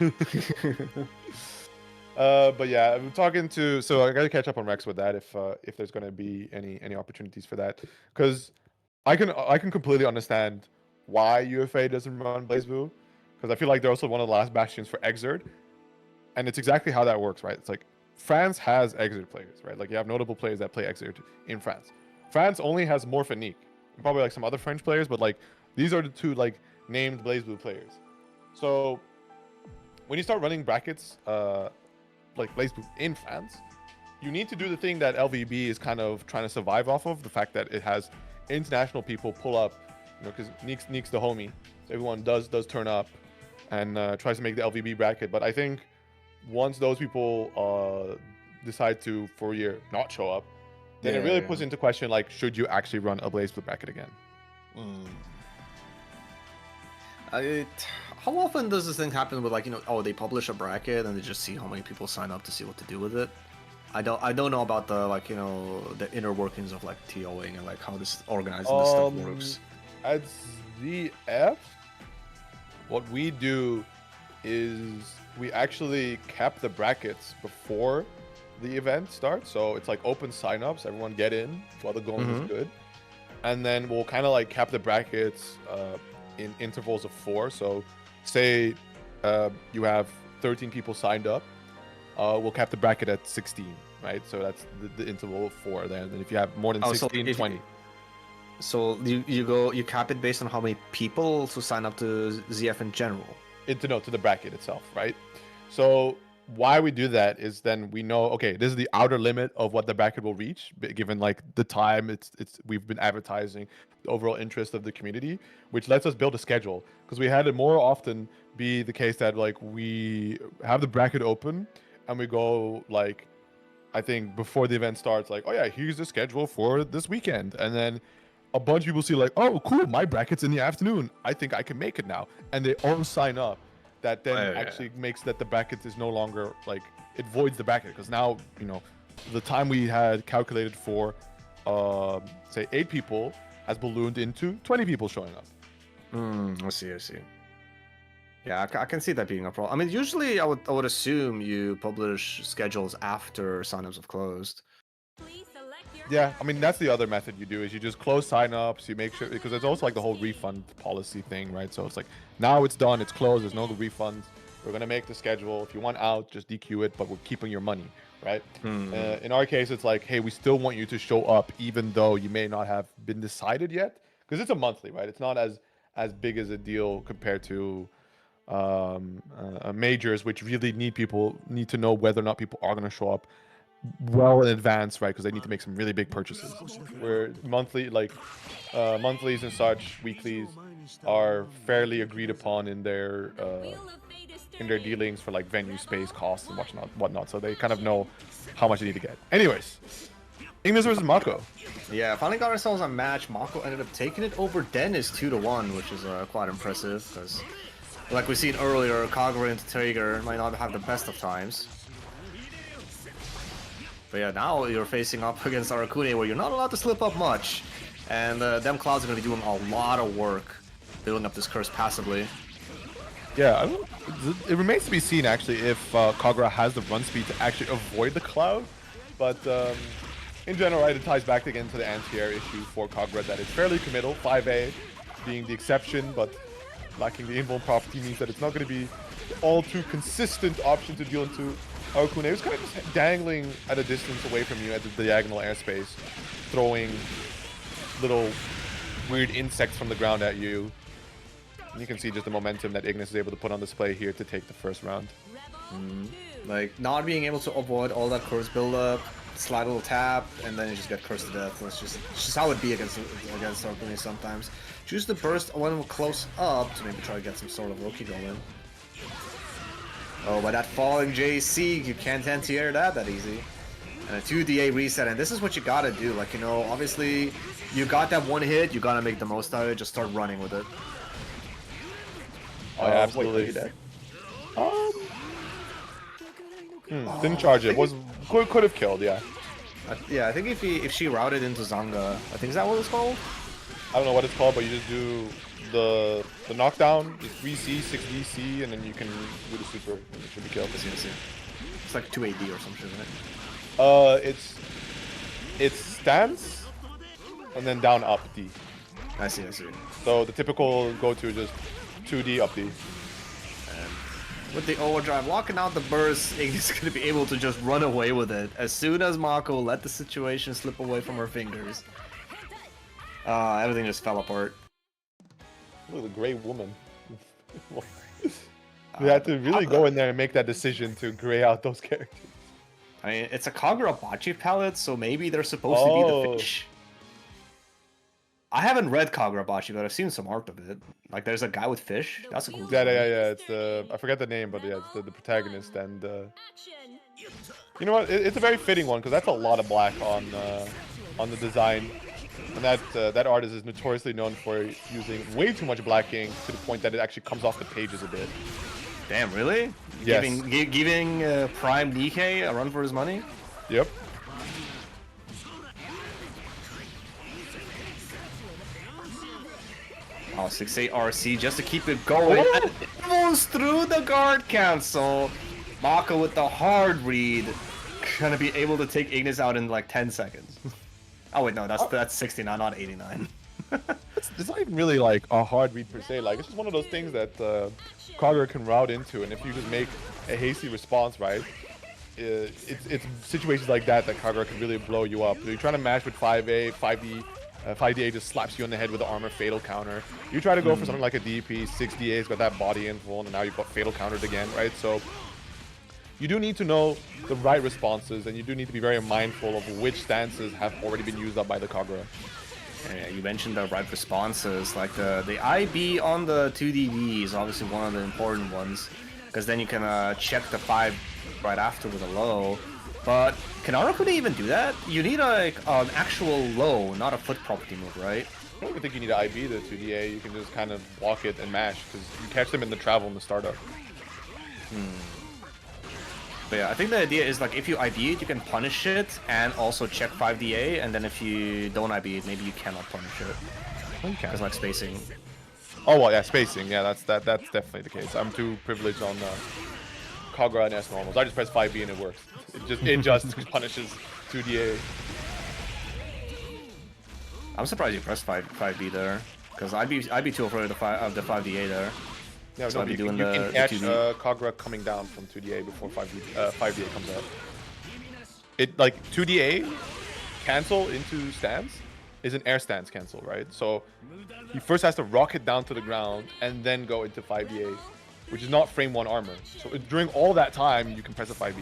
But yeah, I'm talking to. So I gotta catch up on Rex with that if there's gonna be any opportunities for that, because I can completely understand why UFA doesn't run BlazBlue, because I feel like they're also one of the last bastions for Exert, and it's exactly how that works, right? It's like France has Exert players, right? Like you have notable players that play Exert in France. France only has Morphinique, and probably like some other French players, but like these are the two like named BlazBlue players. So when you start running brackets, like BlazBlue in France, you need to do the thing that LVB is kind of trying to survive off of, the fact that it has international people pull up, you know, because Neek's the homie, so everyone does turn up and tries to make the LVB bracket. But I think once those people decide to for a year not show up, then it really puts into question like, should you actually run a BlazBlue bracket again? How often does this thing happen with, like, you know, oh, they publish a bracket and they just see how many people sign up to see what to do with it? I don't know about the, like, you know, the inner workings of like TOing and like how this organizing this stuff works. At ZF, what we do is we actually cap the brackets before the event starts, so it's like open signups, everyone get in while the going is good, and then we'll kind of like cap the brackets in intervals of 4. So say you have 13 people signed up, we'll cap the bracket at 16, right? So that's the interval of 4 there. And then if you have more than 16, 20. So you cap it based on how many people to sign up to ZF in general. To the bracket itself, right? So why we do that is then we know, okay, this is the outer limit of what the bracket will reach, given like the time we've been advertising, the overall interest of the community, which lets us build a schedule, because we had it more often be the case that like we have the bracket open and we go like, I think before the event starts, like, oh yeah, here's the schedule for this weekend, and then a bunch of people see like, oh cool, my bracket's in the afternoon, I think I can make it now, and they all sign up. That then actually makes that the bracket is no longer like, it voids the bracket, because now, you know, the time we had calculated for say 8 people has ballooned into 20 people showing up. I see. Yeah, I can see that being a problem. I mean, usually I would assume you publish schedules after signups have closed. Please select your Yeah, I mean, that's the other method you do, is you just close signups, you make sure, because there's also like the whole refund policy thing, right? So it's like, now it's done, it's closed, there's no refunds, we're gonna make the schedule, if you want out, just DQ it, but we're keeping your money, right? In our case, it's like, hey, we still want you to show up even though you may not have been decided yet, because it's a monthly, right? It's not as big as a deal compared to majors, which really need to know whether or not people are going to show up well in advance, right? Because they need to make some really big purchases. Where monthly, like monthlies and such, weeklies are fairly agreed upon in their dealings for like venue space costs and whatnot. So they kind of know how much they need to get. Anyways, Ignis versus Mako. Yeah, finally got ourselves a match. Mako ended up taking it over Dennis 2-1, which is quite impressive, because like we've seen earlier, Kagura and Tiger might not have the best of times. But yeah, now you're facing up against Arakune, where you're not allowed to slip up much. And them Clouds are going to be doing a lot of work building up this curse passively. Yeah, it remains to be seen actually if Kagura has the run speed to actually avoid the Cloud. But in general, right, it ties back again to the anti-air issue for Kagura, that it's fairly committal, 5A being the exception, but lacking the invuln property means that it's not going to be all too consistent option to deal into Arakune. It was kind of just dangling at a distance away from you at the diagonal airspace, throwing little weird insects from the ground at you. You can see just the momentum that Ignis is able to put on display here to take the first round. Like, not being able to avoid all that curse buildup, slide a little tap, and then you just get cursed to death. It's just how it be against Arcane sometimes. Choose the burst when we're close up to maybe try to get some sort of Loki going. Oh, by that falling JC, you can't anti-air that easy. And a 2DA reset, and this is what you gotta do. Like, you know, obviously, you got that one hit, you gotta make the most out of it, just start running with it. Oh, yeah, absolutely. Didn't charge it. Could have killed, yeah. Yeah, I think if she routed into Zanga, I think is that what it's called? I don't know what it's called, but you just do the knockdown, just 3C, 6DC, and then you can do the super, and it should be killed. It's like 2 AD or some shit, isn't it? It's stance, and then down up D. I see. So the typical go-to is just 2D up D. With the overdrive, locking out the burst, Ignis is going to be able to just run away with it. As soon as Mako let the situation slip away from her fingers, everything just fell apart. Look at the gray woman. You had to really go in there and make that decision to gray out those characters. I mean, it's a Kagura Bachi palette, so maybe they're supposed to be the fish. I haven't read Kagura Bachi, but I've seen some art of it. Like, there's a guy with fish. That's a cool. Yeah. It's I forget the name, but yeah, it's the protagonist, and you know what? It's a very fitting one because that's a lot of black on the design, and that artist is notoriously known for using way too much black ink to the point that it actually comes off the pages a bit. Damn, really? Yes. Giving Prime Nikkei a run for his money? Yep. Oh, 6-8 RC just to keep it going. And it goes through the guard cancel. Mako with the hard read. Gonna be able to take Ignis out in like 10 seconds. Oh wait, no, that's 69, not 89. It's not even really like a hard read per se. Like, it's just one of those things that Kagura can route into, and if you just make a hasty response, right, it's situations like that Kagura can really blow you up. So you're trying to match with 5A, 5D. 5DA just slaps you in the head with the armor fatal counter. You try to go for something like a DP, 6DA's got that body in full, and now you've got fatal countered again, right? So you do need to know the right responses, and you do need to be very mindful of which stances have already been used up by the Kagura. Yeah, you mentioned the right responses, like the IB on the 2DV is obviously one of the important ones, because then you can check the 5 right after with a low. But can Aracune even do that? You need an actual low, not a foot property move, right? I don't even think you need to IB the 2DA. You can just kind of walk it and mash, because you catch them in the travel in the startup. But yeah, I think the idea is like if you IB it, you can punish it and also check 5DA, and then if you don't IB it, maybe you cannot punish it. Oh, you can. Because like spacing. Oh well, yeah, spacing. Yeah, that's definitely the case. I'm too privileged on Kagura and S normals. I just press 5B and it works. It just punishes 2DA. I'm surprised you pressed 5B there, because I'd be too afraid of the 5DA there. Yeah, so no, I'd be you doing can catch Kagura coming down from 2DA before 5DA comes out. It like 2DA cancel into stance is an air stance cancel, right? So he first has to rocket down to the ground and then go into 5DA, which is not frame 1 armor. So during all that time, you can press a 5B.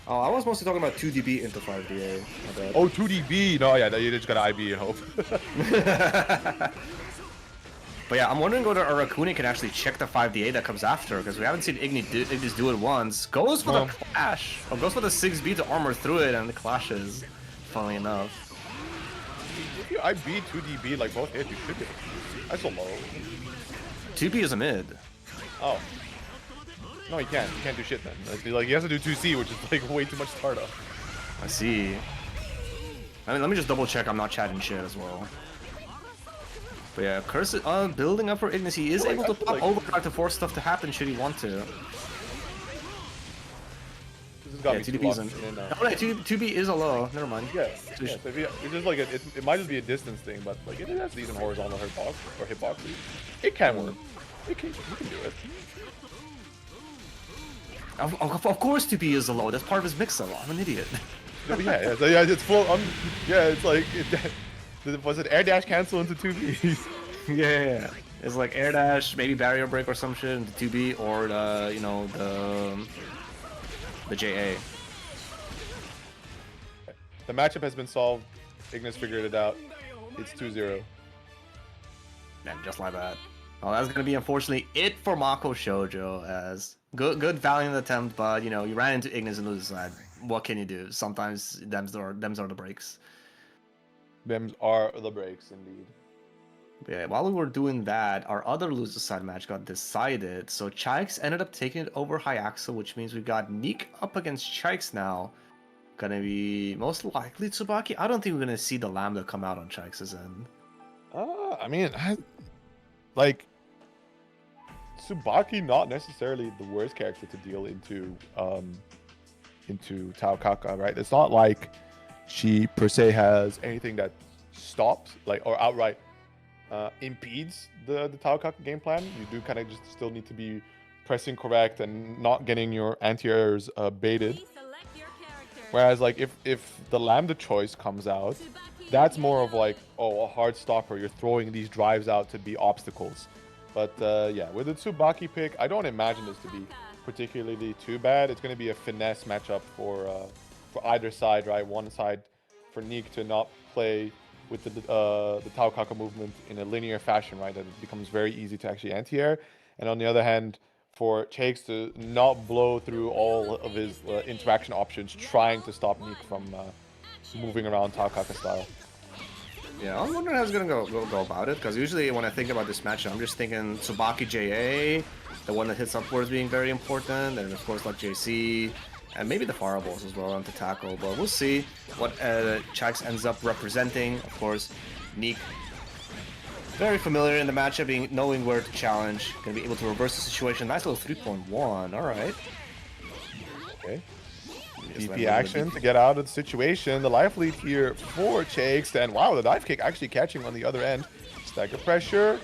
Oh, I was mostly talking about 2DB into 5DA. Oh, 2DB! No, yeah, you just gotta IB and hope. But yeah, I'm wondering whether Aracune can actually check the 5DA that comes after, because we haven't seen Ignis do it once. Goes for the clash, or goes for the 6B to armor through it, and it clashes, funnily enough. If you IB 2DB, like both hits, you should be. That's a low. 2B is a mid. Oh. No, he can't. He can't do shit then. Like he has to do 2C, which is like way too much startup. I see. I mean, let me just double check I'm not chatting shit as well. But yeah, Curse is building up for Ignis. He is able to pop overdrive to force stuff to happen should he want to. This has got me 2DB isn't. Oh, right, 2B is a low. Never mind. Yeah. So it's just like it might just be a distance thing, but like it has decent horizontal hitbox or hitboxes. It can work. You can do it. Of course 2B is a low. That's part of his mix-up. I'm an idiot. Yeah, it's full. Yeah, it's like was it air dash cancel into 2B? Yeah. It's like air dash, maybe barrier break or some shit into 2B, or the the JA. The matchup has been solved. Ignis figured it out. It's 2-0. And just like that. Well, that's gonna be unfortunately it for Mako Shoujo. As good valiant attempt, but you know you ran into Ignis and lose side. What can you do? Sometimes them's are the breaks. Bims are the breaks, indeed. Yeah, while we were doing that, our other loser side match got decided. So Chikes ended up taking it over Hyaxel, which means we got Neek up against Chikes now. Gonna be most likely Tsubaki. I don't think we're gonna see the Lambda come out on Chikes' end. I mean, like Tsubaki, not necessarily the worst character to deal into Taokaka, right? It's not like she per se has anything that stops, like, or outright impedes the Taokaka game plan. You do kind of just still need to be pressing correct and not getting your anti-airs baited. Please select your character. Whereas like if the Lambda choice comes out, that's more of like, oh, a hard stopper. You're throwing these drives out to be obstacles. But yeah, with the Tsubaki pick, I don't imagine this to be particularly too bad. It's going to be a finesse matchup for either side, right? One side for Neek to not play with the Taokaka movement in a linear fashion, right? That it becomes very easy to actually anti-air. And on the other hand, for Chakes to not blow through all of his interaction options, trying to stop Neek from moving around Taokaka style. Yeah, I'm wondering how he's gonna go about it, because usually when I think about this matchup, I'm just thinking Tsubaki JA, the one that hits upwards being very important, and of course like JC, and maybe the fireballs as well on to tackle, but we'll see what Chikes ends up representing. Of course, Neek, very familiar in the matchup, knowing where to challenge, gonna be able to reverse the situation. Nice little 3.1, alright. Okay. DP action to get out of the situation. The life lead here for Chakes, and wow, the dive kick actually catching on the other end. Stagger pressure.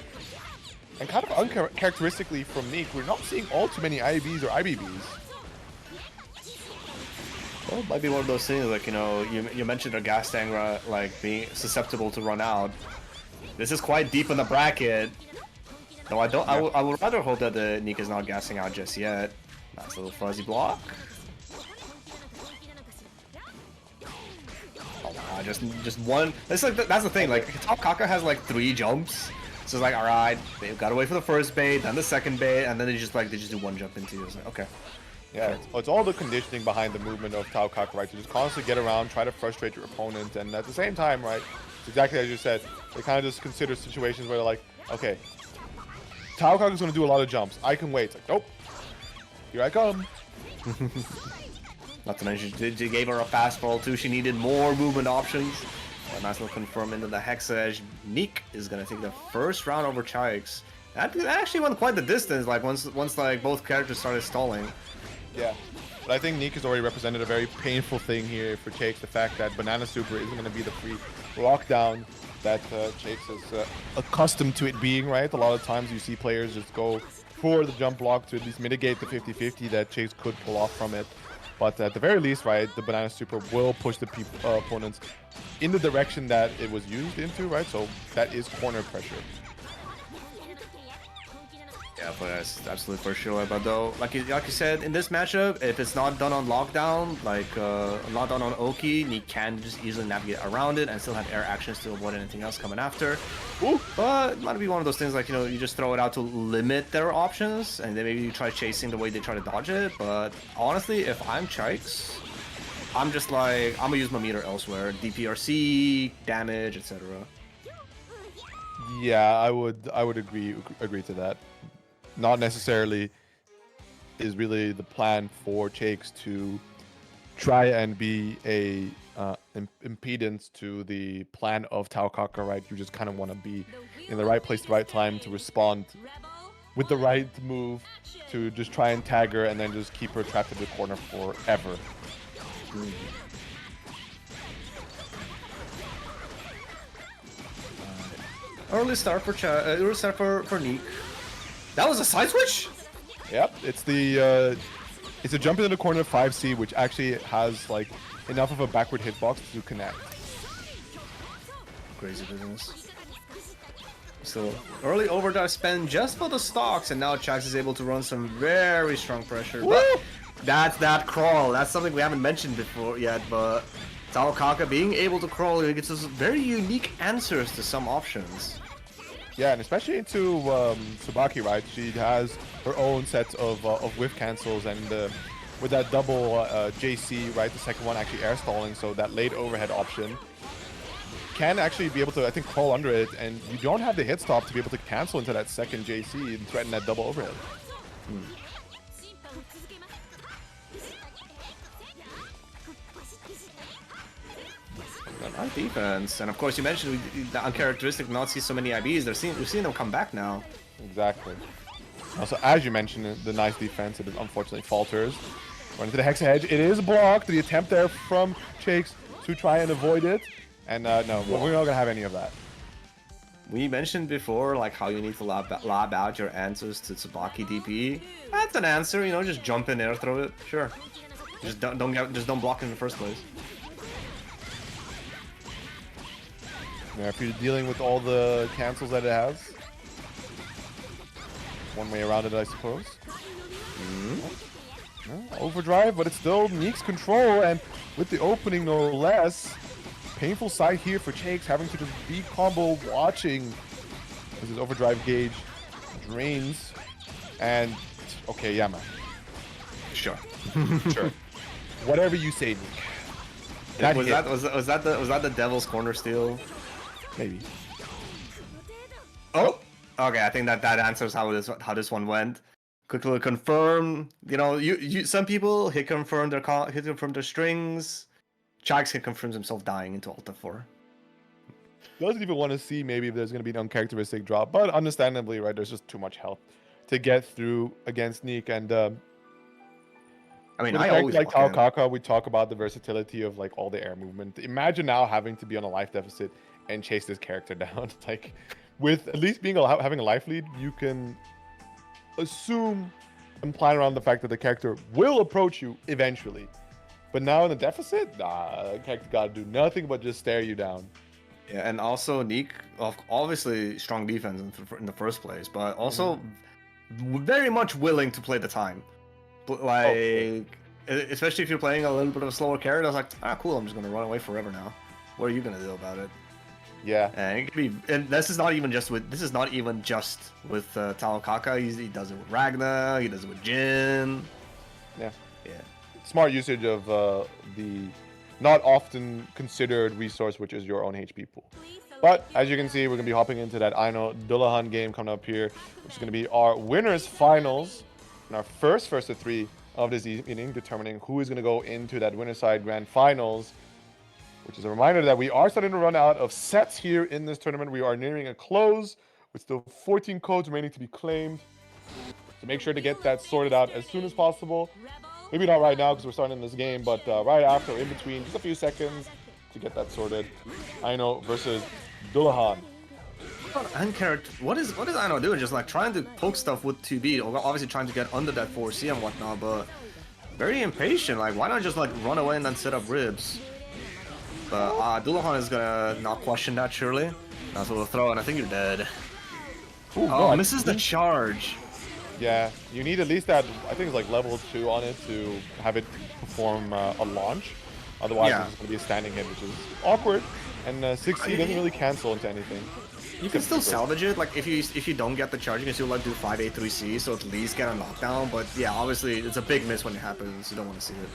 And kind of uncharacteristically from Neek, we're not seeing all too many IBs or IBBs. Well, it might be one of those things, like, you know, you mentioned a gas tank like being susceptible to run out. This is quite deep in the bracket. No, I don't. I would rather hope that the Neek is not gassing out just yet. Nice little fuzzy block. Oh wow, just one. It's like that's the thing. Like Taokaka has like 3 jumps. So it's like, all right, they've got to wait for the first bait, then the second bait, and then they just do one jump into. It's like, okay. Yeah, it's all the conditioning behind the movement of Taokaka, right? To just constantly get around, try to frustrate your opponent, and at the same time, right, it's exactly as you said, they kind of just consider situations where they're like, okay, Taokaka's going to do a lot of jumps. I can wait. It's like, nope. Here I come. Not to mention, they gave her a fastball too. She needed more movement options. A nice little confirm into the Hex Edge. Neek is going to take the first round over Chikes. That actually went quite the distance, like once like both characters started stalling. Yeah, but I think Neek has already represented a very painful thing here for Chakes. The fact that Banana Super isn't going to be the free lockdown that Chakes is accustomed to it being, right? A lot of times you see players just go for the jump block to at least mitigate the 50-50 that Chakes could pull off from it. But at the very least, right, the Banana Super will push the opponents in the direction that it was used into, right? So that is corner pressure. Yeah, but that's absolutely for sure. But though, like you said, in this matchup, if it's not done on lockdown, like not done on Oki, he can just easily navigate around it and still have air actions to avoid anything else coming after. Ooh, but it might be one of those things like, you know, you just throw it out to limit their options, and then maybe you try chasing the way they try to dodge it. But honestly, if I'm Chikes, I'm just like, I'm gonna use my meter elsewhere, DPRC, damage, etc. Yeah, I would agree to that. Not necessarily is really the plan for Chakes to try and be a impedance to the plan of Taokaka, right? You just kind of want to be in the right place, the right time to respond with the right move to just try and tag her and then just keep her trapped in the corner forever. Early start for Neek. That was a side switch? Yep, it's the it's a jump into the corner of 5C, which actually has like enough of a backward hitbox to connect. Crazy business. So early overdrive spend just for the stocks, and now Chax is able to run some very strong pressure. Woo! But that's that crawl. That's something we haven't mentioned before yet, but Taokaka being able to crawl, it gets us very unique answers to some options. Yeah, and especially into Tsubaki, right? She has her own sets of whiff cancels, and with that double JC, right? The second one actually air stalling, so that late overhead option can actually be able to, I think, crawl under it, and you don't have the hit stop to be able to cancel into that second JC and threaten that double overhead. Nice defense, and of course you mentioned the uncharacteristic not see so many IBs. We've seen them come back now. Exactly. Also, as you mentioned, the nice defense, it unfortunately falters. Run into the Hex Hedge. It is blocked. The attempt there from Chakes to try and avoid it. And no, we're not going to have any of that. We mentioned before, like, how you need to lab out your answers to Tsubaki DP. That's an answer, you know, just jump in air, throw it. Sure. Just don't block it in the first place. Yeah, if you're dealing with all the cancels that it has. One way around it, I suppose. No, overdrive, but it's still Neek's control, and with the opening no less. Painful side here for Chakes, having to just be combo watching as his overdrive gauge drains. And okay, yeah, man. Sure. Sure. Whatever you say, Nick. Was that the Devil's Corner steal? Maybe. Oh, okay. I think that answers how this one went. Quickly confirm. You know, some people hit confirm their strings. Chax can confirm himself dying into Alta 4. Doesn't even want to see maybe if there's going to be an uncharacteristic drop, but understandably, right, there's just too much health to get through against Neek. And I mean, with I a character always like Taokaka, we talk about the versatility of like all the air movement. Imagine now having to be on a life deficit and chase this character down. Like, with at least being having a life lead, you can assume and plan around the fact that the character will approach you eventually. But now in the deficit, nah, the character gotta do nothing but just stare you down. Yeah, and also Neek, obviously strong defense in the first place, but also very much willing to play the time. Like, especially if you're playing a little bit of a slower character, I was like, ah, cool, I'm just gonna run away forever now. What are you gonna do about it? Yeah. And it can be, and this is not even just with Taokaka. He does it with Ragna. He does it with Jin. Yeah. Yeah. Smart usage of the not often considered resource, which is your own HP pool. But as you can see, we're going to be hopping into that Aino Dullahan game coming up here, which is going to be our winners finals and our first of 3 of this evening, determining who is going to go into that winner side grand finals, which is a reminder that we are starting to run out of sets here in this tournament. We are nearing a close with still 14 codes remaining to be claimed. So make sure to get that sorted out as soon as possible. Maybe not right now because we're starting this game, but right after, in between, just a few seconds to get that sorted. Aino versus Dullahan. What is Aino doing? Just like trying to poke stuff with 2B, obviously trying to get under that 4C and whatnot, but very impatient. Like, why not just like run away and then set up ribs? But Dullahan is gonna not question that, surely. That's what we'll throw, and I think you're dead. Ooh, oh, no, misses the charge. Yeah, you need at least that, I think it's like level 2 on it to have it perform a launch. Otherwise, it's going to be a standing hit, which is awkward. And 6C doesn't really cancel into anything. You can still salvage it. Like, if you don't get the charge, you can still like do 5A 3C, so at least get a knockdown. But yeah, obviously, it's a big miss when it happens. You don't want to see it.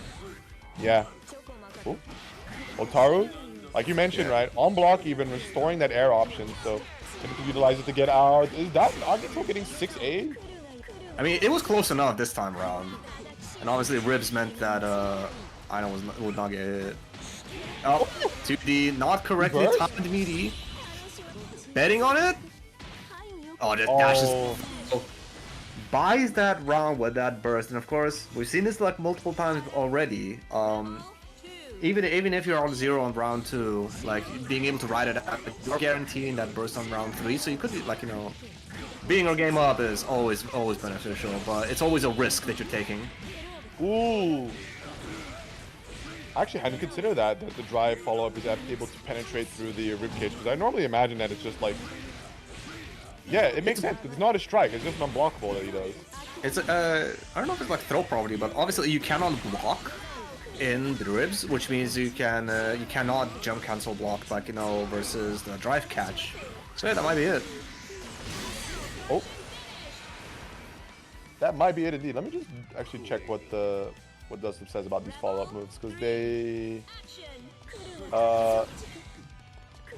Yeah. Cool. Otaru, like you mentioned, right? On block, even restoring that air option. So, able to utilize it to get out. Is that Agito getting 6A? I mean, it was close enough this time around. And obviously, ribs meant that Aino would not get hit. Oh, 2D, not correctly timed meaty. Betting on it? Oh, just dashes. Oh, buys that round with that burst. And of course, we've seen this like multiple times already. Even if you're on 0 on round 2, like being able to ride it out, you're guaranteeing that burst on round 3. So you could be like, you know, being our game up is always beneficial, but it's always a risk that you're taking. Ooh. I actually hadn't considered that the drive follow-up is able to penetrate through the ribcage, because I normally imagine that it's just like Yeah, it makes sense because it's not a strike. It's just an unblockable that he does. It's I don't know if it's like throw property, but obviously you cannot block in the ribs, which means you cannot jump cancel block like versus the drive catch. So yeah, that might be it. Oh, that might be it indeed. Let me just actually check what Dustin says about these follow-up moves because they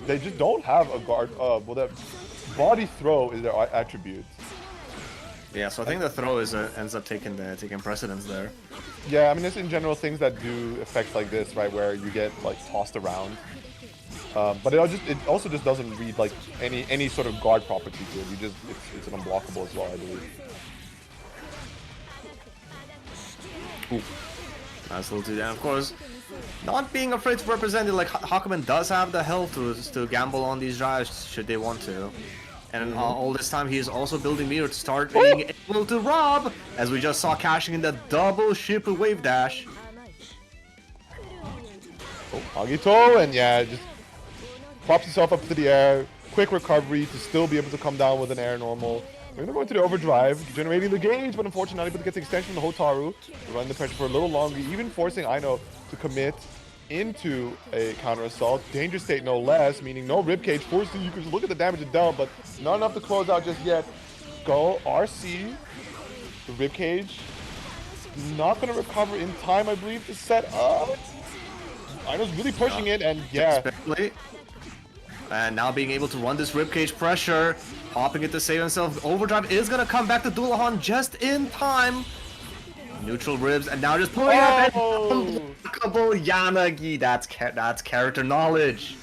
just don't have a guard. Well, that body throw is their attribute. Yeah, so I think the throw is ends up taking precedence there. Yeah, I mean, it's in general things that do effects like this, right, where you get like tossed around. But it also just doesn't read like any sort of guard property to it. It's an unblockable as well, I believe. Ooh. Nice little two. And of course, not being afraid to represent it, like Hakumen does have the health to gamble on these drives should they want to. And all this time he is also building meter to start being able to rob, as we just saw cashing in the double ship wave dash. Oh, Agito, and yeah, just pops himself up to the air. Quick recovery to still be able to come down with an air normal. We're gonna go into the overdrive, generating the gauge, but unfortunately, but gets the extension from the Hotaru. Running the pressure for a little longer, even forcing Aino to commit into a counter assault. Danger state no less, meaning no ribcage. Forcing you can just look at the damage it dealt, but not enough to close out just yet. Go RC. The ribcage not gonna recover in time, I believe, to set up. Aino's really pushing it, and yeah. And now being able to run this ribcage pressure, popping it to save himself. Overdrive is gonna come back to Dullahan just in time. Neutral ribs, and now just pulling up and unblockable Yanagi. That's character knowledge.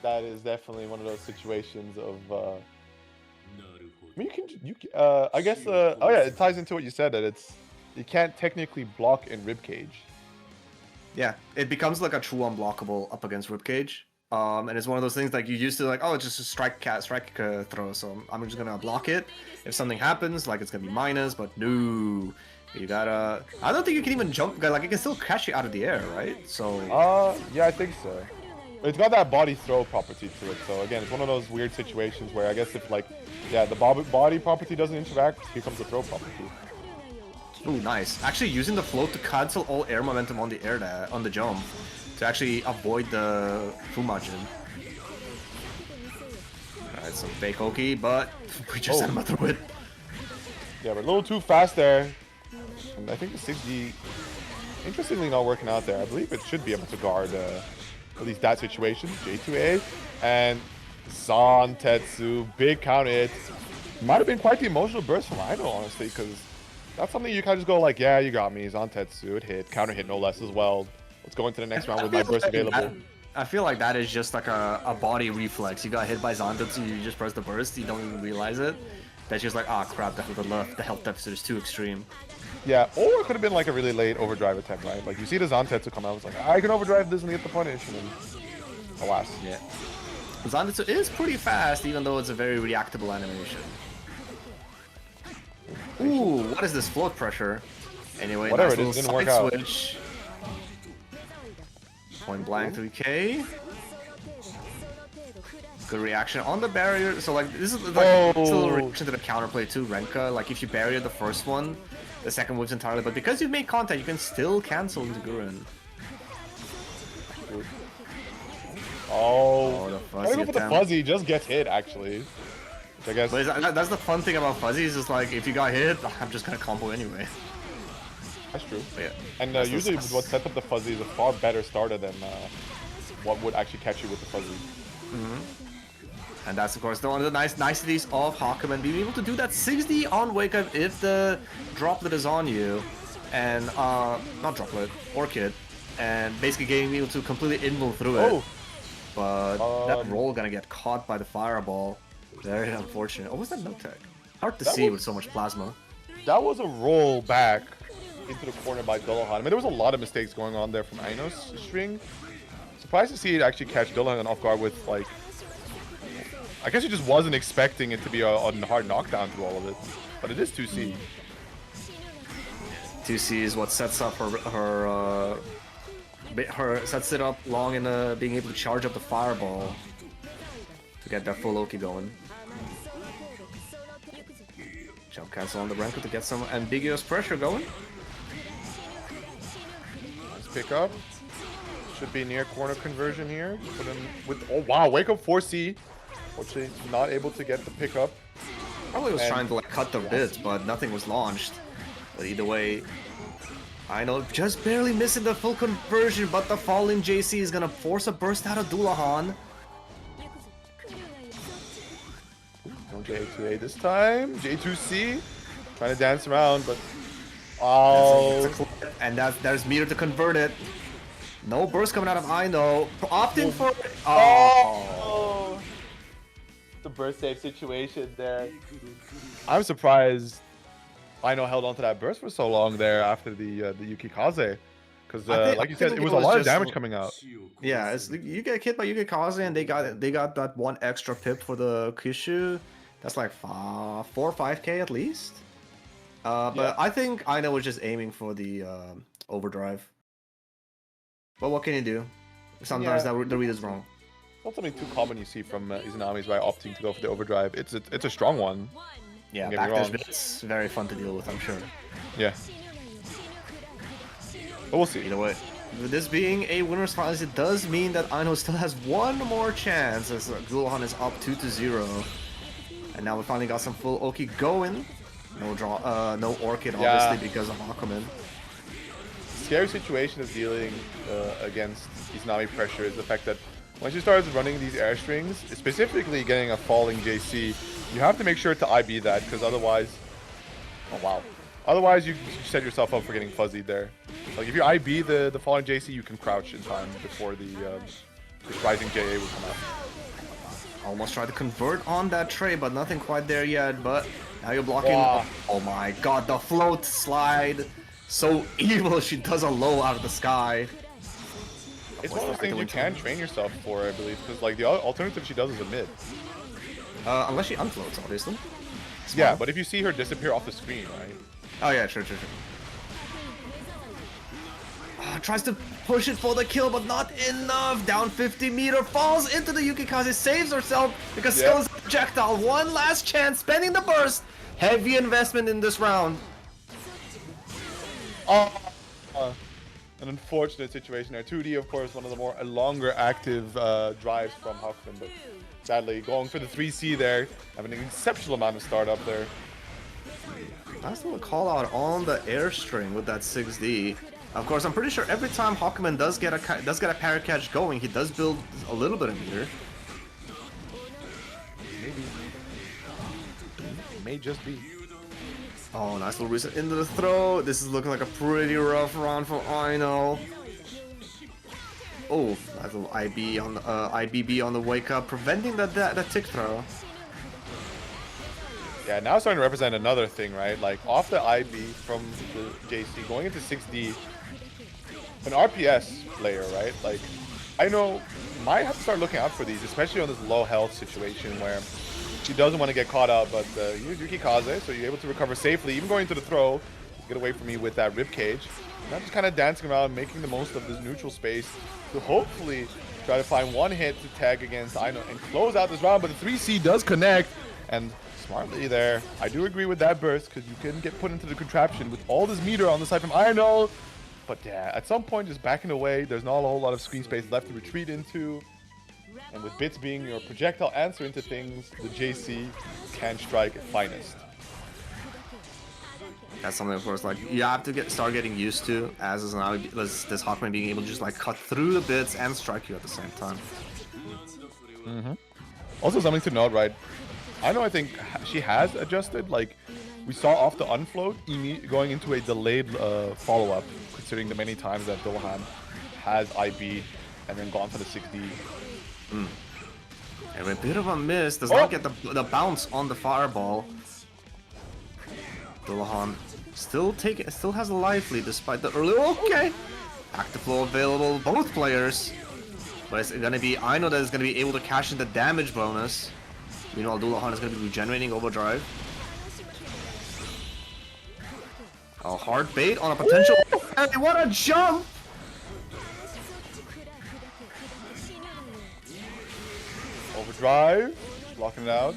That is definitely one of those situations of. I mean, I guess. Oh yeah, it ties into what you said that you can't technically block in ribcage. Yeah, it becomes like a true unblockable up against ribcage. And it's one of those things like you used to like, oh, it's just a strike throw, so I'm just gonna block it. If something happens, like it's gonna be minus, but no, you gotta. I don't think you can even jump, like it can still catch you out of the air, right? So. Yeah, I think so. It's got that body throw property to it, so again, it's one of those weird situations where I guess if like, yeah, the body property doesn't interact, here comes the throw property. Ooh, nice. Actually using the float to cancel all air momentum on the on the jump to actually avoid the Fumajin. Alright, some fake Oki, but we just sent him through it. Yeah, but a little too fast there. And I think the 6D, interestingly, not working out there. I believe it should be able to guard at least that situation. J2A and Zantetsu, big counter hit. Might have been quite the emotional burst from Aino, honestly, because that's something you kind of just go like, yeah, you got me. Zantetsu, it hit. Counter hit no less as well. Let's go into the next round with my burst available. I feel like that is just like a body reflex. You got hit by Zantetsu, you just press the burst, you don't even realize it. That's just like, ah, crap, the health deficit is too extreme. Yeah, or it could have been like a really late overdrive attempt, right? Like you see the Zantetsu come out, it's like, I can overdrive this and get the punish, and then alas. Yeah. Zantetsu is pretty fast, even though it's a very reactable animation. Ooh, what is this float pressure? Anyway, whatever nice it is, didn't work out. Switch. Point blank 3K. Good reaction on the barrier. So like this is like it's a little reaction to the counterplay too, Renka. Like if you barrier the first one, the second moves entirely. But because you've made contact, you can still cancel into Gurren. Oh, I go for the fuzzy, just gets hit actually. I guess. But that's the fun thing about fuzzies is like if you got hit, I'm just gonna combo anyway. That's true. But yeah. And usually what sets up the fuzzy is a far better starter than what would actually catch you with the fuzzy. And that's of course one of the niceties of Hakumen, being able to do that 6D on wake up if the droplet is on you, and not droplet, orchid, and basically getting able to completely invul through it. But that roll gonna get caught by the fireball. Very unfortunate. Oh, was that no tech? Hard to see with so much plasma. That was a roll back into the corner by Dullahan. I mean, there was a lot of mistakes going on there from Aino's string. Surprised to see it actually catch Dullahan off guard with, like... I guess he just wasn't expecting it to be a hard knockdown through all of it. But it is 2C. 2C is what sets up her sets it up long in being able to charge up the fireball. to get that full Oki going. Jump cancel on the Renko to get some ambiguous pressure going. Let's pick up. Should be near corner conversion here. Put him with, oh wow, wake up 4C. Fortunately, not able to get the pickup. Probably was trying to like cut the bits, but nothing was launched. But either way, I know just barely missing the full conversion, but the falling JC is gonna force a burst out of Dullahan. No J2A this time. J2C trying to dance around, but oh, and there's meter to convert it. No burst coming out of Ino. Opting for oh. The burst save situation there. I'm surprised Ino held on to that burst for so long there after the Yukikaze. Because like you said, it was a lot of damage coming out. Yeah, it's, you get hit by Yukikaze and they got that one extra pip for the Kishu. That's like 4 or 5k at least. But yeah. I think Ino was just aiming for the overdrive. But what can you do? Sometimes the read is wrong. Not something too common you see from Izanamis by opting to go for the overdrive. It's a strong one. Yeah, it's very fun to deal with, I'm sure. Yeah. But we'll see. Either way, with this being a winner's finals, it does mean that Ino still has one more chance as Dullahan is up 2-0. And now we finally got some full Oki going. No draw, no Orchid obviously because of Aquaman. Scary situation of dealing against Izanami pressure is the fact that once you start running these air strings, specifically getting a falling JC, you have to make sure to IB that, because otherwise, oh wow, otherwise you set yourself up for getting fuzzied there. Like if you IB the falling JC, you can crouch in time before the rising JA will come out. Almost tried to convert on that tray, but nothing quite there yet. But now you're blocking. Wow. Oh my god, the float slide. So evil, she does a low out of the sky. It's one of those things you can train yourself for, I believe, because like the alternative she does is a mid. Unless she unfloats, obviously. Smart. Yeah, but if you see her disappear off the screen, right? Oh yeah, sure. Tries to push it for the kill, but not enough. Down 50 meter, falls into the Yukikaze, saves herself because Skull is a projectile. One last chance, spending the burst. Heavy investment in this round. An unfortunate situation there. 2D, of course, one of the more longer active drives from Huckman, but sadly going for the 3C there, having an exceptional amount of startup there. Nice little call out on the airstring with that 6D. Of course, I'm pretty sure every time Hawkman does get a parry catch going, he does build a little bit of meter. Maybe. It may just be. Oh, nice little reset into the throw. This is looking like a pretty rough round for Ino. Oh, nice little IBB on the wake up, preventing that tick throw. Yeah, now starting to represent another thing, right? Like off the IB from the JC, going into 6D, an RPS player, right? Like I know might have to start looking out for these, especially on this low health situation where she doesn't want to get caught up, but you use Yukikaze, so you're able to recover safely, even going to the throw. Get away from me with that rib cage. Now just kind of dancing around, making the most of this neutral space to hopefully try to find one hit to tag against Ino and close out this round. But the 3C does connect, and smartly there, I do agree with that burst because you can get put into the contraption with all this meter on the side from Ino. But yeah, at some point, just backing away. There's not a whole lot of screen space left to retreat into. And with bits being your projectile answer into things, the JC can strike at finest. That's something, of course, like you have to start getting used to as now this Hawkman being able to just like cut through the bits and strike you at the same time. Also, something to note, right? I think she has adjusted. Like we saw off the unfloat, going into a delayed follow-up, considering the many times that Dullahan has IB and then gone for the 6D. And a bit of a miss, does not get the bounce on the fireball. Dullahan still has a life lead despite the early. Okay, active flow available both players, but it's gonna be Ino that is gonna be able to cash in the damage bonus. Meanwhile, Dullahan is gonna be regenerating overdrive. A hard bait on a potential. Hey, what a jump! Overdrive, blocking it out.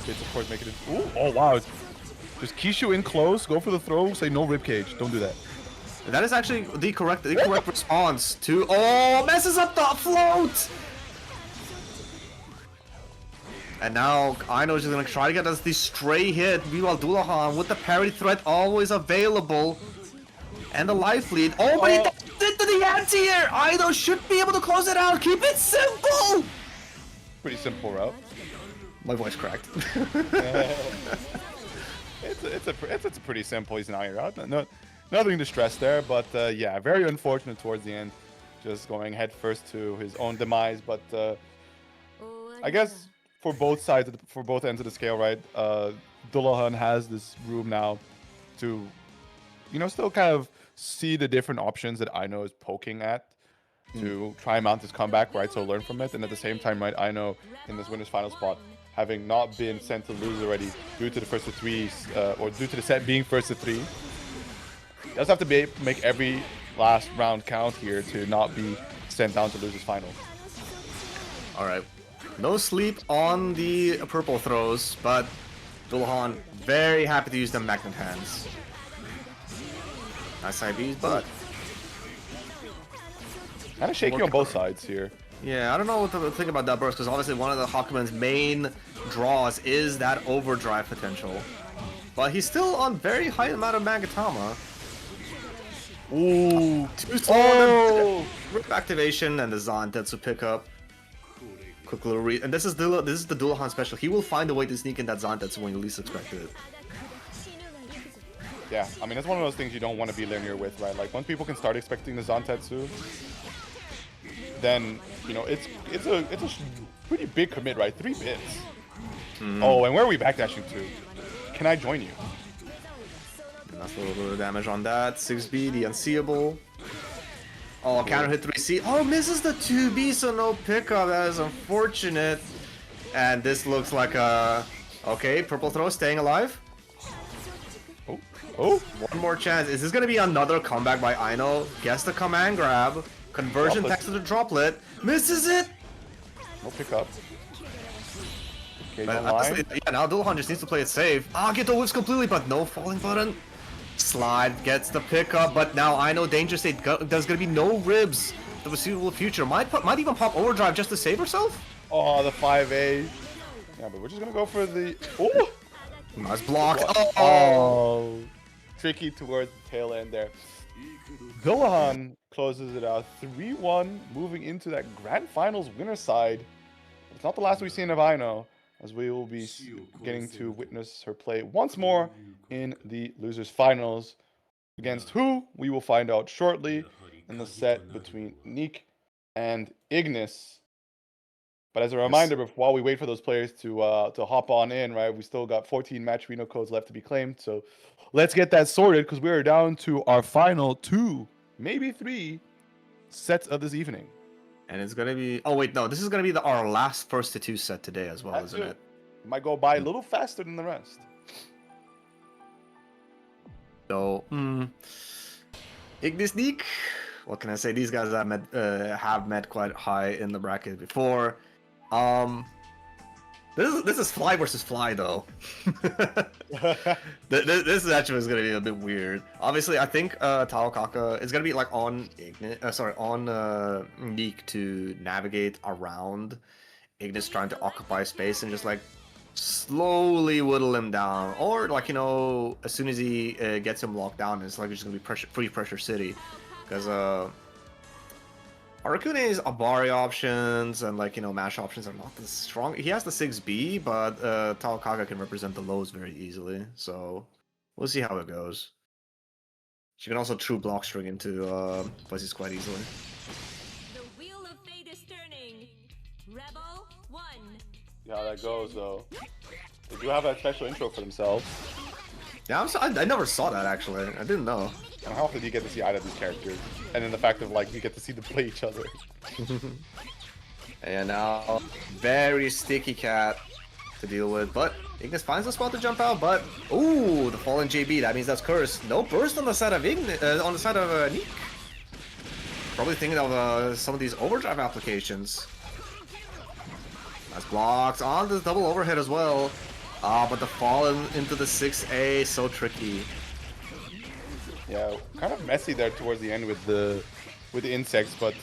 Kids, of course, making it. Ooh, oh wow! Just Kishu in close, go for the throw, say no ribcage. Don't do that. That is actually the correct response to. Oh, messes up the float. And now Aino is just gonna try to get us the stray hit. Meanwhile, Dullahan with the parry threat always available. And the life lead. Oh, but he did to the anti-air! Aino should be able to close it out. Keep it simple! Pretty simple route. My voice cracked. It's a pretty simple. He's an iron route. No, nothing to stress there, but yeah, very unfortunate towards the end. Just going head first to his own demise, but I guess for both sides, for both ends of the scale, right? Dullahan has this room now to, you know, still kind of see the different options that Aino is poking at to try and mount his comeback, right? So learn from it, and at the same time, right, Aino in this winner's final spot, having not been sent to lose already due to the first to threes, or due to the set being first to three, does have to make every last round count here to not be sent down to lose his final. All right. No sleep on the purple throws, but Dullahan very happy to use the magnet hands. Nice IBs, but kind of shaky on both sides here. yeah, I don't know what to think about that burst, because obviously one of the Hakumen's main draws is that overdrive potential. But he's still on very high amount of Magatama. Ooh. Oh! Rip activation and the Zantetsu pickup. Quick little read. And this is the Dullahan special. He will find a way to sneak in that Zantetsu when you least expect it. Yeah, I mean, it's one of those things you don't want to be linear with, right? Like, once people can start expecting the Zantetsu, then, you know, it's a pretty big commit, right? 3 bits. Oh, and where are we backdashing to? Can I join you? Nice little bit of damage on that. 6B, the unseeable. Oh, counter hit 3C. Oh, misses the 2B, so no pickup. That is unfortunate. And this looks like a... Okay, purple throw staying alive. Oh, one more chance. Is this going to be another comeback by Aino? Guess the command grab. Conversion thanks to the droplet. Misses it! no pickup. Okay, But honestly, yeah, now Dullahan just needs to play it safe. Ah, get the whiffs completely, but no falling button. Slide gets the pickup, but now Aino danger state. There's going to be no ribs. The foreseeable future might even pop overdrive just to save herself. Oh, the 5A. Yeah, but we're just going to go for the... Oh! Nice blocked. Oh! Tricky towards the tail end there. Dullahan closes it out 3-1, moving into that grand finals winner side. It's not the last we've seen of Aino, as we will be getting to witness her play once more in the losers finals. Against who, we will find out shortly in the set between Neek and Ignis. But as a reminder, while we wait for those players to hop on in, right, we still got 14 match Reno codes left to be claimed. So let's get that sorted, because we are down to our final 2, maybe 3 sets of this evening. And it's gonna be. Oh wait, no, this is gonna be our last first to 2 set today as well, isn't it? It might go by a little faster than the rest. So, Ignis Neek. What can I say? These guys have met quite high in the bracket before. This is Fly versus Fly though. This actually is gonna be a bit weird. Obviously, I think Taokaka is gonna be like on Neek to navigate around Ignis, trying to occupy space and just like slowly whittle him down, or like, you know, as soon as he gets him locked down, it's like it's gonna be free pressure city, because Arakune's Abari options and, like, you know, mash options are not as strong. He has the 6B, but Taokaka can represent the lows very easily, so we'll see how it goes. She can also true block string into places quite easily. The wheel of fate is turning. Rebel 1. See how that goes, though. They do have a special intro for themselves. Yeah, I never saw that, actually. I didn't know. And how often do you get to see either of these characters? And then the fact of, like, you get to see them play each other. And now, very sticky cat to deal with, but Ignis finds a spot to jump out, but ooh, the fallen JB, that means that's cursed. No burst on the side of Ignis, on the side of Neek. Probably thinking of some of these overdrive applications. Nice blocks on the double overhead as well. Ah, but the fall into the 6A, so tricky. Yeah, kind of messy there towards the end with the insects, but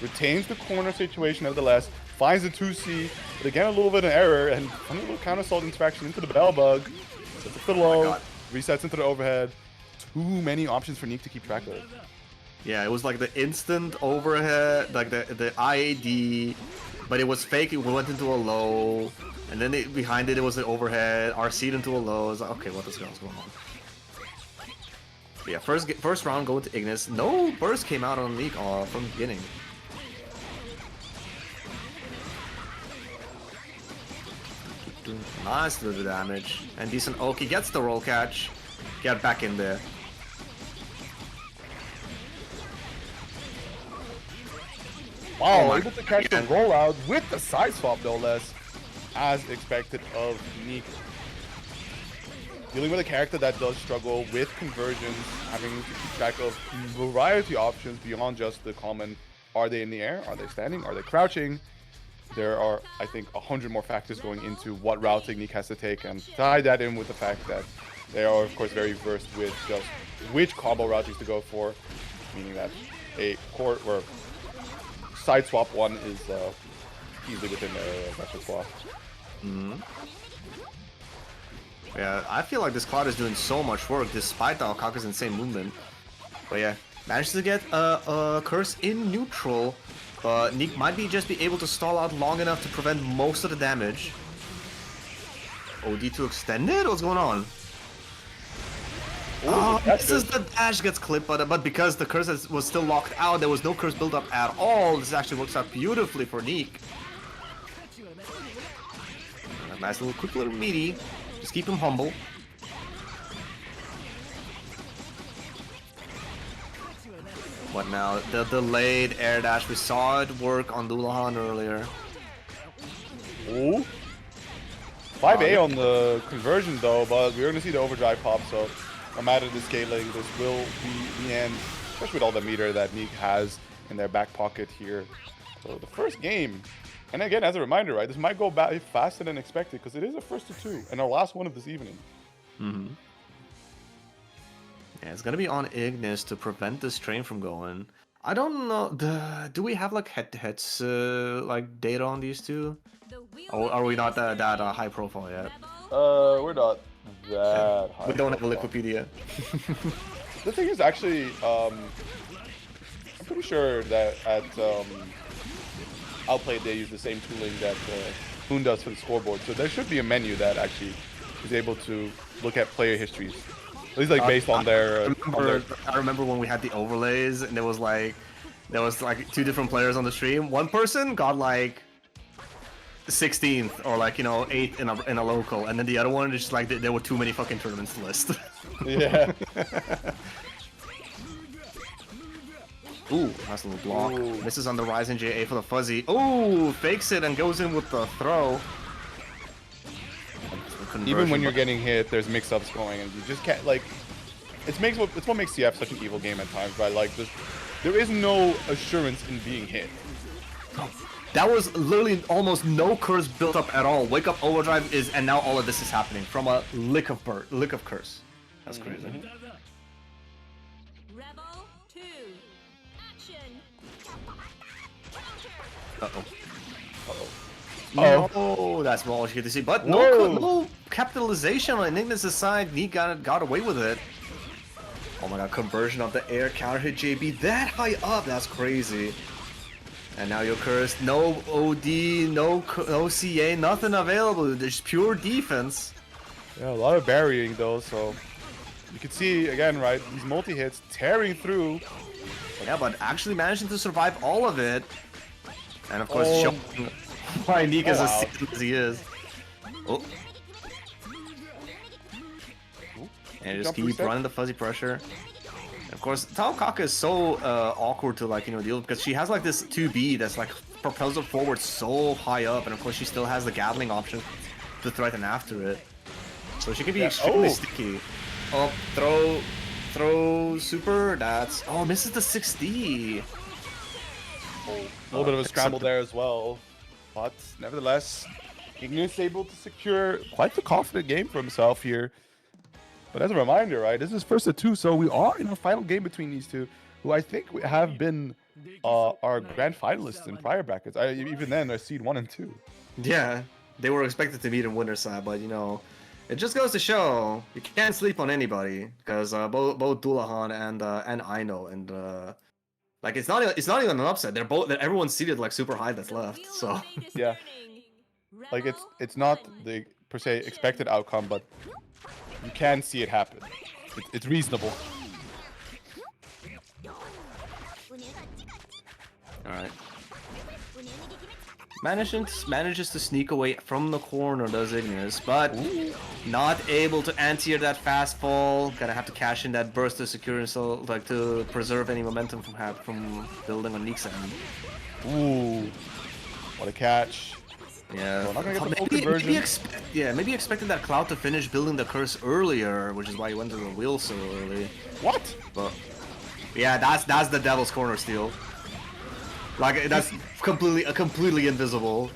retains the corner situation nevertheless. Finds the 2C, but again a little bit of error, and funny little counter assault interaction into the bell bug. Sets it to the low, resets into the overhead. Too many options for Neek to keep track of. Yeah, it was like the instant overhead, like the IAD, but it was fake. It went into a low, and then behind it was the overhead. RC'd into a low. It's like, okay, what the hell's going on? But yeah, first round going to Ignis. No burst came out on Neek from the beginning. Nice little damage. And decent Oki gets the roll catch. Get back in there. Wow, able to catch the rollout with the side swap no less. As expected of Neek. Dealing with a character that does struggle with conversions, having to keep track of a variety of options beyond just the common, are they in the air, are they standing, are they crouching? There are, I think, 100 more factors going into what routing Neek has to take, and tie that in with the fact that they are, of course, very versed with just which combo routings to go for, meaning that a core or side swap one is easily within their repertoire. Yeah, I feel like this Cloud is doing so much work despite the Alkaka's insane movement. But yeah, managed to get a curse in neutral. But Neek might just be able to stall out long enough to prevent most of the damage. OD2 extended? What's going on? Oh, this is the dash gets clipped, but because the curse was still locked out, there was no curse build up at all. This actually works out beautifully for Neek. A nice little quick little meaty. Just keep him humble. What now? The delayed air dash. We saw it work on Lulahan earlier. Ooh. 5A on the conversion though, but we're gonna see the overdrive pop, so no matter the scaling, this will be the end, especially with all the meter that Neek has in their back pocket here. So the first game, and again, as a reminder, right, this might go back faster than expected because it is a first to two and our last one of this evening. Yeah, it's gonna be on Ignis to prevent this train from going. I don't know. Do we have like head-to-heads like data on these two? Or are we not that high profile yet? We're not that high. We don't have a Wikipedia. The thing is actually, I'm pretty sure that at Outplay they use the same tooling that Moon does for the scoreboard. So there should be a menu that actually is able to look at player histories. At least like based on their. I remember when we had the overlays and there was like two different players on the stream. One person got like 16th or like 8th in a local, and then the other one is just like there were too many fucking tournaments to list. Yeah. Ooh, nice little block. Ooh. Misses on the Ryzen JA for the fuzzy. Ooh, fakes it and goes in with the throw. Even when you're getting hit, there's mix-ups going, and you just can't like. It's what makes CF such an evil game at times, right? Like there is no assurance in being hit. That was literally almost no curse built up at all. Wake up overdrive is, and now all of this is happening from a lick of curse. That's crazy. Rebel 2. Action. Uh-oh. Oh. No, that's what you get to see. But Whoa. no capitalization on Ignis' side. Neek got away with it. Oh my god, conversion of the air counter hit JB that high up. That's crazy. And now you're cursed. No OD, no CA, nothing available. There's pure defense. Yeah, a lot of burying though, so you can see again, right? These multi-hits tearing through. Yeah, but actually managing to survive all of it. And of course, showing why Neek is as seasoned as he is. Oh. And just keep running the fuzzy pressure. Of course, Taokaka is so awkward to deal with because she has like this 2B that's like propels her forward so high up, and of course she still has the Gatling option to threaten after it. So she can be extremely sticky. Oh, throw super. That's misses the 6D. A little bit of a scramble there as well. But nevertheless, Ignis able to secure quite the confident game for himself here. But as a reminder, right, this is first of two, so we are in a final game between these two, who I think have been our grand finalists in prior brackets. Even then, are seed 1 and 2. Yeah, they were expected to meet in winter side, but you know, it just goes to show you can't sleep on anybody because both Dullahan and Aino and like it's not even an upset. Everyone's seated like super high that's left. So Yeah, like it's not the per se expected outcome, but you can see it happen. It's reasonable. all right. Manages to sneak away from the corner, does Ignis, but not able to anti-air that fast fall. Gonna have to cash in that burst to secure himself, like to preserve any momentum from building on Neek's end. Ooh, what a catch. Yeah, well, not gonna get the full conversion. Maybe expected that Cloud to finish building the curse earlier, which is why he went to the wheel so early. What? But yeah, that's the devil's corner steal. Like that's completely invisible.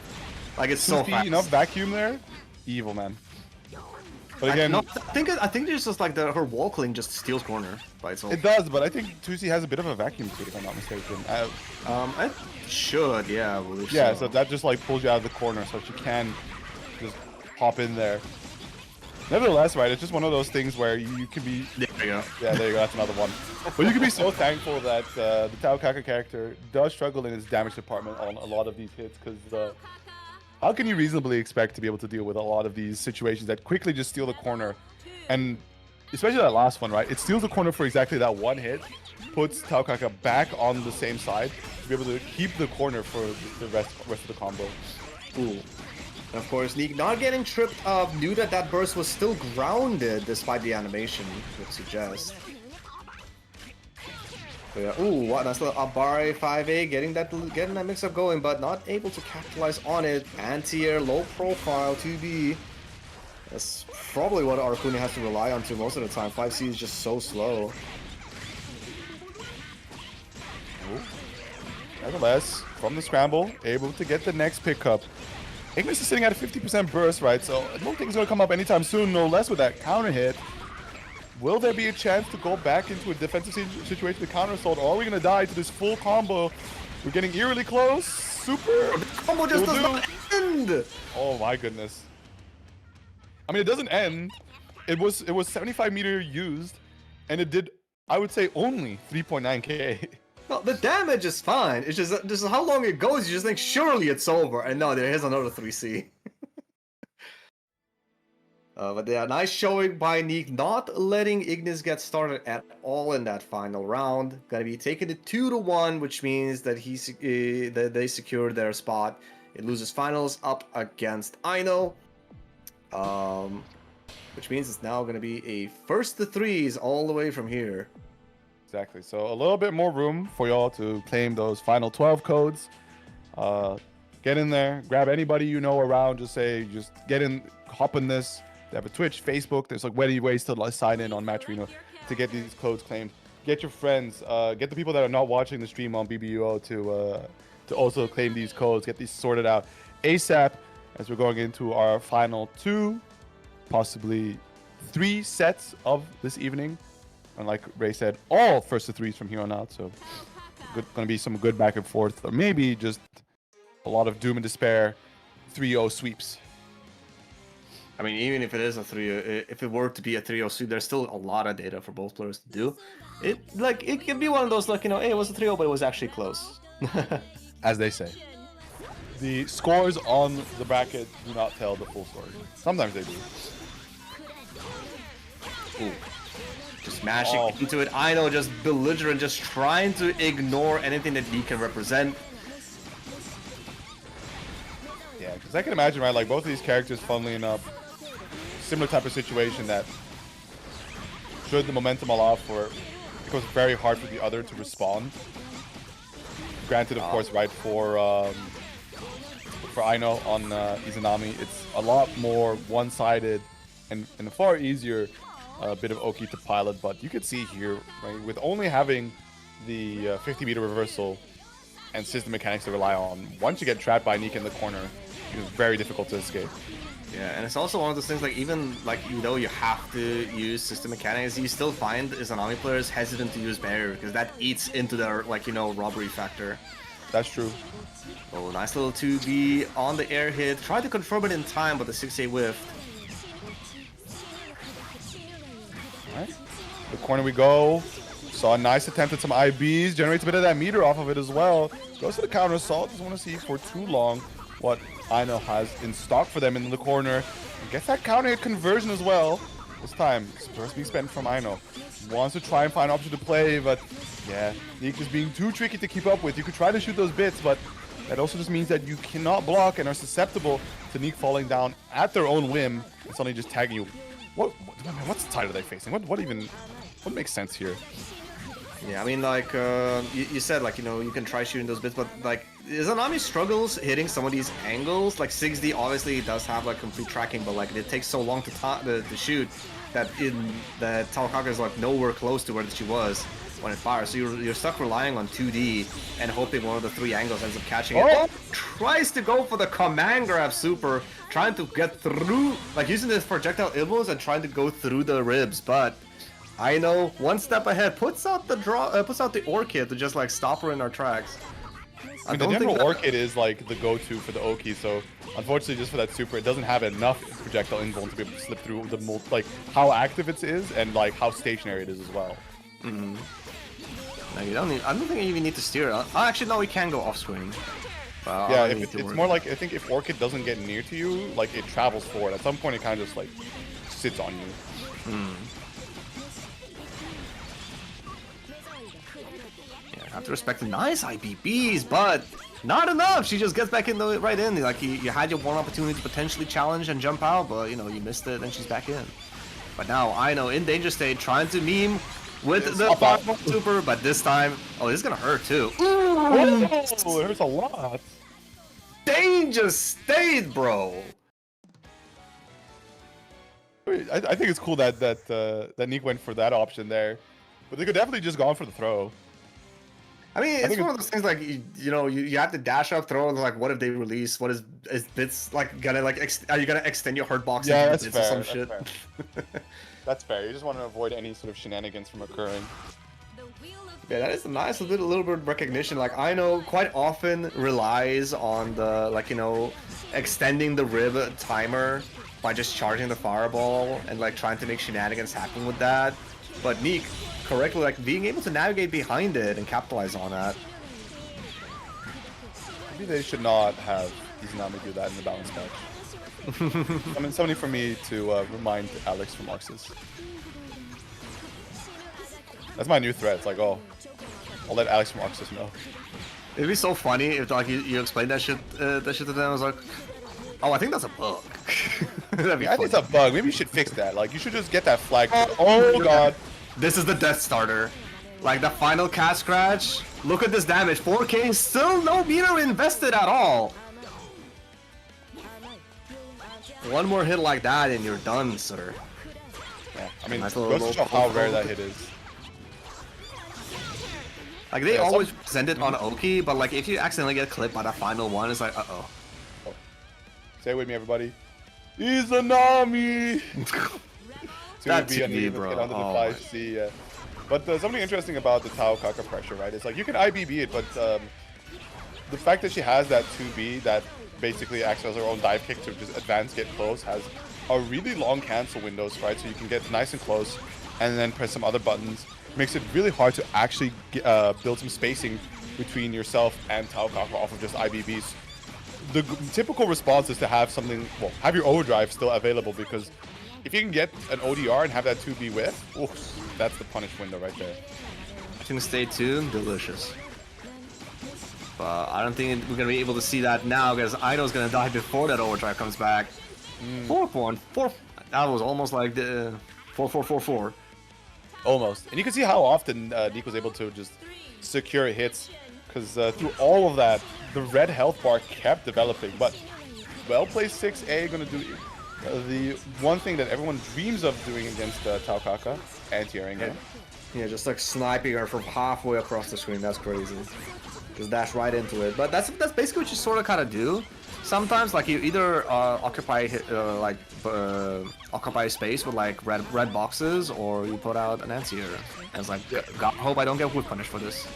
Like it's so fast. Enough vacuum there. Evil, man. But again, I think there's just like her wall cling just steals corner by itself. it does, but I think Tusi has a bit of a vacuum too, if I'm not mistaken. It should, yeah, I believe Yeah, so that just like pulls you out of the corner, so that you can just hop in there. Nevertheless, right, it's just one of those things where you can be... There you go. Yeah, there you go, that's another one. But you can be so thankful that the Tao Kaka character does struggle in his damage department on a lot of these hits, because how can you reasonably expect to be able to deal with a lot of these situations that quickly just steal the corner? And especially that last one, right? It steals the corner for exactly that one hit, puts Tao Kaka back on the same side to be able to keep the corner for the rest of the combo. Ooh. Of course, Neek not getting tripped up, knew that burst was still grounded despite the animation would suggest. But yeah, ooh, what nice little Abare 5A getting that mix-up going, but not able to capitalize on it. Anti-air, low profile, 2B. That's probably what Arcuni has to rely on to most of the time. 5C is just so slow. Ooh. Nevertheless, from the scramble, able to get the next pickup. Ignis is sitting at a 50% burst, right? So I don't think it's going to come up anytime soon, no less with that counter hit. Will there be a chance to go back into a defensive situation to counter assault, or are we going to die to this full combo? We're getting eerily close. Super. The combo just does not end. Oh my goodness. I mean, it doesn't end. It was 75 meter used, and it did, I would say, only 3.9k. Well, the damage is fine. It's just how long it goes. You just think surely it's over, and no, there's another 3C. But yeah, nice showing by Neek, not letting Ignis get started at all in that final round. Gonna be taking it 2-1, which means that that they secured their spot. It loses finals up against Aino. Which means it's now gonna be a first to threes all the way from here. Exactly. So a little bit more room for y'all to claim those final 12 codes. Get in there, grab anybody you know around. Just get in, hop in this. They have a Twitch, Facebook. There's like many ways to sign in on Matcherino to get these codes claimed. Get your friends, get the people that are not watching the stream on Bbeuobi to also claim these codes. Get these sorted out ASAP as we're going into our final 2, possibly 3 sets of this evening. And like Ray said, all first to threes from here on out. So going to be some good back and forth, or maybe just a lot of doom and despair 3-0 sweeps. I mean, even if it is a 3, if it were to be a 3-0 sweep, there's still a lot of data for both players to do. It can be one of those, like, you know, hey, it was a 3-0, but it was actually close. As they say. The scores on the bracket do not tell the full story. Sometimes they do. Ooh. Just mashing into it. I know, just belligerent, just trying to ignore anything that he can represent. Yeah, because I can imagine, right, like both of these characters, funnily enough, similar type of situation that should the momentum allow for it becomes very hard for the other to respond. Granted, of course, right, for Aino on Izanami, it's a lot more one-sided and a far easier bit of Oki to pilot, but you can see here, right, with only having the 50-meter reversal and system mechanics to rely on. Once you get trapped by Neek in the corner, it's very difficult to escape. Yeah, and it's also one of those things like even like you have to use system mechanics, you still find Izanami players hesitant to use barrier because that eats into their robbery factor. That's true. Oh, nice little 2B on the air hit. Tried to confirm it in time, but the 6A whiffed. Alright. The corner we go. Saw a nice attempt at some IBs. Generates a bit of that meter off of it as well. Goes to the counter assault. Doesn't want to see for too long what Aino has in stock for them in the corner. And gets that counter hit conversion as well. This time, Spurs being spent from Aino. Wants to try and find an option to play, but yeah, Neek is being too tricky to keep up with. You could try to shoot those bits, but that also just means that you cannot block and are susceptible to Neek falling down at their own whim and suddenly just tagging you. What side are they facing? What makes sense here? Yeah, I mean, like, you said, like, you can try shooting those bits, but, like, Izanami struggles hitting some of these angles. Like, 6D obviously does have, like, complete tracking, but, like, it takes so long to shoot that Taokaka is, like, nowhere close to where she was when it fires. So you're stuck relying on 2D and hoping one of the 3 angles ends up catching it. Oh! Tries to go for the command grab super, trying to get through, like, using this projectile elbows and trying to go through the ribs, but Aino, one step ahead, puts out the Orchid to just like stop her in our tracks. I mean, the general Orchid is like the go-to for the Oki, so unfortunately just for that super, it doesn't have enough projectile invuln to be able to slip through the like how active it is and like how stationary it is as well. Mm-hmm. No, you don't need. I don't think you even need to steer it. Oh, actually, no, we can go off screen. Yeah, it's more like I think if Orchid doesn't get near to you, like it travels forward. At some point, it kind of just like sits on you. Mm. Have to respect the nice IBBs, but not enough. She just gets back in right in. Like you had your one opportunity to potentially challenge and jump out, but you missed it, and she's back in. But now Aino in danger state, trying to meme with the fireball super, but this time, oh, this is gonna hurt too. Ooh, it hurts a lot. Danger state, bro. I think it's cool that Neek went for that option there, but they could definitely just gone for the throw. I mean, it's one of those things like you have to dash up, throw. Like, what if they release? What is bits like gonna like? Are you gonna extend your hurt box? Yeah, that's fair. Or some that's shit? Fair. That's fair. You just want to avoid any sort of shenanigans from occurring. Yeah, that is a nice little bit of recognition. Like Aino quite often relies on the extending the rib timer by just charging the fireball and like trying to make shenanigans happen with that. But Neek correctly like being able to navigate behind it and capitalize on that. Maybe they should not have Izanami do that in the balance match. I mean, something for me to remind Alex from Arxis. That's my new threat. It's like, oh, I'll let Alex from Arxis know. It'd be so funny if like you explained that shit to them. I was like, oh, I think that's a bug. I think it's a bug. Maybe you should fix that. Like, you should just get that flag. Oh god. This is the Death Starter. Like the final cat scratch. Look at this damage. 4K, still no meter invested at all. One more hit like that and you're done, sir. Yeah, I mean, goes to show how rare that hit is. Like they always present it on Oki, but like if you accidentally get clipped by the final one, it's like, uh-oh. Oh. Say it with me, everybody. Izanami! That to be bro. Under the 5C, yeah. But something interesting about the Taokaka pressure, right? It's like you can IBB it, but the fact that she has that 2B that basically acts as her own dive kick to just advance, get close, has a really long cancel windows, right? So you can get nice and close and then press some other buttons. Makes it really hard to actually build some spacing between yourself and Taokaka off of just IBBs. The typical response is to have something, well, have your overdrive still available, because if you can get an ODR and have that 2B with, oof, that's the punish window right there. I think stay tuned, delicious. But I don't think we're gonna be able to see that now because Aino's gonna die before that overdrive comes back. 4.4. That was almost like the 4-4-4-4. Almost. And you can see how often Neek was able to just secure hits, because through all of that, the red health bar kept developing. But well-played 6A gonna do the one thing that everyone dreams of doing against Taokaka, anti-airing him. Yeah, just like sniping her from halfway across the screen. That's crazy. Just dash right into it. But that's basically what you sort of kind of do. Sometimes like you either occupy occupy space with like red boxes, or you put out an anti-air. And it's like, God, hope I don't get whip punished for this.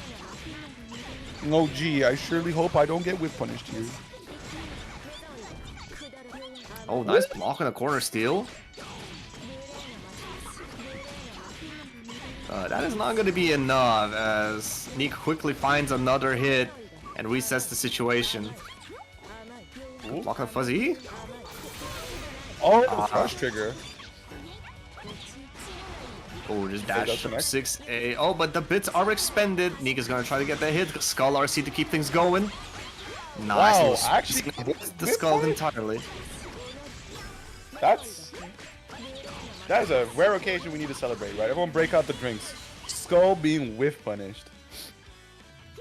No, gee, I surely hope I don't get whip punished here. Oh, nice block in the corner steal. That is not going to be enough as Neek quickly finds another hit and resets the situation. Ooh. Block the fuzzy. Oh, crush trigger. Oh, just dash 6A. Oh, but the bits are expended. Neek is going to try to get the hit. Skull RC to keep things going. Nice. Wow, actually, the skull entirely. That is a rare occasion we need to celebrate, right? Everyone break out the drinks. Skull being whiff punished.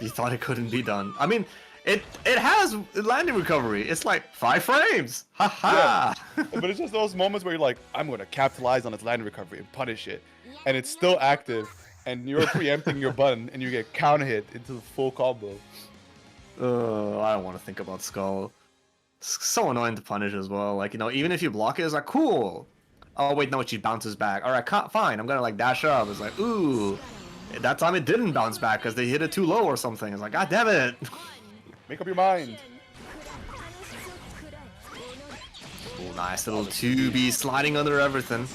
He thought it couldn't be done. I mean, it has landing recovery. It's like 5 frames. Haha. Yeah. But it's just those moments where you're like, I'm going to capitalize on its landing recovery and punish it. And it's still active. And you're preempting your button and you get counter hit into the full combo. I don't want to think about Skull. It's so annoying to punish as well. Like, you know, even if you block it, it's like, cool. Oh, wait, no, she bounces back. All right, fine. I'm going to, like, dash up. It's like, ooh. At that time, it didn't bounce back because they hit it too low or something. It's like, God damn it. Make up your mind. Oh, nice little 2B sliding under everything.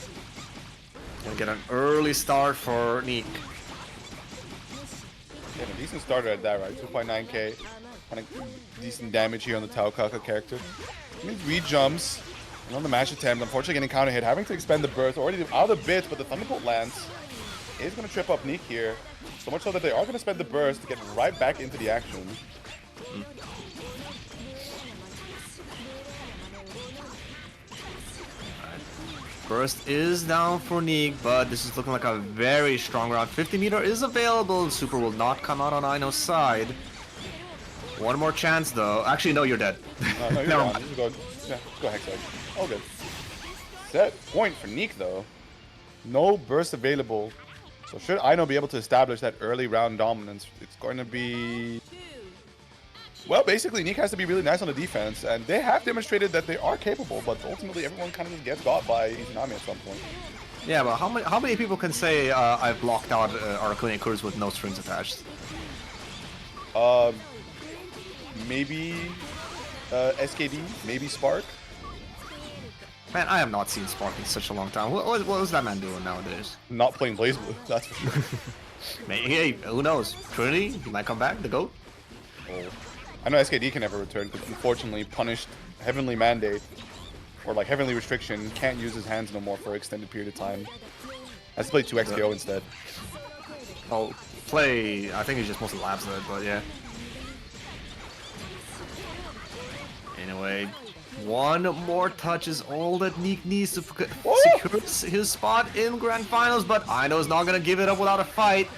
Gonna get an early start for Neek. Yeah, a decent starter at that, right? 2.9k. Kind of decent damage here on the Taokaka character. I mean, 3 jumps. And on the mash attempt, unfortunately getting counter hit, having to expend the burst, already out of bits, but the Thunderbolt lands. Is going to trip up Neek here. So much so that they are going to spend the burst to get right back into the action. Burst is down for Neek, but this is looking like a very strong round. 50 meter is available. Super will not come out on Aino's side. One more chance though. Actually, no, you're dead. No, you're on. Go Hexage. All good. Set point for Neek though. No burst available. So should Aino be able to establish that early round dominance, it's going to be... Well, basically, Neek has to be really nice on the defense, and they have demonstrated that they are capable, but ultimately everyone kind of just gets got by Izanami at some point. Yeah, but how many people can say I've blocked out Aracune Curse with no strings attached? Maybe SKD, maybe Spark. Man, I have not seen Spark in such a long time. What was that man doing nowadays? Not playing BlazBlue, that's for sure. Hey, who knows? Trinity, he might come back, the GOAT. Oh. I know SKD can never return, because unfortunately punished Heavenly Mandate, or like Heavenly Restriction, can't use his hands no more for an extended period of time. Has to play 2 XKO instead. Oh, play, I think he just mostly labs it, but yeah. Anyway, one more touch is all that Neek needs to secure his spot in Grand Finals, but Aino's not gonna give it up without a fight.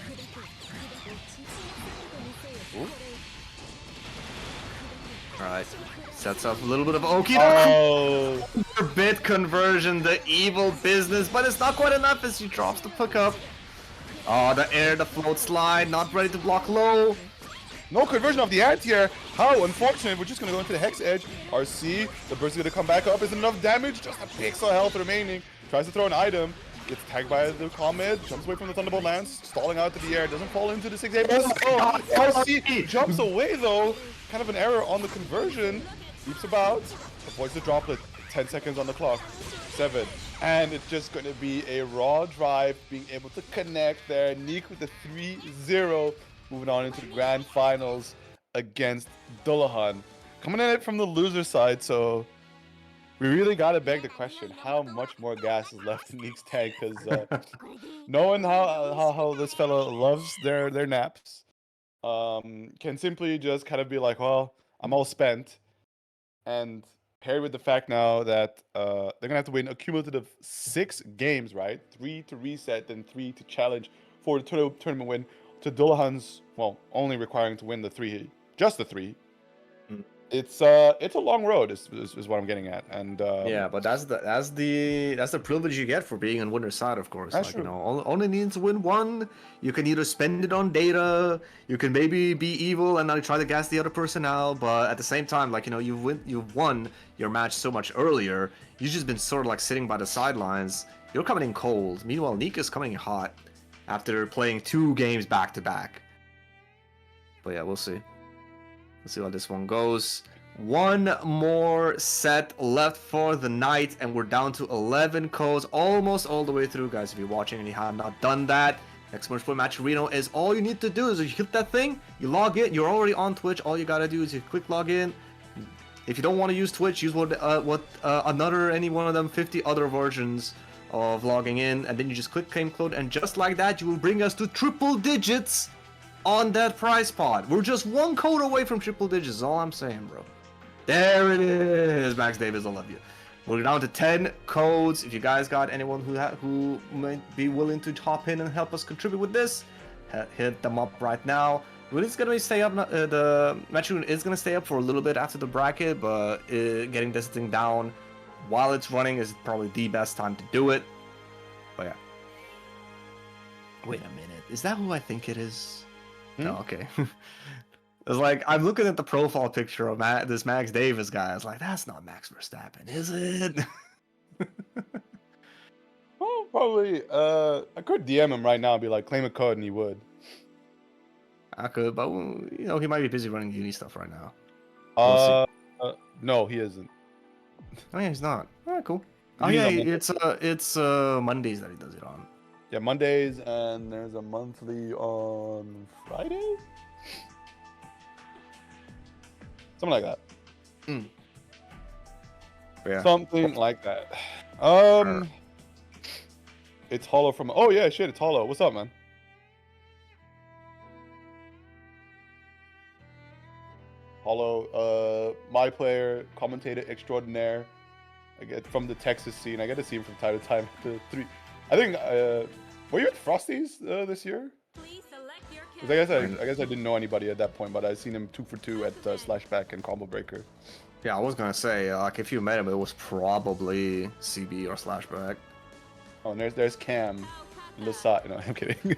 Alright, sets up a little bit of Okie doke. Bit conversion, the evil business, but it's not quite enough as he drops the pickup. Oh, the air, the float slide, not ready to block low. No conversion of the anti-air. How unfortunate. We're just going to go into the Hex Edge. RC, the burst is going to come back up. Is enough damage? Just a pixel health remaining. Tries to throw an item. Gets tagged by the Comet. Jumps away from the Thunderbolt lance. Stalling out to the air. Doesn't fall into the 6A. RC jumps away though. Kind of an error on the conversion. Leaps about. Avoids the droplet. 10 seconds on the clock. 7. And it's just going to be a raw drive. Being able to connect there. Neek with the 3-0. Moving on into the Grand Finals against Dullahan. Coming at it from the loser side, so we really got to beg the question, how much more gas is left in Neek's tank? Because knowing how this fella loves their naps, can simply just kind of be like, well, I'm all spent. And paired with the fact now that they're going to have to win a cumulative 6 games, right? 3 to reset, then 3 to challenge for the tournament win. To Dullahan's, well, only requiring to win the 3, just the 3. It's a long road is what I'm getting at, and Yeah, but that's the privilege you get for being on winner's side, of course. That's Like, true. only needs to win one. You can either spend it on data, you can maybe be evil and not try to gas the other person out, but at the same time, like, you've won your match so much earlier. You've just been sort of like sitting by the sidelines. You're coming in cold. Meanwhile, Nika's coming in hot after playing 2 games back to back. But yeah, we'll see. Let's see how this one goes. One more set left for the night, and we're down to 11 codes, almost all the way through, guys. If you're watching and you have not done that, Next Point Match Reno is all you need to do. Is you hit that thing, you log in, you're already on Twitch. All you gotta do is you click login. If you don't want to use Twitch, use any one of them 50 other versions of logging in, and then you just click claim code, and just like that, you will bring us to triple digits on that prize pot. We're just 1 code away from triple digits, is all I'm saying, bro. There it is, Max Davis, I love you. We're down to 10 codes. If you guys got anyone who might be willing to hop in and help us contribute with this, hit them up right now. It's gonna stay up. The match room is gonna stay up for a little bit after the bracket, but getting this thing down while it's running is probably the best time to do it. But yeah. Wait a minute, is that who I think it is? No, okay. It's like, I'm looking at the profile picture of this Max Davis guy. I was like, that's not Max Verstappen, is it? Well, probably. I could DM him right now and be like, claim a code, and he would. I could, but he might be busy running uni stuff right now. No, he isn't. Oh yeah, he's not. Alright, cool. Oh He's yeah, on Monday. it's Mondays that he does it on. Yeah, Mondays, and there's a monthly on Friday? Something like that. Yeah. Something like that. It's Hollow from. Oh yeah, shit, it's Hollow. What's up, man? Hollow, my player, commentator extraordinaire. I get from the Texas scene. I get to see him from time to time. I think. Were you at Frosty's this year? Please select your 'Cause I guess I didn't know anybody at that point, but I seen him 2 for 2 at Slashback and Combo Breaker. Yeah, I was gonna say, like, if you met him, it was probably CB or Slashback. Oh, and there's Cam, Lasat. No, I'm kidding.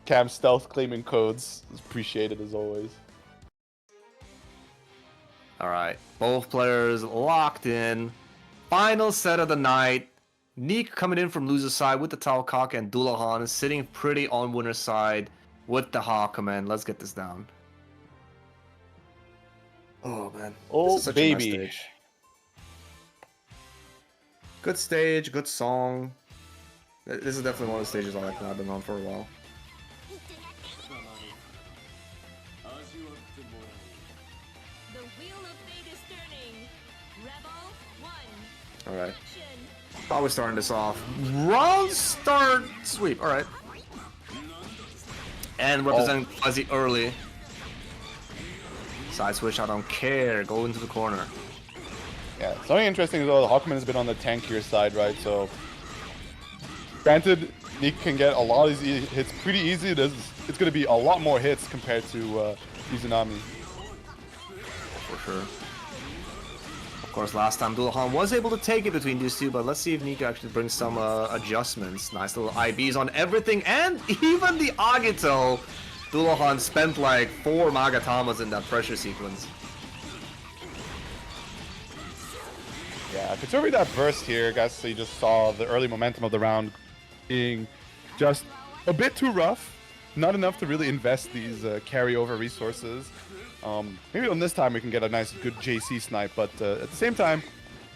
Cam stealth claiming codes is appreciated as always. All right, both players locked in. Final set of the night. Neek coming in from loser's side with the Talcock, and Dullahan sitting pretty on winner's side with the Hawk command. Let's get this down. Oh man. Oh, This is such a nice baby. stage. Good stage, good song. This is definitely one of the stages I like that I've been on for a while. The wheel of fate is turning. Rebel 1. All right. Action. How are we starting this off? Round start sweep. All right. And representing Fuzzy early. Side switch, I don't care. Go into the corner. Yeah, something interesting as well. The Hawkman has been on the tankier side, right? So, granted, Neek can get a lot of these hits pretty easy. It's going to be a lot more hits compared to Izanami. For sure. Of course, last time Dullahan was able to take it between these two, but let's see if Nika actually brings some adjustments. Nice little IBs on everything, and even the Agito. Dullahan spent like 4 Magatamas in that pressure sequence. Yeah, considering that burst here, guys, so you just saw the early momentum of the round being just a bit too rough. Not enough to really invest these carryover resources. Maybe on this time we can get a nice, good JC snipe, but at the same time,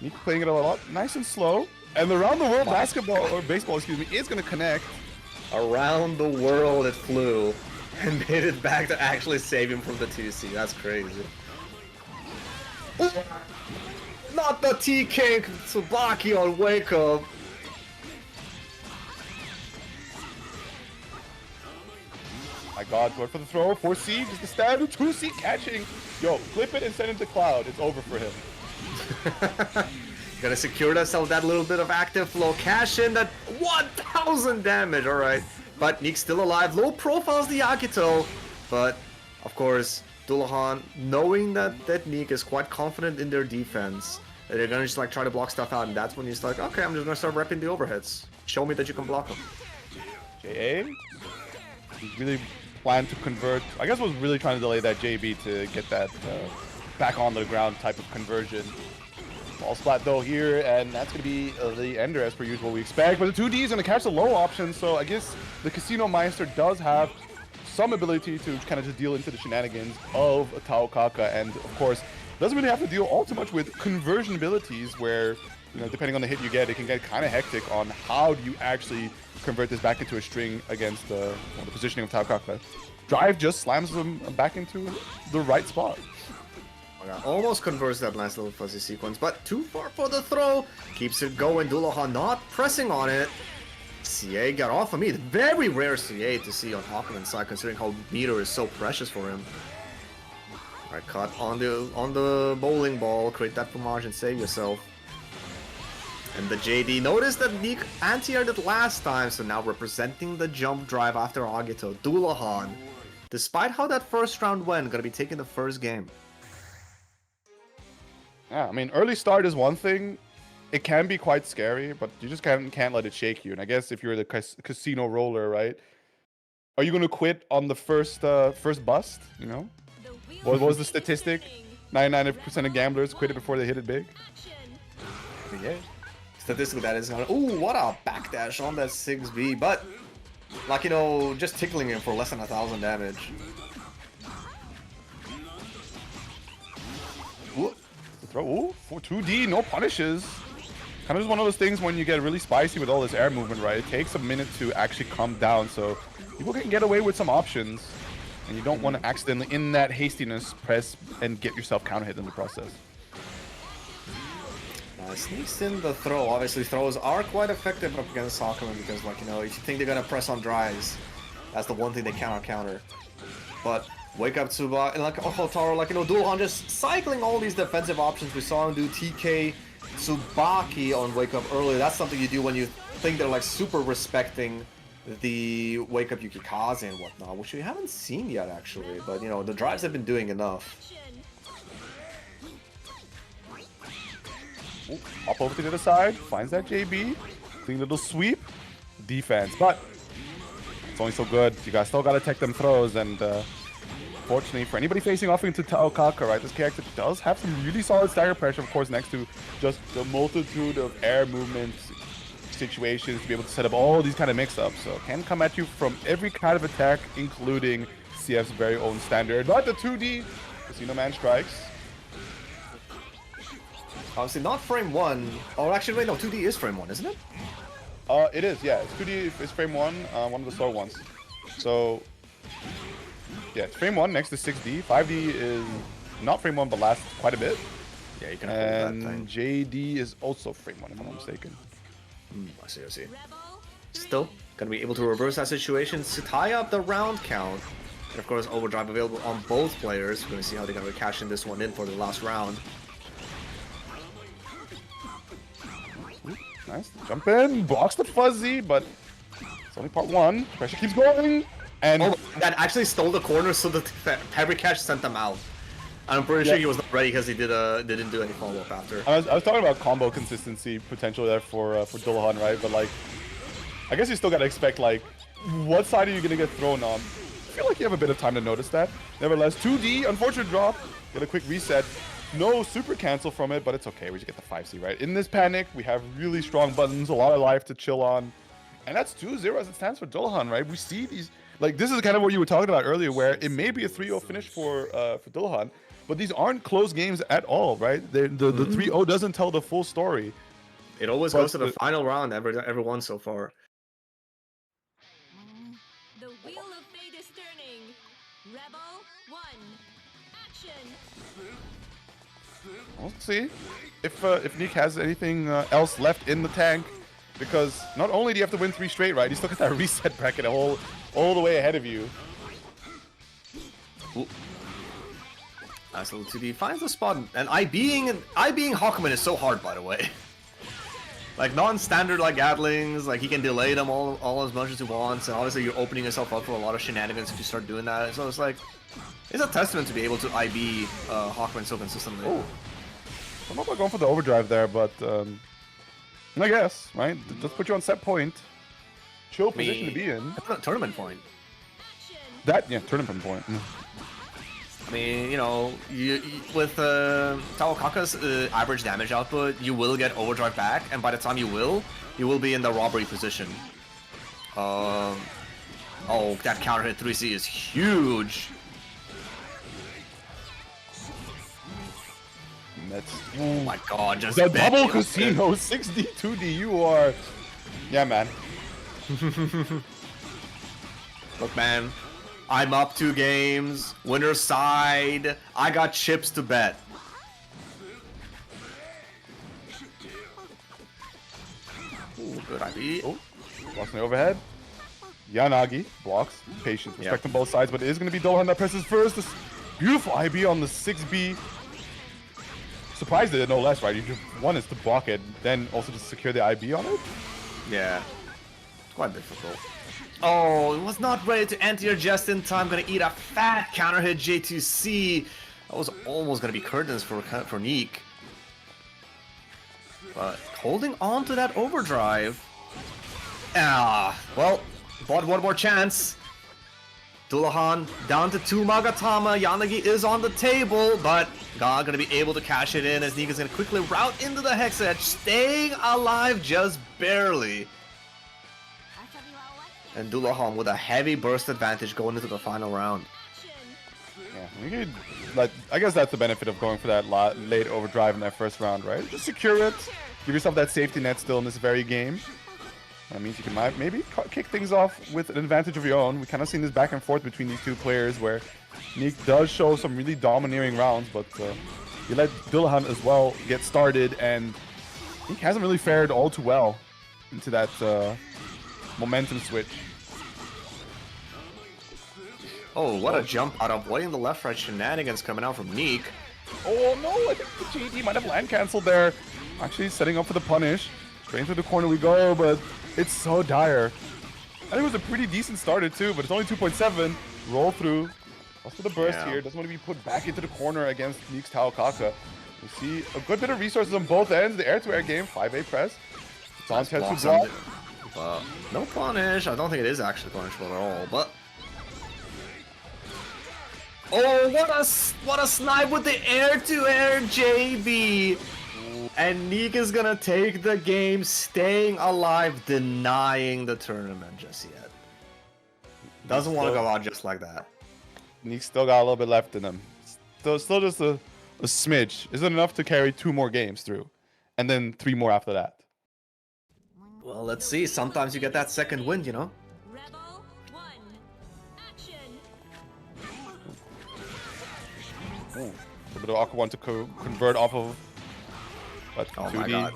Nika playing it a lot nice and slow. And the round the world basketball, or baseball, excuse me, is going to connect. Around the world it flew and made it back to actually save him from the 2C. That's crazy. Not the TK Tsubaki on Wake Up. My god, going for the throw. 4C, just the stab. 2C catching. Yo, flip it and send it to Cloud. It's over for him. Gotta secure yourself that little bit of active flow. Cash in that 1000 damage. Alright. But Neek's still alive. Low profile's the Akito. But, of course, Dullahan, knowing that Neek is quite confident in their defense, that they're gonna just like try to block stuff out, and that's when he's like, okay, I'm just gonna start repping the overheads. Show me that you can block them. JA? He really planned to convert. I guess was really trying to delay that JB to get that back on the ground type of conversion. Ball splat though here, and that's going to be the ender as per usual we expect. But the 2D is going to catch the low option, so I guess the Casino Meister does have some ability to kind of just deal into the shenanigans of Tao Kaka, and of course doesn't really have to deal all too much with conversion abilities where, you know, depending on the hit you get, it can get kind of hectic on how do you actually convert this back into a string against the positioning of Tao Kaka. Drive just slams them back into the right spot. Okay, almost converts that nice little fuzzy sequence, but too far for the throw. Keeps it going. Dullahan not pressing on it. CA got off of me. Very rare CA to see on Hawkman's side, considering how meter is so precious for him. Alright, cut on the bowling ball. Create that fromage and save yourself. And the JD, notice that Neek anti-aired it last time, so now representing the jump drive after Agito. Dullahan, despite how that first round went, gonna be taking the first game. Yeah, I mean, early start is one thing. It can be quite scary, but you just can't let it shake you. And I guess if you're the casino roller, right? Are you going to quit on the first bust, you know? What was the statistic? 99% of gamblers quit it before they hit it big. Yeah. Statistically, that is gonna... Ooh, what a backdash on that 6B, but... Like, you know, just tickling him for less than 1,000 damage. Ooh. Throw. Ooh, for 2D, no punishes. Kind of just one of those things when you get really spicy with all this air movement, right? It takes a minute to actually come down, so people can get away with some options, and you don't want to accidentally, in that hastiness, press and get yourself counter hit in the process. Sneaks in the throw. Obviously, throws are quite effective up against Hawkman because, like, you know, if you think they're gonna press on drives, that's the one thing they cannot counter. But wake up Tsuba and like Hotaro, like, you know, Dullahan just cycling all these defensive options. We saw him do TK Tsubaki on Wake Up earlier. That's something you do when you think they're like super respecting the Wake Up Yukikaze and whatnot, which we haven't seen yet actually. But you know, the drives have been doing enough. Ooh, hop over to the other side, finds that JB, clean little sweep, defense. But it's only so good. You guys still gotta tech them throws, and fortunately for anybody facing off into Tao Kaka, right, this character does have some really solid stagger pressure, of course, next to just the multitude of air movement situations to be able to set up all these kind of mix-ups. So can come at you from every kind of attack, including CF's very own standard. But the 2D, Casino Man strikes. Obviously not frame 1. Oh, actually, wait, no, 2D is frame 1, isn't it? It is, yeah. 2D is frame 1, one of the slower ones. So, yeah, it's frame 1 next to 6D. 5D is not frame 1, but lasts quite a bit. Yeah, you can hold that thing. And JD is also frame 1, if I'm not mistaken. I see, I see. Still, gonna be able to reverse that situation to tie up the round count. And of course, overdrive available on both players. We're gonna see how they're gonna cash in this one in for the last round. Nice, jump in, blocks the fuzzy, but it's only part 1. Pressure keeps going, and Oh, that actually stole the corner, so the Heavy Cash sent them out. And I'm pretty sure he was not ready because he didn't do any follow-up after. I was talking about combo consistency potential there for Dullahan, right? But like, I guess you still gotta expect like, what side are you gonna get thrown on? I feel like you have a bit of time to notice that. Nevertheless, 2D, unfortunate drop, get a quick reset. No super cancel from it, but it's okay. We just get the 5C, right? In this panic, we have really strong buttons, a lot of life to chill on. And that's 2-0 as it stands for Dullahan, right? We see these, like, this is kind of what you were talking about earlier, where it may be a 3-0 finish for Dullahan, but these aren't close games at all, right? The 3-0 doesn't tell the full story. It always goes to the final round every one so far. The wheel of fate is turning. Rebel 1. Action. We'll see if Neek has anything else left in the tank, because not only do you have to win 3 straight, right? You still got that reset bracket all the way ahead of you. Nice little 2D finds the spot, and I being Hawkman is so hard, by the way. Like non-standard like Gatlings, like he can delay them all as much as he wants, and obviously you're opening yourself up for a lot of shenanigans if you start doing that. So it's like, it's a testament to be able to IB Hawkman so consistently. Oh, I'm not going for the overdrive there, but I guess, right? Just put you on set point. Chill position to be in. Tournament point. That, yeah, tournament point. I mean, you know, with Taokaka's average damage output, you will get overdrive back, and by the time you will be in the robbery position. Oh, that counter hit 3C is huge. That's, oh my god, just the double casino 6D 2D. You are, yeah, man. Look, man, I'm up 2 games. Winner's side. I got chips to bet. Ooh, good IB. Oh, blocks on the overhead. Yanagi blocks. Patience. Respect on both sides, but it is going to be Dohan that presses first. This beautiful IB on the 6B. Surprised it, no less, right? You just, one is to block it, then also to secure the IB on it. Yeah. It's quite difficult. Oh, it was not ready to enter your just in time. Gonna eat a fat counter hit J2C. That was almost gonna be curtains for Neek. But holding on to that overdrive. Ah, well, bought one more chance. Dullahan down to 2 Magatama. Yanagi is on the table, but not gonna be able to cash it in as Neek is gonna quickly route into the Hex Edge, staying alive just barely. And Dullahan with a heavy burst advantage going into the final round. Yeah, you could, like, I guess that's the benefit of going for that late overdrive in that first round, right? Just secure it, give yourself that safety net still in this very game. That means you can maybe kick things off with an advantage of your own. We kind of seen this back and forth between these two players where Neek does show some really domineering rounds, but you let Dullahan as well get started, and Neek hasn't really fared all too well into that momentum switch. Oh, what a jump out of avoiding the left-right shenanigans coming out from Neek. Oh no, I think the JD might have land canceled there. Actually setting up for the punish. Straight into the corner we go, but it's so dire. I think it was a pretty decent starter too, but it's only 2.7. Roll through. Goes for the burst here. Doesn't want to be put back into the corner against Neek's Taokaka. We see a good bit of resources on both ends. The air-to-air game, 5A press. It's on Tetsu block. No punish. I don't think it is actually punishable at all, but... Oh, what a snipe with the air-to-air JB! And Neek is gonna take the game, staying alive, denying the tournament just yet. Doesn't want to go out just like that. Neek still got a little bit left in him. Still just a smidge. Isn't enough to carry 2 more games through. And then 3 more after that. Well, let's see. Sometimes you get that second wind, you know? Rebel 1. Action. Ooh, a bit of awkward one to convert off of. But Oh 2D, my god.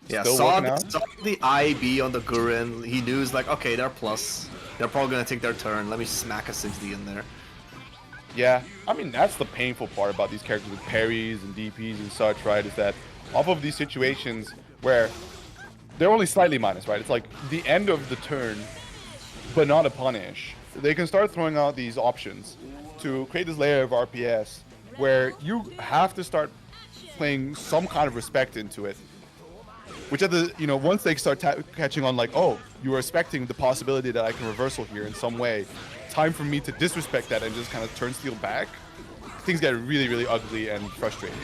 Yeah, still saw working the, out. saw the IB on the Gurren. He knew, like, okay, they're plus. They're probably gonna take their turn. Let me smack a 6D in there. Yeah, I mean, that's the painful part about these characters with parries and DPs and such, right? Is that off of these situations where they're only slightly minus, right? It's like the end of the turn, but not a punish. They can start throwing out these options to create this layer of RPS where you have to start playing some kind of respect into it. Which at the, you know, once they start catching on like, oh, you are expecting the possibility that I can reversal here in some way, time for me to disrespect that and just kind of turn steel back, things get really, really ugly and frustrating.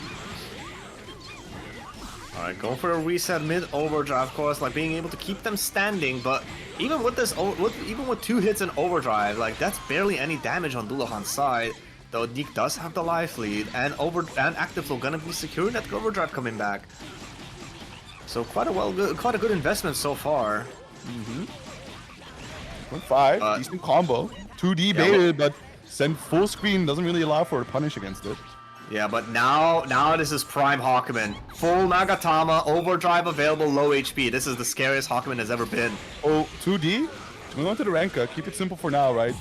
Alright, go for a reset mid overdrive, of course, like being able to keep them standing, but even with this, even with 2 hits in overdrive, like that's barely any damage on Dullahan's side. Though Neek does have the life lead, and active flow gonna be securing that overdrive coming back. So quite a good investment so far. 1.5, decent combo, 2D baited, but send full screen doesn't really allow for a punish against it. Yeah, but now this is prime Hawkman. Full Nagatama, overdrive available, low HP. This is the scariest Hawkman has ever been. Oh, 2D? Move on to the Renka. Keep it simple for now, right?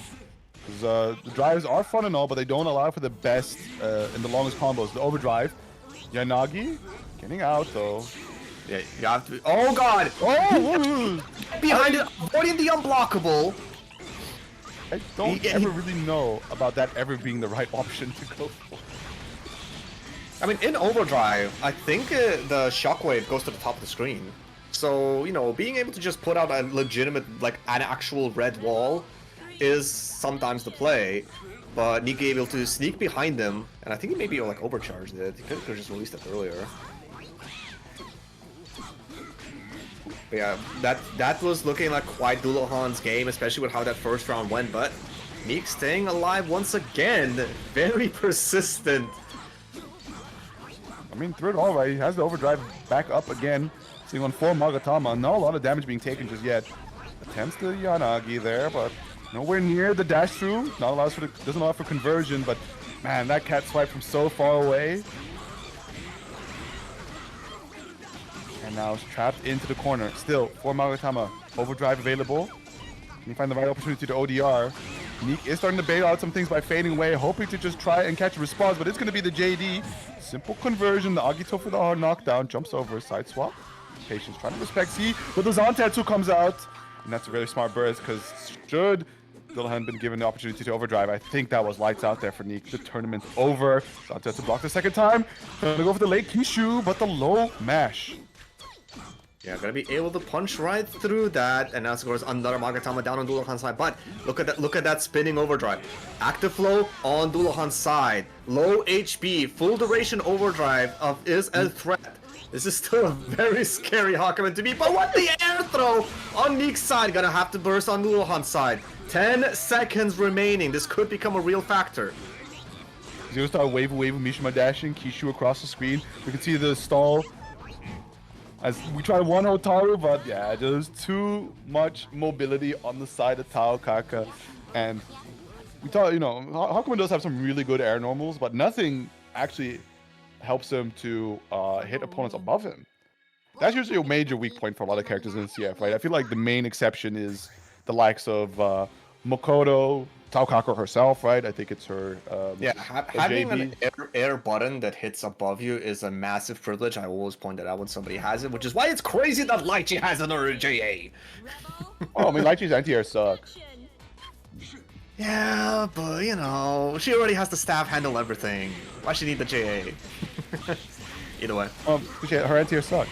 Because the drives are fun and all, but they don't allow for the best and the longest combos. The overdrive. Yanagi getting out, though. Yeah, you have to. Oh god! Oh! Behind it, avoiding the unblockable. I don't ever really know about that ever being the right option to go for. I mean, in Overdrive, I think the shockwave goes to the top of the screen. So, you know, being able to just put out a legitimate, like, an actual red wall is sometimes the play. But Nick able to sneak behind them, and I think he maybe, like, overcharged it. He could have just released it earlier. But yeah, that was looking like quite Dulohan's game, especially with how that first round went. But Nick staying alive once again. Very persistent. I mean, through it all, right? He has the overdrive back up again. Seeing on 4 Magatama. Not a lot of damage being taken just yet. Attempts the Yanagi there, but nowhere near the dash through. Not allows for doesn't allow for conversion, but man, that cat swipe from so far away. And now it's trapped into the corner. Still, 4 Magatama. Overdrive available. Can he find the right opportunity to ODR? Neek is starting to bail out some things by fading away, hoping to just try and catch a response, but it's going to be the JD. Simple conversion. The Agito for the hard knockdown. Jumps over. Side swap. Patience trying to respect C, but the Zantetsu comes out. And that's a really smart burst, because should Dullahan been given the opportunity to overdrive, I think that was lights out there for Neek. The tournament's over. Zantetsu blocked the second time. Trying to go for the late Kishu, but the low mash. Yeah, gonna be able to punch right through that, and now scores another Magatama down on Dulohan's side. But look at that spinning overdrive. Active flow on Dulohan's side. Low HP, full duration overdrive is a threat. This is still a very scary Hakumen to be, but what the air throw on Neek's side, gonna have to burst on Dulohan's side. 10 seconds remaining. This could become a real factor. Zero star wave Mishima dashing, Kishu across the screen. We can see the stall as we try one Hotaru, but yeah, there's too much mobility on the side of Taokaka. And we thought, you know, Hakumen does have some really good air normals, but nothing actually helps him to hit opponents above him. That's usually a major weak point for a lot of characters in CF, right? I feel like the main exception is the likes of Makoto, Taokaka herself, right? I think it's her. Yeah, having an air button that hits above you is a massive privilege. I always point that out when somebody has it, which is why it's crazy that Lychee has it on her JA. Oh, I mean, Lychee's anti-air sucks. Yeah, but you know, she already has the staff handle everything. Why she need the JA? Either way. Her anti-air sucks.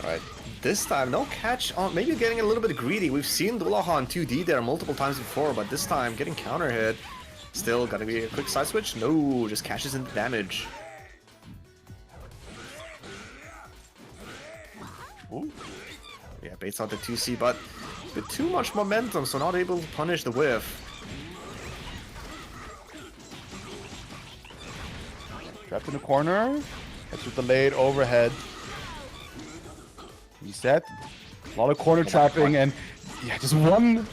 Alright, this time no catch on, maybe getting a little bit greedy. We've seen Dullahan 2D there multiple times before, but this time getting counter hit. Still gonna be a quick side switch? No, just cashes into damage. Ooh. Yeah, baits out the 2C, but with too much momentum, so not able to punish the whiff. Trapped in the corner. Hits with the late overhead. Reset. A lot of corner trapping, and yeah, just one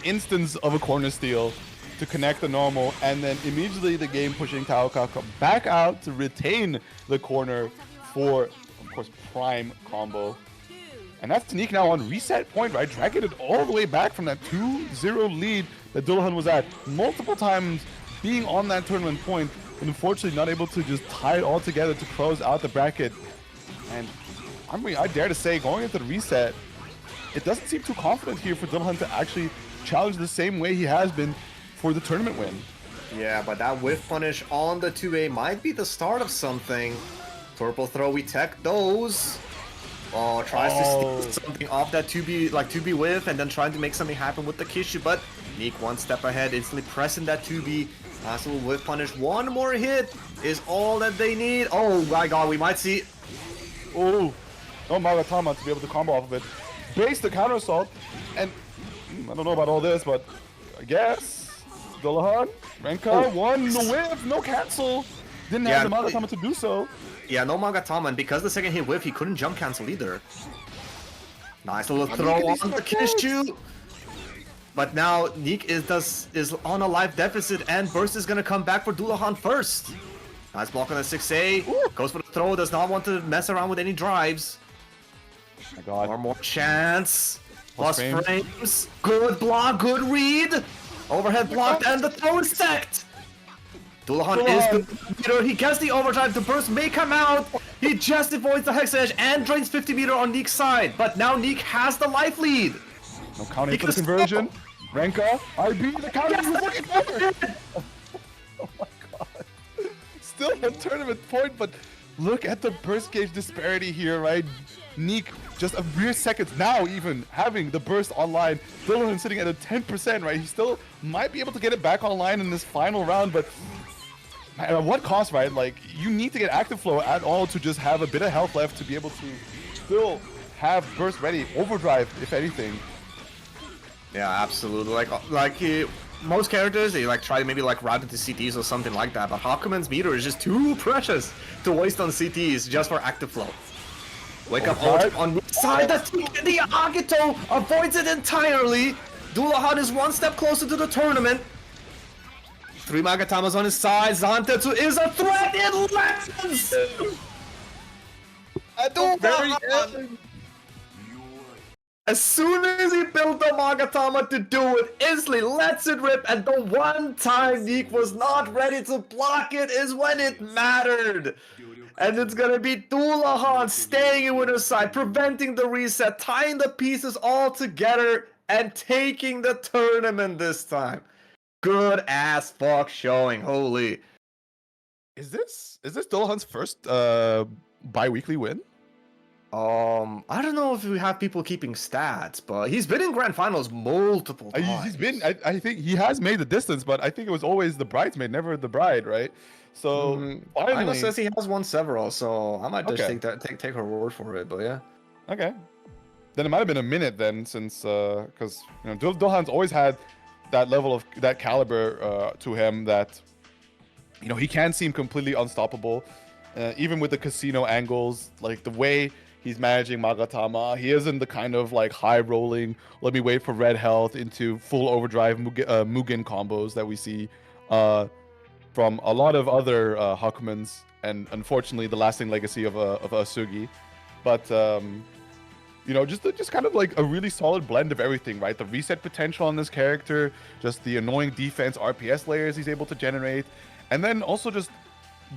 instance of a corner steal to connect the normal, and then immediately the game pushing Taokaka back out to retain the corner for, of course, prime combo. And that's Neek now on reset point, right? Dragging it all the way back from that 2-0 lead that Dullahan was at multiple times, being on that tournament point, and unfortunately not able to just tie it all together to close out the bracket. And I mean, I dare to say, going into the reset, it doesn't seem too confident here for Dullahan to actually challenge the same way he has been for the tournament win. Yeah, but that whiff punish on the 2A might be the start of something. Turbo throw, we tech those. Oh, tries to steal something off that 2B whiff, and then trying to make something happen with the Kishu, but Neek one step ahead, instantly pressing that 2B. Last little whiff punish. One more hit is all that they need. Oh my god, we might see. Oh, no Magatama to be able to combo off of it. Base the counter assault, and I don't know about all this, but I guess Dullahan, Renka, one, no whiff, no cancel. Didn't have the Magatama to do so. Yeah, no Magatama, and because the second hit whiff, he couldn't jump cancel either. Nice little throw on the Kishu. But now Neek is on a life deficit, and Burst is gonna come back for Dullahan first. Nice block on the 6A. Ooh. Goes for the throw, does not want to mess around with any drives. My god. One more chance. Plus frames. Good block, good read. Overhead blocked, and the throw is stacked. Dullahan is the meter. He gets the overdrive. The burst may come out. He just avoids the Hex Edge and drains 50 meter on Neek's side. But now Neek has the life lead. No counting for the conversion. Renka, IB, the counter is looking forward. Oh my god. Still a tournament point, but look at the burst gauge disparity here, right? Neek just a mere seconds now even having the burst online. Dullahan sitting at a 10%, right? He still might be able to get it back online in this final round, but at what cost, right? Like, you need to get active flow at all to just have a bit of health left to be able to still have burst ready. Overdrive, if anything. Yeah, absolutely. Most characters, they like try to maybe like route into CTs or something like that, but Hakumen's meter is just too precious to waste on CTs just for active flow. Wake up on the side, the Agito avoids it entirely. Dullahan is one step closer to the tournament. 3 Magatamas on his side, Zantetsu is a threat, it lands! At the very end. As soon as he built the Magatama to do it, instantly lets it rip, and the one time Neek was not ready to block it is when it mattered. And it's gonna be Dullahan staying in winner's side, preventing the reset, tying the pieces all together, and taking the tournament this time. Good ass fuck showing, holy. Is this Dullahan's first bi-weekly win? I don't know if we have people keeping stats, but he's been in grand finals multiple times. He's been, I think he has made the distance, but I think it was always the bridesmaid, never the bride, right? So finally, Ina says he has won several, so I might just take her word for it. But yeah, okay. Then it might have been a minute then, since because you know Dullahan's always had that level of that caliber to him that you know he can seem completely unstoppable, even with the casino angles, like the way he's managing Magatama. He isn't the kind of like high rolling, let me wait for red health into full overdrive Mugen combos that we see from a lot of other Hakumens, and unfortunately the lasting legacy of Asugi. But you know, just kind of like a really solid blend of everything, right? The reset potential on this character, just the annoying defense RPS layers he's able to generate, and then also just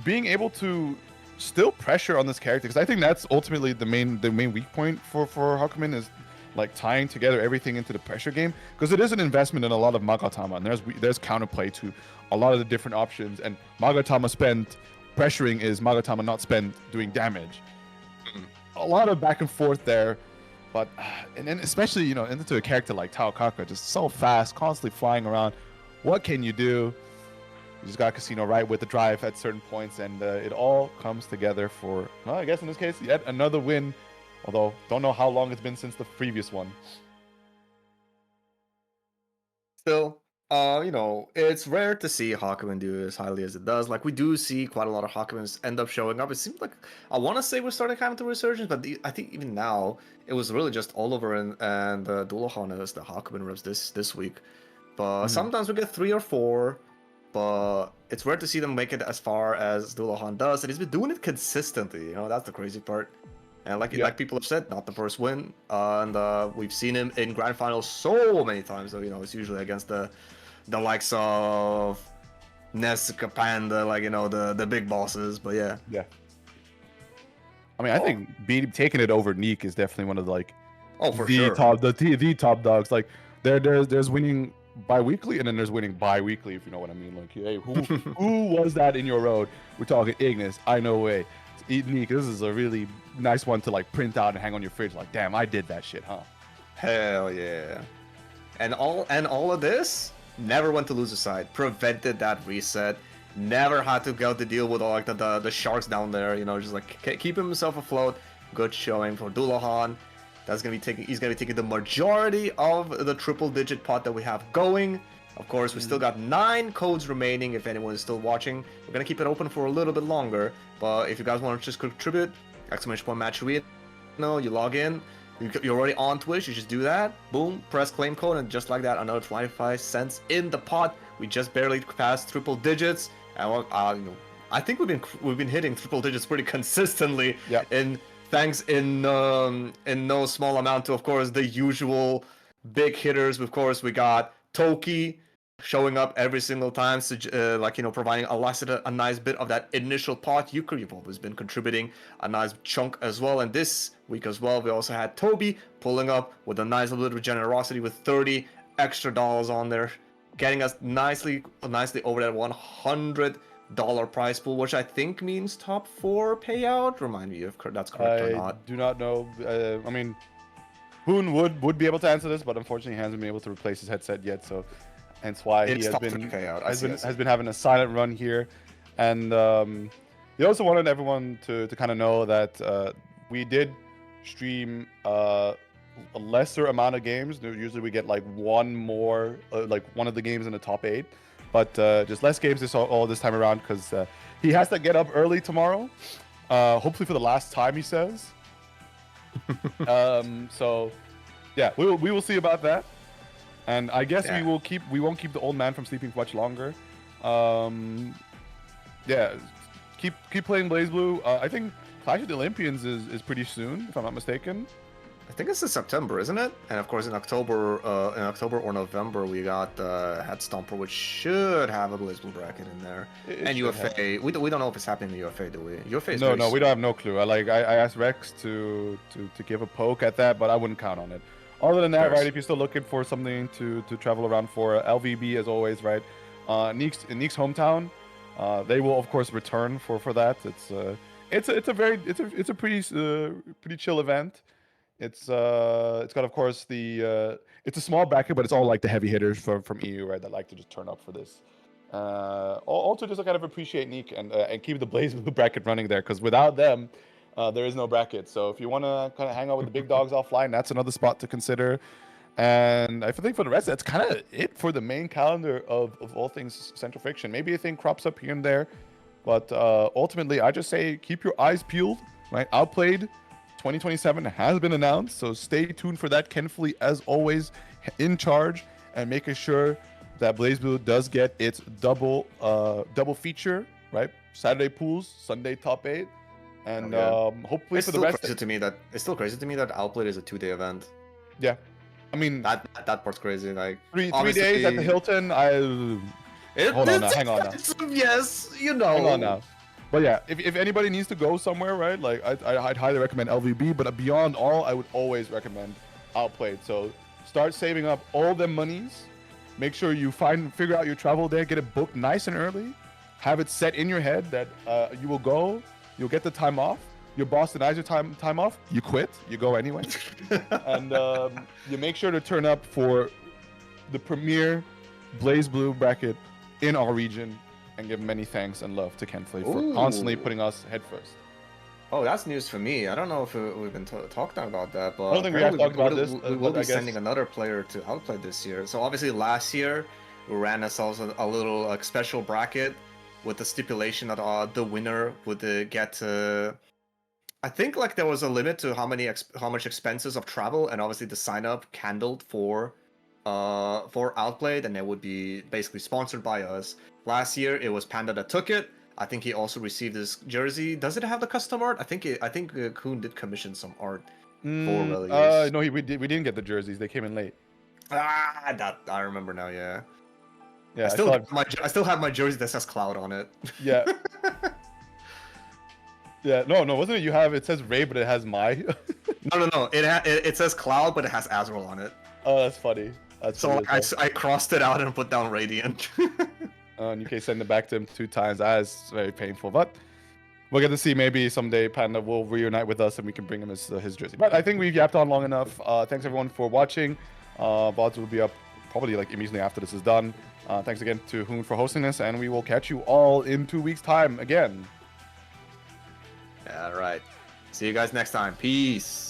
being able to still pressure on this character, because I think that's ultimately the main weak point for Hakumen, is like tying together everything into the pressure game, because it is an investment in a lot of Magatama, and there's counterplay to a lot of the different options, and Magatama spent pressuring is Magatama not spent doing damage. A lot of back and forth there, but and then especially, you know, into a character like Tao Kaka, just so fast, constantly flying around. What can you do? You just got Casino right with the drive at certain points, and it all comes together for, well, I guess in this case, yet another win. Although, don't know how long it's been since the previous one. Still, you know, it's rare to see Hakumen do as highly as it does. Like, we do see quite a lot of Hakumens end up showing up. It seems like, I want to say we're starting kind of to resurgence, but I think even now, it was really just Oliver and Dullahan as the Hakumen reps this week. But sometimes we get 3 or 4. But it's rare to see them make it as far as Dullahan does, and he's been doing it consistently. You know, that's the crazy part. And like people have said, not the first win, and we've seen him in grand finals so many times. So you know, it's usually against the likes of Nezuka, Panda, like, you know, the big bosses. But yeah, I mean, I think taking it over Neek is definitely one of the, like, the top dogs. Like, there's winning bi-weekly, and then there's winning bi-weekly, if you know what I mean. Like, hey, who was that in your road? We're talking Ignis, I know way. Neek, this is a really nice one to like print out and hang on your fridge. Like, damn, I did that shit, huh? Hell yeah. And all of this never went to loser's side. Prevented that reset. Never had to go to deal with all like the sharks down there. You know, just like keeping himself afloat. Good showing for Dullahan. He's gonna be taking the majority of the triple-digit pot that we have going. Of course, we still got 9 codes remaining. If anyone is still watching, we're gonna keep it open for a little bit longer. But if you guys want to just contribute, !match read, you log in. You're already on Twitch. You just do that. Boom, press claim code, and just like that, another 25 cents in the pot. We just barely passed triple digits, and you know, I think we've been hitting triple digits pretty consistently. Yeah. Thanks in no small amount to, of course, the usual big hitters. Of course, we got Toki, showing up every single time, like, you know, providing a nice bit of that initial pot. Euchre, you've always been contributing a nice chunk as well. And this week as well, we also had Toby pulling up with a nice little bit of generosity with $30 extra on there, getting us nicely over that $100 prize pool, which I think means top 4 payout. Remind me if that's correct or I not. do not know. I mean, Hoon would be able to answer this, but unfortunately, he hasn't been able to replace his headset yet. So, hence why he has been having a silent run here. And he also wanted everyone to kind of know that we did stream a lesser amount of games. Usually we get like one more, like one of the games in the top 8, but just less games all this time around because he has to get up early tomorrow. Hopefully for the last time, he says. So yeah, we will see about that. And I guess we won't keep the old man from sleeping for much longer. Yeah, keep playing BlazBlue. I think Clash of the Olympians is pretty soon, if I'm not mistaken. I think it's in September, isn't it? And of course, in October or November, we got Head Stomper, which should have a BlazBlue bracket in there. And UFA, we don't know if it's happening in UFA, do we? UFA is no, we don't have no clue. I asked Rex to give a poke at that, but I wouldn't count on it. Other than that, right? If you're still looking for something to travel around for, LVB as always, right? Neek's hometown, they will of course return for that. It's a pretty chill event. It's got of course it's a small bracket, but it's all like the heavy hitters from EU, right? That like to just turn up for this. Also just to kind of appreciate Neek and keep the BlazBlue bracket running there, because without them, there is no bracket. So if you want to kind of hang out with the big dogs offline, that's another spot to consider. And I think for the rest, that's kind of it for the main calendar of all things Central Fiction. Maybe a thing crops up here and there, but ultimately, I just say keep your eyes peeled, right? Outplayed 2027 has been announced, so stay tuned for that. Ken Flea, as always, in charge and making sure that BlazBlue does get its double feature, right? Saturday pools, Sunday top 8. And hopefully for the rest, it's still crazy to me that Outplayed is a 2-day event. Yeah, I mean that part's crazy. Like three days at the Hilton. Hold on now, hang on now. Yes, you know. Hang on now. But yeah, if anybody needs to go somewhere, right? Like I'd highly recommend LVB. But beyond all, I would always recommend Outplayed. So start saving up all them monies. Make sure you figure out your travel day. Get it booked nice and early. Have it set in your head that you will go. You'll get the time off. Your boss denies your time off. You quit. You go anyway. And you make sure to turn up for the premier BlazBlue bracket in our region, and give many thanks and love to Ken Flea for constantly putting us head first. Oh, that's news for me. I don't know if we've been talking about that, but I don't think we have talked about this. We will be sending another player to Outplay this year. So obviously last year we ran ourselves a little special bracket with the stipulation that the winner would get. I think like there was a limit to how much expenses of travel, and obviously the sign up handled for Outplayed, and it would be basically sponsored by us. Last year it was Panda that took it. I think he also received his jersey. Does it have the custom art? I think Kuhn did commission some art for relegation. No, we didn't get the jerseys. They came in late. That I remember now. Yeah. Yeah. I still have my jersey that says Cloud on it. Yeah. Yeah. No. Wasn't it? It says Ray, but it has my. No. It says Cloud, but it has Azrael on it. Oh, that's funny. So I crossed it out and put down Radiant. And you can send it back to him 2 times. That is very painful, but we'll get to see. Maybe someday Panda will reunite with us and we can bring him his jersey. But I think we've yapped on long enough. Thanks everyone for watching. VODs will be up probably like immediately after this is done. Thanks again to Hoon for hosting this, and we will catch you all in 2 weeks' time again. All right. See you guys next time. Peace.